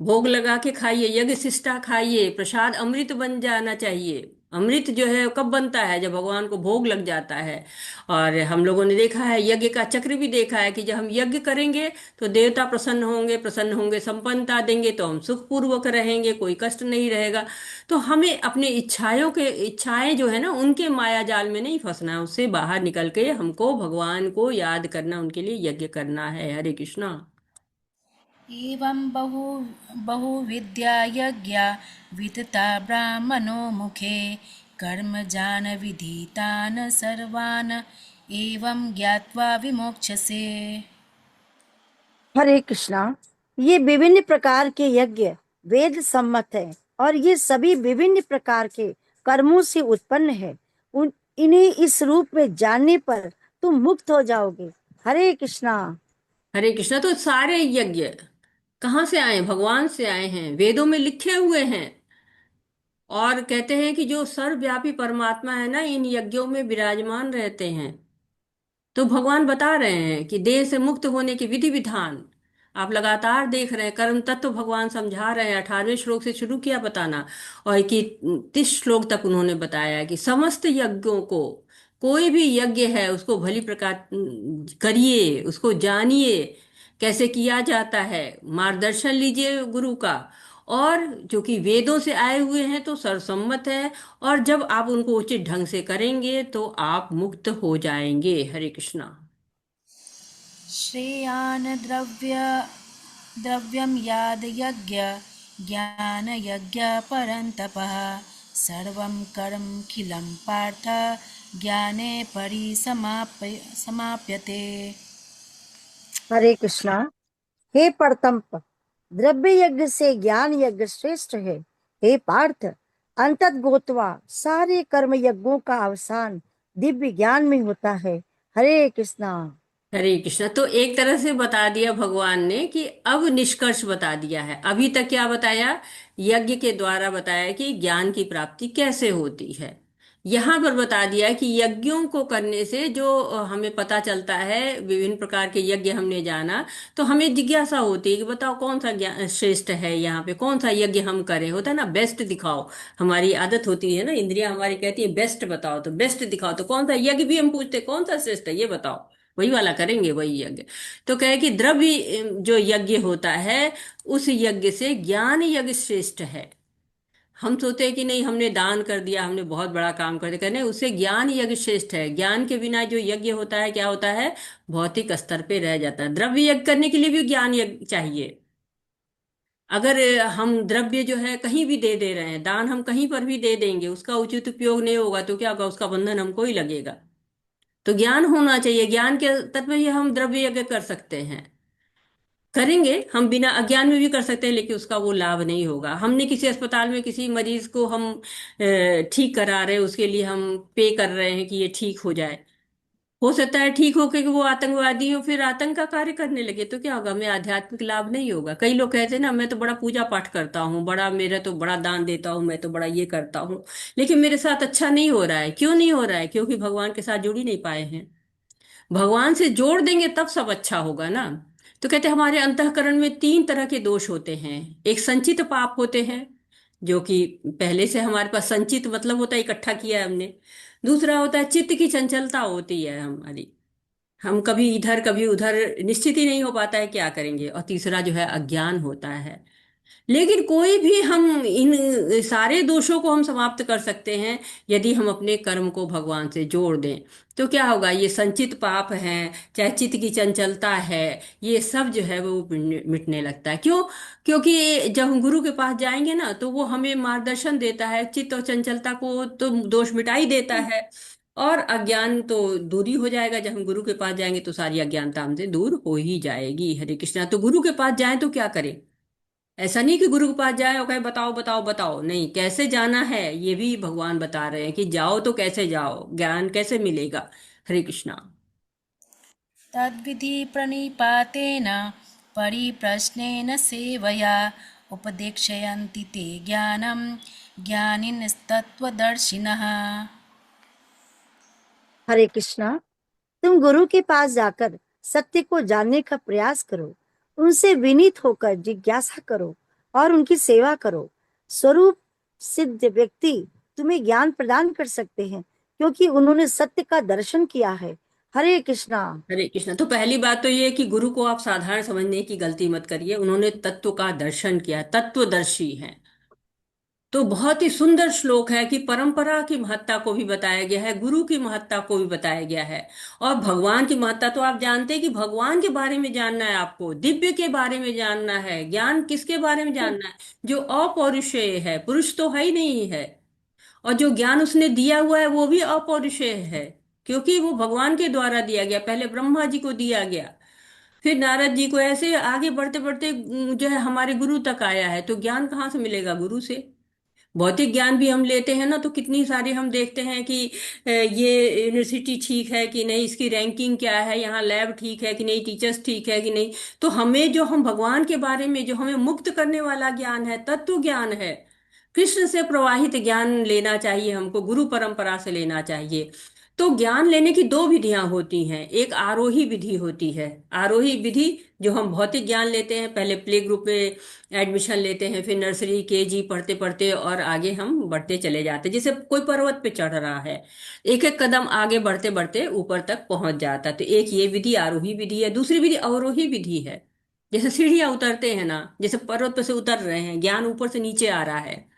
भोग लगा के खाइए, यज्ञ शिष्टा खाइए, प्रसाद अमृत बन जाना चाहिए। अमृत जो है कब बनता है, जब भगवान को भोग लग जाता है। और हम लोगों ने देखा है, यज्ञ का चक्र भी देखा है कि जब हम यज्ञ करेंगे तो देवता प्रसन्न होंगे, प्रसन्न होंगे, संपन्नता देंगे, तो हम सुखपूर्वक रहेंगे, कोई कष्ट नहीं रहेगा। तो हमें अपने इच्छाएं जो है ना, उनके माया जाल में नहीं फंसना है, उससे बाहर निकल के हमको भगवान को याद करना, उनके लिए यज्ञ करना है। हरे कृष्णा। एवं बहुविद्या यज्ञा वितता ब्राह्मणो मुखे कर्मजान विधितान् सर्वान् एवं ज्ञात्वा विमोक्ष्यसे। हरे कृष्णा। ये विभिन्न प्रकार के यज्ञ वेद सम्मत है, और ये सभी विभिन्न प्रकार के कर्मों से उत्पन्न है। इन्हें इस रूप में जानने पर तुम मुक्त हो जाओगे। हरे कृष्णा। हरे कृष्णा। तो सारे यज्ञ कहाँ से आए, भगवान से आए हैं, वेदों में लिखे हुए हैं। और कहते हैं कि जो सर्वव्यापी परमात्मा है ना, इन यज्ञों में विराजमान रहते हैं। तो भगवान बता रहे हैं कि देह से मुक्त होने के विधि विधान आप लगातार देख रहे हैं, कर्म तत्व तो भगवान समझा रहे हैं। 18वें श्लोक से शुरू किया बताना, और कि 30 श्लोक तक उन्होंने बताया कि समस्त यज्ञों को, कोई भी यज्ञ है उसको भली प्रकार करिए, उसको जानिए कैसे किया जाता है, मार्गदर्शन लीजिए गुरु का। और जो कि वेदों से आए हुए हैं तो सर्वसम्मत है, और जब आप उनको उचित ढंग से करेंगे तो आप मुक्त हो जाएंगे। हरे कृष्णा। श्रेयान् द्रव्यं याद यज्ञ ज्ञान यज्ञ परन्तपः सर्वं कर्मखिलं पार्थ ज्ञाने समाप्यते। हरे कृष्णा। हे परतंप, द्रव्य यज्ञ से ज्ञान यज्ञ श्रेष्ठ है। हे पार्थ, अंतत गोत्वा सारे कर्म यज्ञों का अवसान दिव्य ज्ञान में होता है। हरे कृष्णा। हरे कृष्णा। तो एक तरह से बता दिया भगवान ने कि अब निष्कर्ष बता दिया है। अभी तक क्या बताया, यज्ञ के द्वारा बताया कि ज्ञान की प्राप्ति कैसे होती है। यहाँ पर बता दिया कि यज्ञों को करने से जो हमें पता चलता है, विभिन्न प्रकार के यज्ञ हमने जाना, तो हमें जिज्ञासा होती है कि बताओ कौन सा ज्ञान श्रेष्ठ है, यहाँ पे कौन सा यज्ञ हम करें। होता है ना, बेस्ट दिखाओ, हमारी आदत होती है ना, इंद्रियां हमारी कहती है बेस्ट बताओ, तो बेस्ट दिखाओ, तो कौन सा यज्ञ भी हम पूछते कौन सा श्रेष्ठ है ये बताओ, वही वाला करेंगे, वही यज्ञ। तो कहे कि द्रव्य जो यज्ञ होता है, उस यज्ञ से ज्ञान यज्ञ श्रेष्ठ है। हम सोचते हैं कि नहीं, हमने दान कर दिया, हमने बहुत बड़ा काम कर दिया, कहने उससे ज्ञान यज्ञ श्रेष्ठ है। ज्ञान के बिना जो यज्ञ होता है क्या होता है, भौतिक स्तर पे रह जाता है। द्रव्य यज्ञ करने के लिए भी ज्ञान यज्ञ चाहिए। अगर हम द्रव्य जो है कहीं भी दे दे रहे हैं, दान हम कहीं पर भी दे देंगे, उसका उचित उपयोग नहीं होगा तो क्या होगा, उसका बंधन हमको ही लगेगा। तो ज्ञान होना चाहिए, ज्ञान के तत्व ही हम द्रव्य यज्ञ कर सकते हैं। करेंगे हम, बिना अज्ञान में भी कर सकते हैं, लेकिन उसका वो लाभ नहीं होगा। हमने किसी अस्पताल में किसी मरीज को हम ठीक करा रहे हैं, उसके लिए हम पे कर रहे हैं कि ये ठीक हो जाए। हो सकता है ठीक हो के वो आतंकवादी हो, फिर आतंक का कार्य करने लगे, तो क्या होगा? हमें आध्यात्मिक लाभ नहीं होगा। कई लोग कहते हैं ना, मैं तो बड़ा पूजा पाठ करता हूँ, बड़ा मेरा तो बड़ा दान देता हूँ, मैं तो बड़ा ये करता हूँ, लेकिन मेरे साथ अच्छा नहीं हो रहा है। क्यों नहीं हो रहा है? क्योंकि भगवान के साथ जुड़ ही नहीं पाए हैं। भगवान से जोड़ देंगे तब सब अच्छा होगा ना। तो कहते हैं हमारे अंतःकरण में तीन तरह के दोष होते हैं। एक संचित पाप होते हैं, जो कि पहले से हमारे पास, संचित मतलब होता है इकट्ठा किया है हमने। दूसरा होता है चित्त की चंचलता होती है हमारी, हम कभी इधर कभी उधर, निश्चित ही नहीं हो पाता है क्या करेंगे। और तीसरा जो है अज्ञान होता है। लेकिन कोई भी हम इन सारे दोषों को हम समाप्त कर सकते हैं यदि हम अपने कर्म को भगवान से जोड़ दें। तो क्या होगा? ये संचित पाप है, चाहे चित्त की चंचलता है, ये सब जो है वो मिटने लगता है। क्यों? क्योंकि जब हम गुरु के पास जाएंगे ना, तो वो हमें मार्गदर्शन देता है। चित्त और चंचलता को तो दोष मिटा ही देता है, और अज्ञान तो दूर ही हो जाएगा। जब हम गुरु के पास जाएंगे तो सारी अज्ञानता हमसे दूर हो ही जाएगी। हरे कृष्णा। तो गुरु के पास जाएं तो क्या करें? ऐसा नहीं कि गुरु के पास जाए और कहे बताओ बताओ बताओ, नहीं, कैसे जाना है ये भी भगवान बता रहे हैं कि जाओ तो कैसे जाओ, ज्ञान कैसे मिलेगा। हरे कृष्णा। तद्विधि प्रणिपातेन परिप्रश्नेन सेवया उपदेक्षयन्ति ते ज्ञानं ज्ञानिनस्तत्त्वदर्शिनः। हरे कृष्णा। तुम गुरु के पास जाकर सत्य को जानने का प्रयास करो, उनसे विनीत होकर जिज्ञासा करो और उनकी सेवा करो। स्वरूप सिद्ध व्यक्ति तुम्हें ज्ञान प्रदान कर सकते हैं, क्योंकि उन्होंने सत्य का दर्शन किया है। हरे कृष्णा। हरे कृष्णा। तो पहली बात तो ये है कि गुरु को आप साधारण समझने की गलती मत करिए। उन्होंने तत्व का दर्शन किया, तत्वदर्शी हैं। तो बहुत ही सुंदर श्लोक है कि परंपरा की महत्ता को भी बताया गया है, गुरु की महत्ता को भी बताया गया है, और भगवान की महत्ता। तो आप जानते हैं कि भगवान के बारे में जानना है, आपको दिव्य के बारे में जानना है। ज्ञान किसके बारे में जानना है? जो अपौरुषेय है, पुरुष तो है ही नहीं है। और जो ज्ञान उसने दिया हुआ है वो भी अपौरुषेय है, क्योंकि वो भगवान के द्वारा दिया गया। पहले ब्रह्मा जी को दिया गया, फिर नारद जी को, ऐसे आगे बढ़ते बढ़ते जो है हमारे गुरु तक आया है। तो ज्ञान कहाँ से मिलेगा? गुरु से। भौतिक ज्ञान भी हम लेते हैं ना, तो कितनी सारी हम देखते हैं कि ये यूनिवर्सिटी ठीक है कि नहीं, इसकी रैंकिंग क्या है, यहाँ लैब ठीक है कि नहीं, टीचर्स ठीक है कि नहीं। तो हमें जो, हम भगवान के बारे में जो हमें मुक्त करने वाला ज्ञान है, तत्व ज्ञान है, कृष्ण से प्रवाहित ज्ञान लेना चाहिए हमको, गुरु परंपरा से लेना चाहिए। तो ज्ञान लेने की दो विधियां होती हैं। एक आरोही विधि होती है। आरोही विधि जो हम भौतिक ज्ञान लेते हैं, पहले प्ले ग्रुप में एडमिशन लेते हैं, फिर नर्सरी केजी पढ़ते पढ़ते और आगे हम बढ़ते चले जाते हैं, जैसे कोई पर्वत पे चढ़ रहा है, एक एक कदम आगे बढ़ते बढ़ते ऊपर तक पहुंच जाता है। तो एक ये विधि आरोही विधि है। दूसरी विधि अवरोही विधि है। जैसे सीढ़ियां उतरते हैं ना, जैसे पर्वत पे से उतर रहे हैं, ज्ञान ऊपर से नीचे आ रहा है,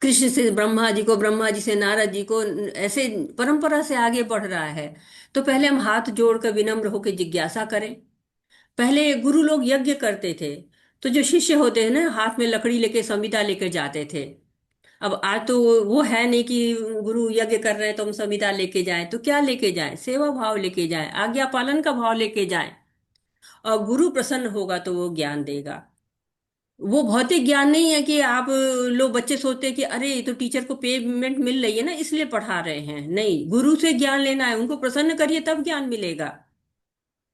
कृष्ण से ब्रह्मा जी को, ब्रह्मा जी से नारद जी को, ऐसे परंपरा से आगे बढ़ रहा है। तो पहले हम हाथ जोड़कर विनम्र होकर जिज्ञासा करें। पहले गुरु लोग यज्ञ करते थे, तो जो शिष्य होते हैं ना, हाथ में लकड़ी लेके संविदा लेकर जाते थे। अब आज तो वो है नहीं कि गुरु यज्ञ कर रहे हैं तो हम संविदा लेके जाएं। तो क्या लेके जाएं? सेवा भाव लेके जाएं, आज्ञा पालन का भाव लेके जाएं, और गुरु प्रसन्न होगा तो वो ज्ञान देगा। वो भौतिक ज्ञान नहीं है कि आप लोग, बच्चे सोचते हैं कि अरे ये तो टीचर को पेमेंट मिल रही है ना इसलिए पढ़ा रहे हैं। नहीं, गुरु से ज्ञान लेना है, उनको प्रसन्न करिए तब ज्ञान मिलेगा।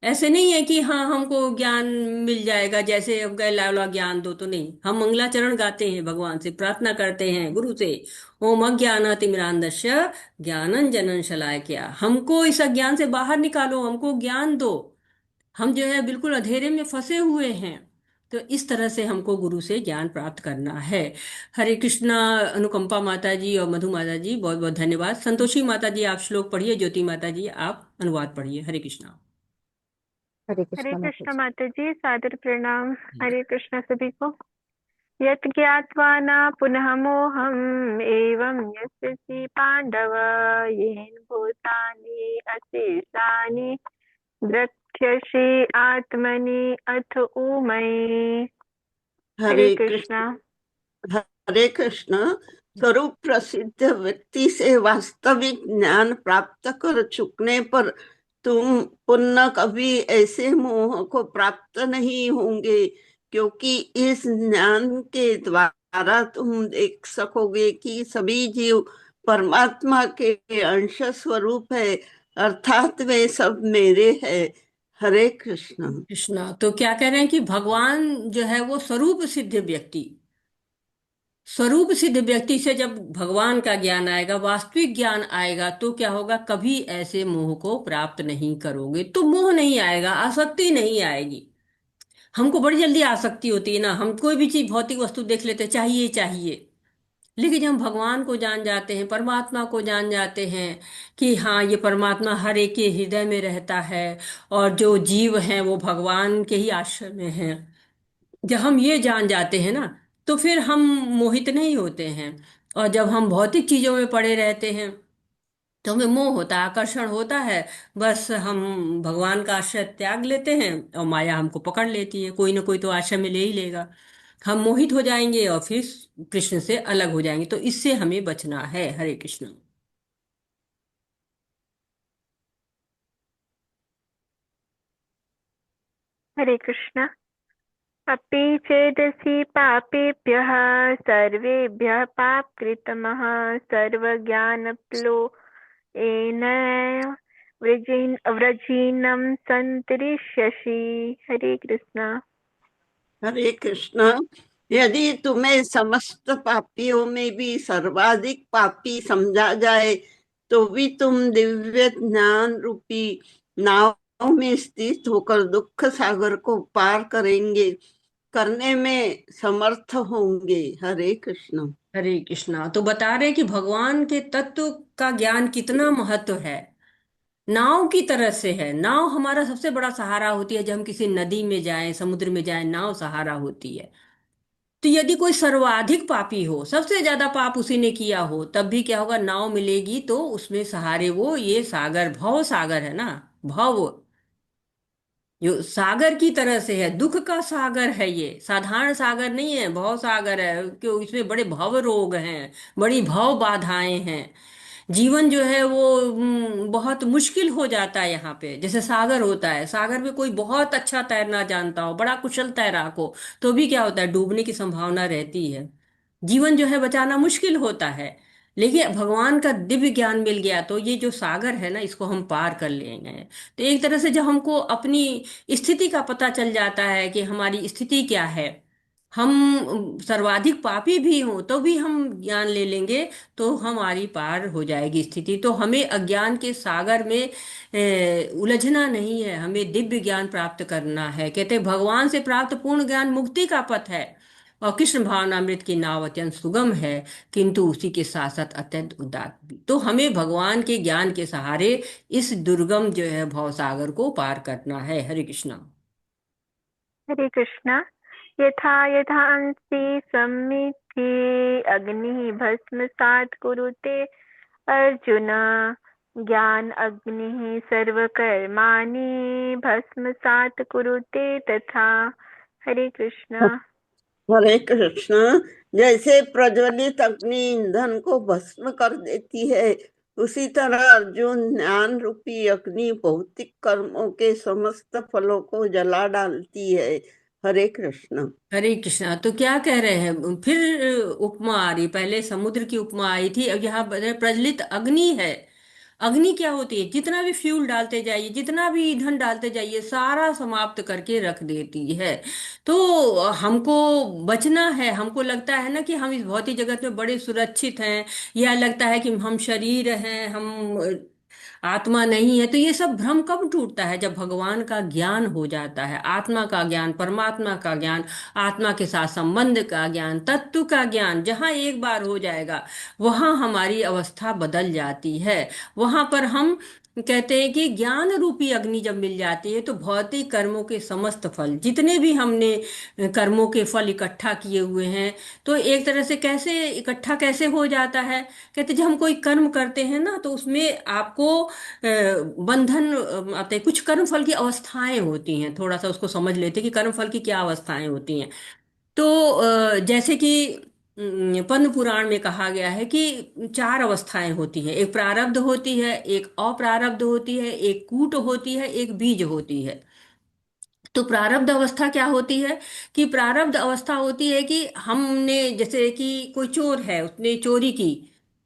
ऐसे नहीं है कि हाँ हमको ज्ञान मिल जाएगा, जैसे अब गए लाला ज्ञान दो, तो नहीं। हम मंगलाचरण गाते हैं, भगवान से प्रार्थना करते हैं, गुरु से, ओम अज्ञानातिमिरान्धस्य ज्ञानंजनं शलाकया, हमको इस अज्ञान से बाहर निकालो, हमको ज्ञान दो, हम जो है बिल्कुल अंधेरे में फंसे हुए हैं। तो इस तरह से हमको गुरु से ज्ञान प्राप्त करना है। हरे कृष्णा। अनुकंपा माता जी और मधु माता जी बहुत बहुत धन्यवाद। संतोषी माता जी आप श्लोक पढ़िए, ज्योति माता जी आप अनुवाद पढ़िए। हरे कृष्णा। हरे हरे कृष्णा माता कृष्ण जी। माता जी, सादर प्रणाम। हरे कृष्ण सभी को। यत् ज्ञात्वा न पुनः मोहम् एवं यस्यसि पांडव येन भूतानि अशेषानि द्रक्ष्यसि आत्मनि अथ ऊमय। हरे हरे कृष्णा। कृष्ण। हरे कृष्ण। स्वरूप प्रसिद्ध व्यक्ति से वास्तविक ज्ञान प्राप्त कर चुकने पर तुम पुनः कभी ऐसे मोह को प्राप्त नहीं होंगे, क्योंकि इस ज्ञान के द्वारा तुम देख सकोगे कि सभी जीव परमात्मा के अंश स्वरूप है, अर्थात वे सब मेरे हैं। हरे कृष्ण। कृष्णा तो क्या कह रहे हैं कि भगवान जो है वो स्वरूप सिद्ध व्यक्ति से जब भगवान का ज्ञान आएगा, वास्तविक ज्ञान आएगा, तो क्या होगा, कभी ऐसे मोह को प्राप्त नहीं करोगे। तो मोह नहीं आएगा, आसक्ति नहीं आएगी। हमको बड़ी जल्दी आसक्ति होती है ना, हम कोई भी चीज भौतिक वस्तु देख लेते हैं, चाहिए चाहिए। लेकिन जब हम भगवान को जान जाते हैं, परमात्मा को जान जाते हैं कि हाँ, ये परमात्मा हर एक के हृदय में रहता है और जो जीव हैं वो भगवान के ही आश्रय में हैं, जब हम ये जान जाते हैं ना, तो फिर हम मोहित नहीं होते हैं। और जब हम भौतिक चीजों में पड़े रहते हैं तो हमें मोह होता है, आकर्षण होता है। बस हम भगवान का आश्रय त्याग लेते हैं और माया हमको पकड़ लेती है, कोई ना कोई तो आश्रय में ले ही लेगा। हम मोहित हो जाएंगे और फिर कृष्ण से अलग हो जाएंगे। तो इससे हमें बचना है। हरे कृष्ण। हरे कृष्ण। अपि चेदसि पापेभ्यः सर्वेभ्यः पापकृतमः सर्वज्ञानप्लुयेन व्रजीनं सन्तरिष्यसि। हरे कृष्ण। हरे कृष्ण। यदि तुम्हें समस्त पापियों में भी सर्वाधिक पापी समझा जाए, तो भी तुम दिव्य ज्ञान रूपी नाव में स्थित होकर दुख सागर को पार करने में समर्थ होंगे। हरे कृष्ण। हरे कृष्णा तो बता रहे हैं कि भगवान के तत्व का ज्ञान कितना महत्व है। नाव की तरह से है। नाव हमारा सबसे बड़ा सहारा होती है। जब हम किसी नदी में जाएं, समुद्र में जाएं, नाव सहारा होती है। तो यदि कोई सर्वाधिक पापी हो, सबसे ज्यादा पाप उसी ने किया हो, तब भी क्या होगा, नाव मिलेगी तो उसमें सहारे वो ये सागर, भव सागर है ना, भव जो सागर की तरह से है, दुख का सागर है। ये साधारण सागर नहीं है, भव सागर है। क्यों, इसमें बड़े भव रोग हैं, बड़ी भव बाधाएं हैं। जीवन जो है वो बहुत मुश्किल हो जाता है यहाँ पे। जैसे सागर होता है, सागर में कोई बहुत अच्छा तैरना जानता हो, बड़ा कुशल तैराक हो, तो भी क्या होता है, डूबने की संभावना रहती है। जीवन जो है बचाना मुश्किल होता है। लेकिन भगवान का दिव्य ज्ञान मिल गया तो ये जो सागर है ना, इसको हम पार कर लेंगे। तो एक तरह से जब हमको अपनी स्थिति का पता चल जाता है कि हमारी स्थिति क्या है, हम सर्वाधिक पापी भी हों तो भी हम ज्ञान ले लेंगे, तो हमारी पार हो जाएगी स्थिति। तो हमें अज्ञान के सागर में उलझना नहीं है, हमें दिव्य ज्ञान प्राप्त करना है। कहते हैं, भगवान से प्राप्त पूर्ण ज्ञान मुक्ति का पथ है और कृष्ण भावनामृत की नाव अत्यंत सुगम है, किंतु उसी के साथ साथ अत्यंत उदार भी। तो हमें भगवान के ज्ञान के सहारे इस दुर्गम जो है भव सागर को पार करना है। हरे कृष्णा। हरे कृष्ण। यथा यथा अंसि सम्मिति अग्निः भस्मसात् कुरुते अर्जुन, ज्ञान अग्निः सर्वकर्माणि भस्मसात् कुरुते तथा। हरे कृष्ण। हरे कृष्ण। जैसे प्रज्वलित अग्नि ईंधन को भस्म कर देती है, उसी तरह अर्जुन ज्ञान रूपी अग्नि भौतिक कर्मों के समस्त फलों को जला डालती है। हरे कृष्ण। हरे कृष्णा तो क्या कह रहे हैं, फिर उपमा आ रही। पहले समुद्र की उपमा आई थी, अब यहाँ प्रज्वलित अग्नि है। अग्नि क्या होती है, जितना भी फ्यूल डालते जाइए, जितना भी ईंधन डालते जाइए, सारा समाप्त करके रख देती है। तो हमको बचना है। हमको लगता है ना कि हम इस भौतिक जगत में बड़े सुरक्षित हैं, या लगता है कि हम शरीर हैं, हम आत्मा नहीं है। तो ये सब भ्रम कब टूटता है, जब भगवान का ज्ञान हो जाता है, आत्मा का ज्ञान, परमात्मा का ज्ञान, आत्मा के साथ संबंध का ज्ञान, तत्व का ज्ञान जहाँ एक बार हो जाएगा, वहाँ हमारी अवस्था बदल जाती है। वहां पर हम कहते हैं कि ज्ञान रूपी अग्नि जब मिल जाती है, तो भौतिक कर्मों के समस्त फल, जितने भी हमने कर्मों के फल इकट्ठा किए हुए हैं, तो एक तरह से कैसे इकट्ठा कैसे हो जाता है। कहते जब हम कोई कर्म करते हैं ना, तो उसमें आपको बंधन आते हैं। कुछ कर्म फल की अवस्थाएं होती हैं, थोड़ा सा उसको समझ लेते हैं कि कर्म फल की क्या अवस्थाएं होती हैं। तो जैसे कि पद्म पुराण में कहा गया है कि चार अवस्थाएं होती हैं। एक प्रारब्ध होती है, एक अप्रारब्ध होती है, एक कूट होती है, एक बीज होती है। तो प्रारब्ध अवस्था क्या होती है? कि प्रारब्ध अवस्था होती है कि हमने, जैसे कि कोई चोर है, उसने चोरी की,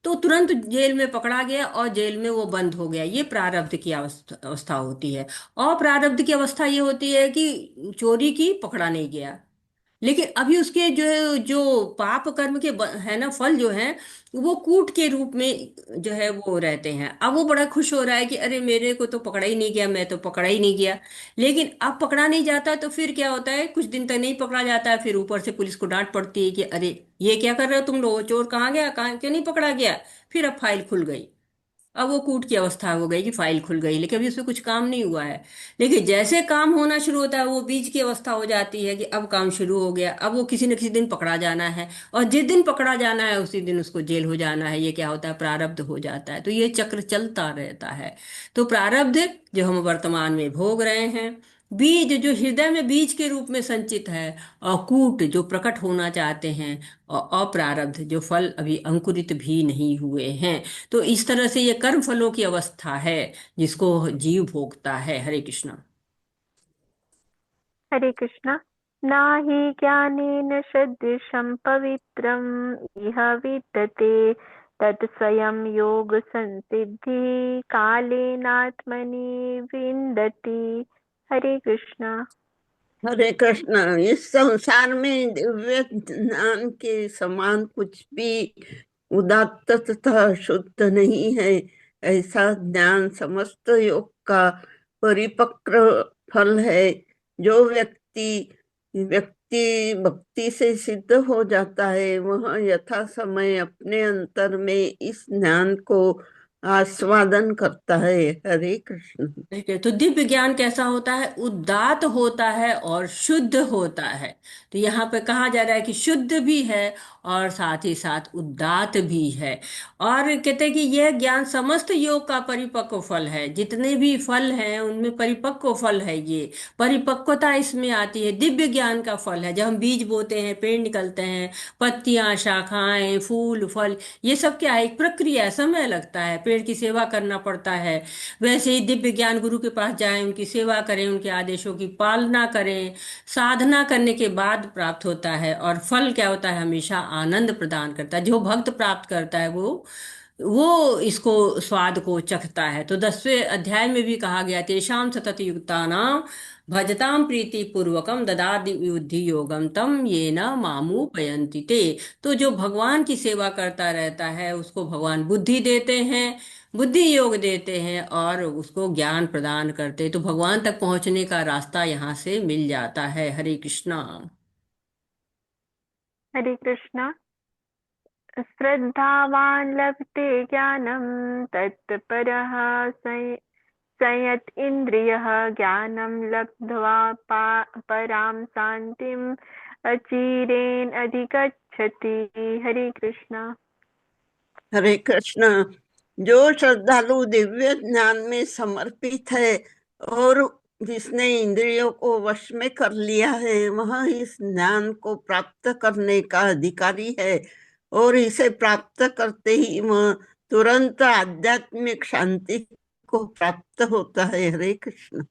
तो तुरंत जेल में पकड़ा गया और जेल में वो बंद हो गया, ये प्रारब्ध की अवस्था होती है। अप्रारब्ध की अवस्था ये होती है कि चोरी की, पकड़ा नहीं गया, लेकिन अभी उसके जो है, जो पाप कर्म के है ना, फल जो है, वो कूट के रूप में जो है वो रहते हैं। अब वो बड़ा खुश हो रहा है कि अरे मेरे को तो पकड़ा ही नहीं गया, मैं तो पकड़ा ही नहीं गया। लेकिन अब पकड़ा नहीं जाता तो फिर क्या होता है, कुछ दिन तक नहीं पकड़ा जाता है, फिर ऊपर से पुलिस को डांट पड़ती है कि अरे ये क्या कर रहे हो तुम लोग, चोर कहाँ गया, कहाँ क्यों नहीं पकड़ा गया। फिर अब फाइल खुल गई। अब वो कूट की अवस्था हो गई कि फाइल खुल गई, लेकिन अभी उसमें कुछ काम नहीं हुआ है। लेकिन जैसे काम होना शुरू होता है, वो बीज की अवस्था हो जाती है कि अब काम शुरू हो गया, अब वो किसी न किसी दिन पकड़ा जाना है, और जिस दिन पकड़ा जाना है उसी दिन उसको जेल हो जाना है। ये क्या होता है, प्रारब्ध हो जाता है। तो ये चक्र चलता रहता है। तो प्रारब्ध जो हम वर्तमान में भोग रहे हैं, बीज जो हृदय में बीज के रूप में संचित है, और कूट जो प्रकट होना चाहते हैं, और अप्रारब्ध जो फल अभी अंकुरित भी नहीं हुए हैं। तो इस तरह से ये कर्म फलों की अवस्था है जिसको जीव भोगता है। हरे कृष्णा। हरे कृष्णा। न हि ज्ञानेन सदृशं पवित्रम् इह विद्यते तत् स्वयं योग संसिद्धि कालेनात्मनि विन्दति। हरे कृष्णा। हरे कृष्ण। इस संसार में दिव्य ज्ञान के समान कुछ भी उदात्त तथा शुद्ध नहीं है। ऐसा ज्ञान समस्त योग का परिपक्व फल है। जो व्यक्ति व्यक्ति भक्ति से सिद्ध हो जाता है, वह यथा समय अपने अंतर में इस ज्ञान को आस्वादन करता है। हरे कृष्ण। ठीक है, तो दिव्य ज्ञान कैसा होता है? उदात्त होता है और शुद्ध होता है। तो यहाँ पे कहा जा रहा है कि शुद्ध भी है और साथ ही साथ उदात्त भी है। और कहते हैं कि यह ज्ञान समस्त योग का परिपक्व फल है। जितने भी फल हैं उनमें परिपक्व फल है, ये परिपक्वता इसमें आती है। दिव्य ज्ञान का फल है। जब हम बीज बोते हैं, पेड़ निकलते हैं, पत्तियां, शाखाएं, फूल, फल, ये सब क्या है, एक प्रक्रिया है, समय लगता है, पेड़ की सेवा करना पड़ता है। वैसे ही दिव्य ज्ञान, गुरु के पास जाएं, उनकी सेवा करें, उनके आदेशों की पालना करें, साधना करने के बाद प्राप्त होता है। और फल क्या होता है, हमेशा आनंद प्रदान करता है। जो भक्त प्राप्त करता है वो इसको स्वाद को चखता है। तो 10वें अध्याय में भी कहा गया, तेषाम सतत युक्तानाम भजताम प्रीति पूर्वकम ददाति बुद्धि योगम तम ये न मामू पयंति ते। तो जो भगवान की सेवा करता रहता है उसको भगवान बुद्धि देते हैं, बुद्धि योग देते हैं, और उसको ज्ञान प्रदान करते हैं। तो भगवान तक पहुंचने का रास्ता यहाँ से मिल जाता है। हरे कृष्णा। हरे कृष्णा। श्रद्धावान् लभते ज्ञानं तत्परः संयत इन्द्रियः ज्ञानं लब्ध्वा परां शान्तिम् अचिरेण अधिगच्छति। हरे कृष्णा। हरे कृष्ण। जो श्रद्धालु दिव्य ज्ञान में समर्पित है और जिसने इंद्रियों को वश में कर लिया है, वह इस ज्ञान को प्राप्त करने का अधिकारी है, और इसे प्राप्त करते ही वह तुरंत आध्यात्मिक शांति को प्राप्त होता है। हरे कृष्ण।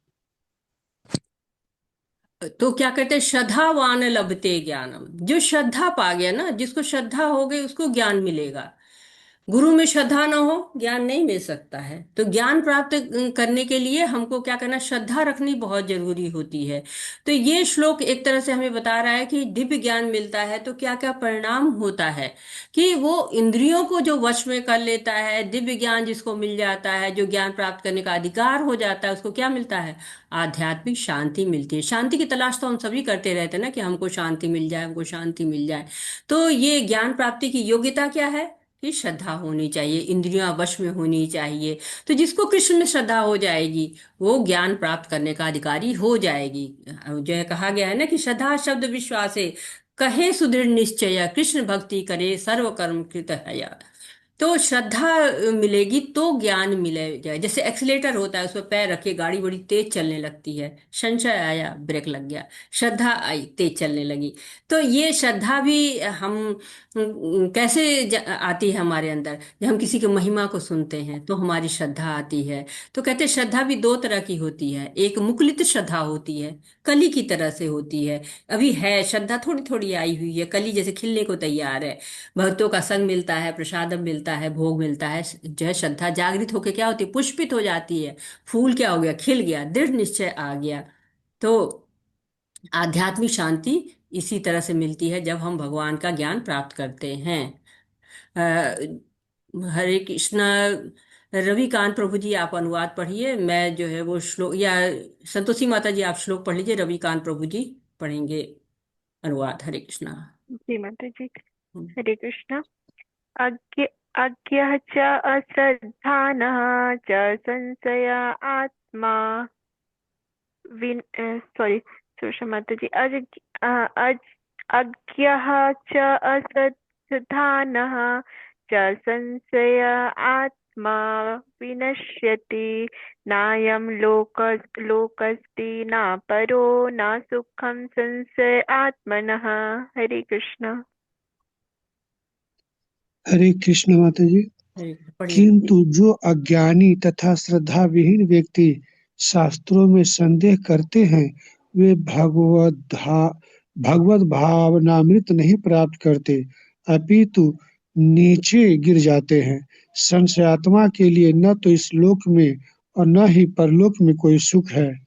तो क्या कहते हैं, श्रद्धावान लभते ज्ञानम। जो श्रद्धा पा गया ना, जिसको श्रद्धा हो गई उसको ज्ञान मिलेगा। गुरु में श्रद्धा ना हो, ज्ञान नहीं मिल सकता है। तो ज्ञान प्राप्त करने के लिए हमको क्या करना, श्रद्धा रखनी बहुत जरूरी होती है। तो ये श्लोक एक तरह से हमें बता रहा है कि दिव्य ज्ञान मिलता है तो क्या क्या परिणाम होता है, कि वो इंद्रियों को जो वश में कर लेता है, दिव्य ज्ञान जिसको मिल जाता है, जो ज्ञान प्राप्त करने का अधिकार हो जाता है, उसको क्या मिलता है, आध्यात्मिक शांति मिलती है। शांति की तलाश तो हम सभी करते रहते हैं ना, कि हमको शांति मिल जाए, हमको शांति मिल जाए। तो ये ज्ञान प्राप्ति की योग्यता क्या है, कि श्रद्धा होनी चाहिए, इंद्रियां वश में होनी चाहिए। तो जिसको कृष्ण में श्रद्धा हो जाएगी वो ज्ञान प्राप्त करने का अधिकारी हो जाएगी। जो है कहा गया है ना कि श्रद्धा शब्द विश्वासे कहे सुदृढ़ निश्चय कृष्ण भक्ति करे सर्व कर्म कृत है। तो श्रद्धा मिलेगी तो ज्ञान मिलेगा। जैसे एक्सीलेटर होता है, उस पर पैर रखे गाड़ी बड़ी तेज चलने लगती है, संशय आया ब्रेक लग गया, श्रद्धा आई तेज चलने लगी। तो ये श्रद्धा भी हम कैसे आती है हमारे अंदर? जब हम किसी की महिमा को सुनते हैं तो हमारी श्रद्धा आती है। तो कहते हैं श्रद्धा भी दो तरह की होती है, एक मुकुलित श्रद्धा होती है, कली की तरह से होती है। अभी है श्रद्धा थोड़ी थोड़ी आई हुई है, कली जैसे खिलने को तैयार है, भक्तों का संग मिलता है, प्रसादम मिलता है, भोग मिलता है, जो है श्रद्धा जागृत होकर क्या होती है, पुष्पित हो जाती है। फूल क्या हो गया, खिल गया, दृढ़ निश्चय आ गया। तो आध्यात्मिक शांति इसी तरह से मिलती है जब हम भगवान का ज्ञान प्राप्त करते हैं। हरे कृष्णा। रविकांत प्रभु जी आप अनुवाद पढ़िए, मैं जो है वो श्लोक, या संतोषी माता जी आप श्लोक पढ़ लीजिए, रविकांत प्रभु जी पढ़ेंगे अनुवाद। हरे कृष्णा। जी माता जी। हरे कृष्ण। अज्ञ अज्ञः च अश्रद्धानः च संशय आत्मा सॉरी सुषमा माता जी। अज्ञः च अश्रद्धानः च संशय आत्मा विनश्यति नायं लोकस्ति न परो न सुखं संशय आत्मनः। हरे कृष्ण। हरे कृष्ण माता जी। किंतु जो अज्ञानी तथा श्रद्धा विहीन व्यक्ति शास्त्रों में संदेह करते हैं, वे भगवत भावनामृत नहीं प्राप्त करते, अपितु नीचे गिर जाते हैं। संशयात्मा के लिए न तो इस लोक में और न ही परलोक में कोई सुख है।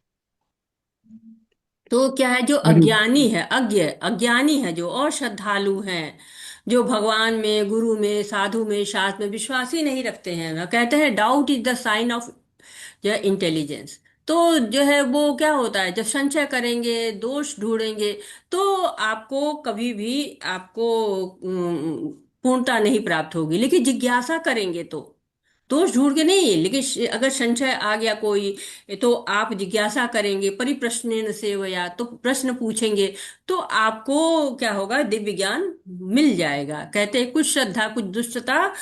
तो क्या है, जो अज्ञानी है, अज्ञानी है जो, और श्रद्धालु हैं जो भगवान में, गुरु में, साधु में, शास्त्र में विश्वास ही नहीं रखते हैं ना, कहते हैं doubt is the sign of जो इंटेलिजेंस। तो जो है वो क्या होता है, जब संशय करेंगे, दोष ढूंढेंगे, तो आपको कभी भी आपको पूर्णता नहीं प्राप्त होगी। लेकिन जिज्ञासा करेंगे तो, दोष ढूंढ के नहीं, लेकिन अगर संशय आ गया कोई, तो आप जिज्ञासा करेंगे, परिप्रश्नेन सेवया, तो प्रश्न पूछेंगे, तो आपको क्या होगा, दिव्य ज्ञान मिल जाएगा। कहते हैं कुछ श्रद्धा कुछ दुष्टता,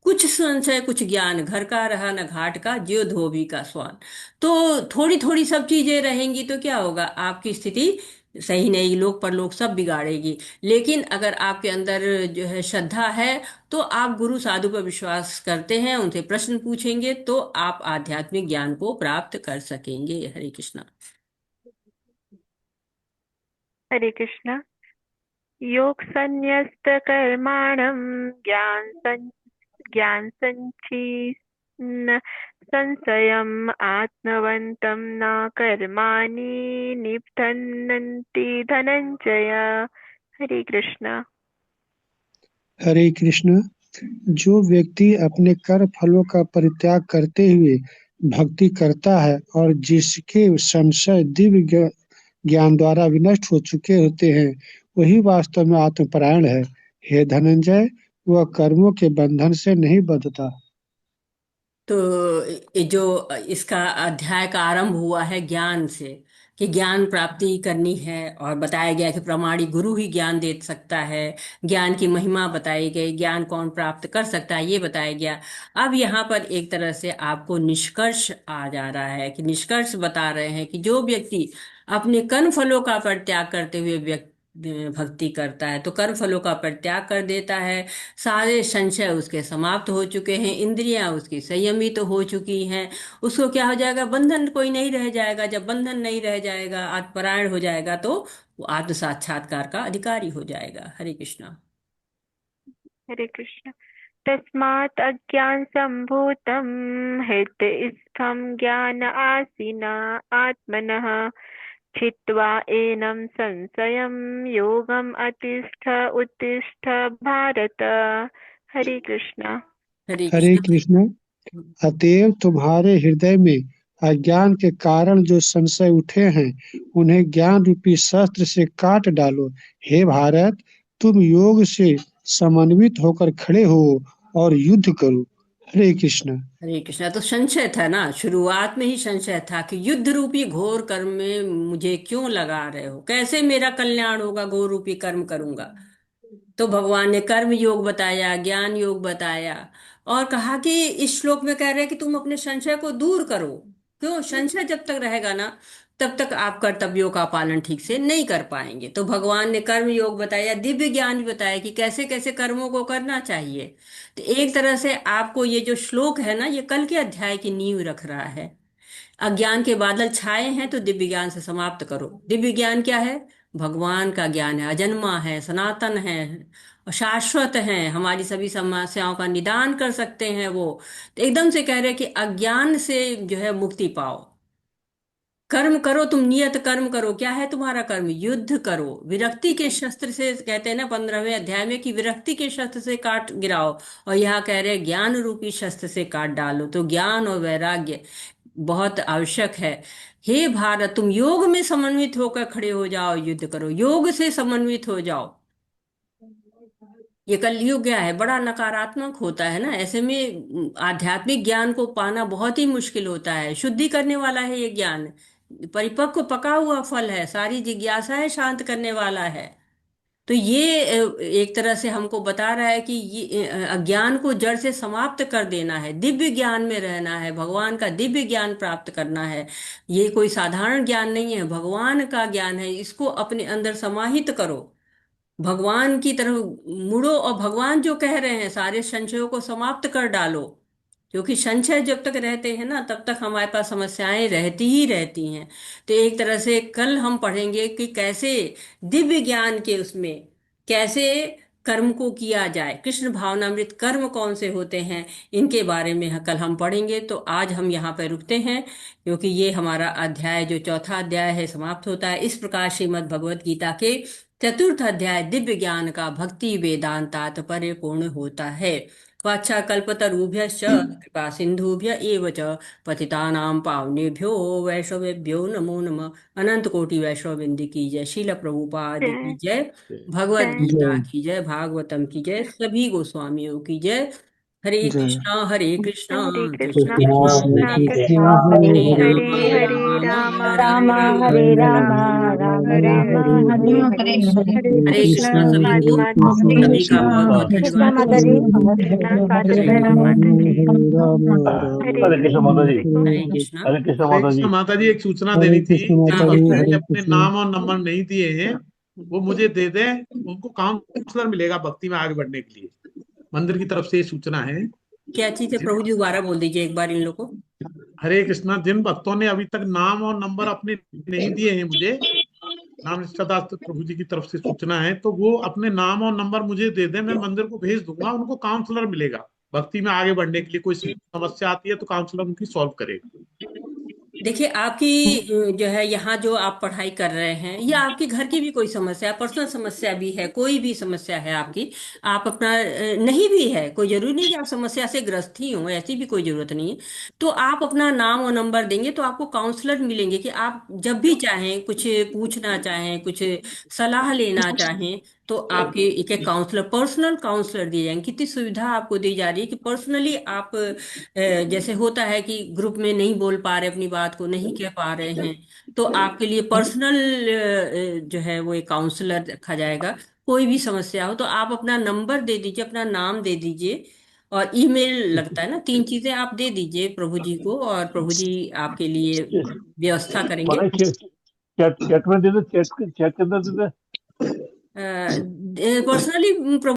कुछ संशय कुछ ज्ञान, घर का रहा न घाट का, ज्यों धोबी का स्वान। तो थोड़ी थोड़ी सब चीजें रहेंगी तो क्या होगा, आपकी स्थिति सही नहीं, लोक परलोक सब बिगाड़ेगी। लेकिन अगर आपके अंदर जो है श्रद्धा है, तो आप गुरु साधु पर विश्वास करते हैं, उनसे प्रश्न पूछेंगे, तो आप आध्यात्मिक ज्ञान को प्राप्त कर सकेंगे। हरे कृष्णा। हरे कृष्ण। योग संन्यस्त कर्माणं ज्ञान संचिन्न संशयम् आत्मवन्तं न कर्माणि निबध्नन्ति धनंजय। हरे कृष्ण। हरे कृष्ण। जो व्यक्ति अपने कर्म फलों का परित्याग करते हुए भक्ति करता है और जिसके संशय दिव्य ज्ञान द्वारा विनष्ट हो चुके होते हैं, वही वास्तव में आत्मपरायण है। हे धनंजय, वह कर्मों के बंधन से नहीं बंधता। तो ये जो इसका अध्याय का आरंभ हुआ है ज्ञान से, कि ज्ञान प्राप्ति करनी है, और बताया गया कि प्रामाणिक गुरु ही ज्ञान दे सकता है, ज्ञान की महिमा बताई गई, ज्ञान कौन प्राप्त कर सकता है ये बताया गया। अब यहाँ पर एक तरह से आपको निष्कर्ष आ जा रहा है, कि निष्कर्ष बता रहे हैं कि जो व्यक्ति अपने कर्म फलों का परित्याग करते हुए व्यक्ति भक्ति करता है, तो कर्म फलों का परित्याग कर देता है, सारे संशय उसके समाप्त हो चुके हैं, इंद्रियां उसकी संयमित तो हो चुकी हैं, उसको क्या हो जाएगा, बंधन कोई नहीं रह जाएगा। जब बंधन नहीं रह जाएगा, आत्मपरायण हो जाएगा, तो वो आत्म साक्षात्कार का अधिकारी हो जाएगा। हरे कृष्णा। हरे कृष्ण। तस्मात् अज्ञान संभूतं हृदयस्थं ज्ञान आसीना आत्मनः छित्त्वा एनं संशयं योगम् अतिष्ठ उत्तिष्ठ भारत। हरे कृष्ण। हरे कृष्ण। अतएव तुम्हारे हृदय में अज्ञान के कारण जो संशय उठे हैं, उन्हें ज्ञान रूपी शस्त्र से काट डालो। हे भारत, तुम योग से समन्वित होकर खड़े हो और युद्ध करो। हरे कृष्ण। हरे कृष्णा। तो संशय था ना, शुरुआत में ही संशय था कि युद्ध रूपी घोर कर्म में मुझे क्यों लगा रहे हो, कैसे मेरा कल्याण होगा, घोर रूपी कर्म करूंगा। तो भगवान ने कर्म योग बताया, ज्ञान योग बताया, और कहा कि इस श्लोक में कह रहे हैं कि तुम अपने संशय को दूर करो। क्यों? संशय जब तक रहेगा ना तब तक आप कर्तव्यों का पालन ठीक से नहीं कर पाएंगे। तो भगवान ने कर्म योग बताया, दिव्य ज्ञान भी बताया कि कैसे कैसे कर्मों को करना चाहिए। तो एक तरह से आपको ये जो श्लोक है ना, ये कल के अध्याय की नींव रख रहा है। अज्ञान के बादल छाए हैं तो दिव्य ज्ञान से समाप्त करो। दिव्य ज्ञान क्या है? भगवान का ज्ञान है, अजन्मा है, सनातन है और शाश्वत है, हमारी सभी समस्याओं का निदान कर सकते हैं वो। तो एकदम से कह रहे हैं कि अज्ञान से जो है मुक्ति पाओ। कर्म करो, तुम नियत कर्म करो। क्या है तुम्हारा कर्म? युद्ध करो, विरक्ति के शस्त्र से। कहते हैं ना 15वें अध्याय में कि विरक्ति के शस्त्र से काट गिराओ, और यहाँ कह रहे हैं ज्ञान रूपी शस्त्र से काट डालो। तो ज्ञान और वैराग्य बहुत आवश्यक है। हे भारत, तुम योग में समन्वित होकर खड़े हो जाओ, युद्ध करो, योग से समन्वित हो जाओ। ये कलयुग क्या है, बड़ा नकारात्मक होता है ना, ऐसे में आध्यात्मिक ज्ञान को पाना बहुत ही मुश्किल होता है। शुद्धि करने वाला है ये ज्ञान, परिपक्व पका हुआ फल है, सारी जिज्ञासाएं शांत करने वाला है। तो ये एक तरह से हमको बता रहा है कि ये अज्ञान को जड़ से समाप्त कर देना है, दिव्य ज्ञान में रहना है, भगवान का दिव्य ज्ञान प्राप्त करना है। ये कोई साधारण ज्ञान नहीं है, भगवान का ज्ञान है। इसको अपने अंदर समाहित करो, भगवान की तरफ मुड़ो, और भगवान जो कह रहे हैं सारे संशयों को समाप्त कर डालो। क्योंकि संशय जब तक रहते हैं ना तब तक हमारे पास समस्याएं रहती ही रहती हैं। तो एक तरह से कल हम पढ़ेंगे कि कैसे दिव्य ज्ञान के उसमें कैसे कर्म को किया जाए, कृष्ण भावनामृत कर्म कौन से होते हैं, इनके बारे में कल हम पढ़ेंगे। तो आज हम यहाँ पर रुकते हैं, क्योंकि ये हमारा अध्याय जो चौथा अध्याय है समाप्त होता है। इस प्रकार श्रीमद् भगवत गीता के चतुर्थ अध्याय दिव्य ज्ञान का भक्ति वेदांत तात्पर्य पूर्ण होता है। वाचा कल्पतरुभ्यश्च कृपा सिंधुभ्य एव च पतितानां पावनेभ्यो वैष्णवेभ्यो नमो नमः। अनंत कोटि वैष्णव वृंद की जय, शील प्रभुपाद की जय, भगवद गीता की जय, भागवतम की जय, सभी गोस्वामियों की जय। हरे जय कृष्णा कृष्ण हरे कृष्ण कृष्णा हरे कृष्णा हरे कृष्णा राम हरे राम हरे राम राम हरे राम हरे। राम हरे हरे हरे कृष्णा कृष्णा सभी काली को, माता सभी का बहुत बहुत हरे कृष्णा धन्यवाद। माता जी। कृष्णा साधु वैष्णव माता जी हरे हरे कृष्ण माता जी। हरे कृष्णा। हरे कृष्ण हरे माता जी। कृष्ण माता जी, एक सूचना हरे देनी थी। कृष्ण जिन माता हाँ जी, भक्तों हरे ने अपने कृष्ण। नाम और नंबर नहीं दिए हैं वो मुझे दे दें, उनको काउंसलर मिलेगा भक्ति में आगे बढ़ने के लिए। मंदिर की तरफ से ये सूचना है। क्या चीज है प्रभु जी, दोबारा बोल दीजिए एक बार इन लोगों को। हरे कृष्णा, जिन भक्तों ने अभी तक नाम और नंबर अपने नहीं दिए हैं मुझे, नाम निष्ठादास प्रभु जी की तरफ से सूचना है, तो वो अपने नाम और नंबर मुझे दे दें, मैं मंदिर को भेज दूंगा, उनको काउंसलर मिलेगा भक्ति में आगे बढ़ने के लिए। कोई समस्या आती है तो काउंसलर उनकी सॉल्व करेगा। देखिए आपकी जो है यहाँ जो आप पढ़ाई कर रहे हैं, या आपके घर की भी कोई समस्या, पर्सनल समस्या भी है, कोई भी समस्या है आपकी, आप अपना नहीं भी है, कोई जरूरी नहीं कि आप समस्या से ग्रस्त ही हो, ऐसी भी कोई जरूरत नहीं है। तो आप अपना नाम और नंबर देंगे तो आपको काउंसलर मिलेंगे कि आप जब भी चाहें, कुछ पूछना चाहें, कुछ सलाह लेना चाहें, तो आपके एक एक काउंसलर, पर्सनल काउंसलर दिए जाएंगे। कितनी सुविधा आपको दी जा रही है कि पर्सनली आप जैसे होता है कि ग्रुप में नहीं बोल पा रहे, अपनी बात को नहीं कह पा रहे हैं, तो आपके लिए पर्सनल जो है वो एक काउंसलर रखा जाएगा। कोई भी समस्या हो तो आप अपना नंबर दे दीजिए, अपना नाम दे दीजिए, और ईमेल लगता है ना, 3 चीजें आप दे दीजिए प्रभु जी को, और प्रभु जी आपके लिए व्यवस्था करेंगे। माता जी चैट में दे दो, चैट के अंदर दे दो। पर्सनली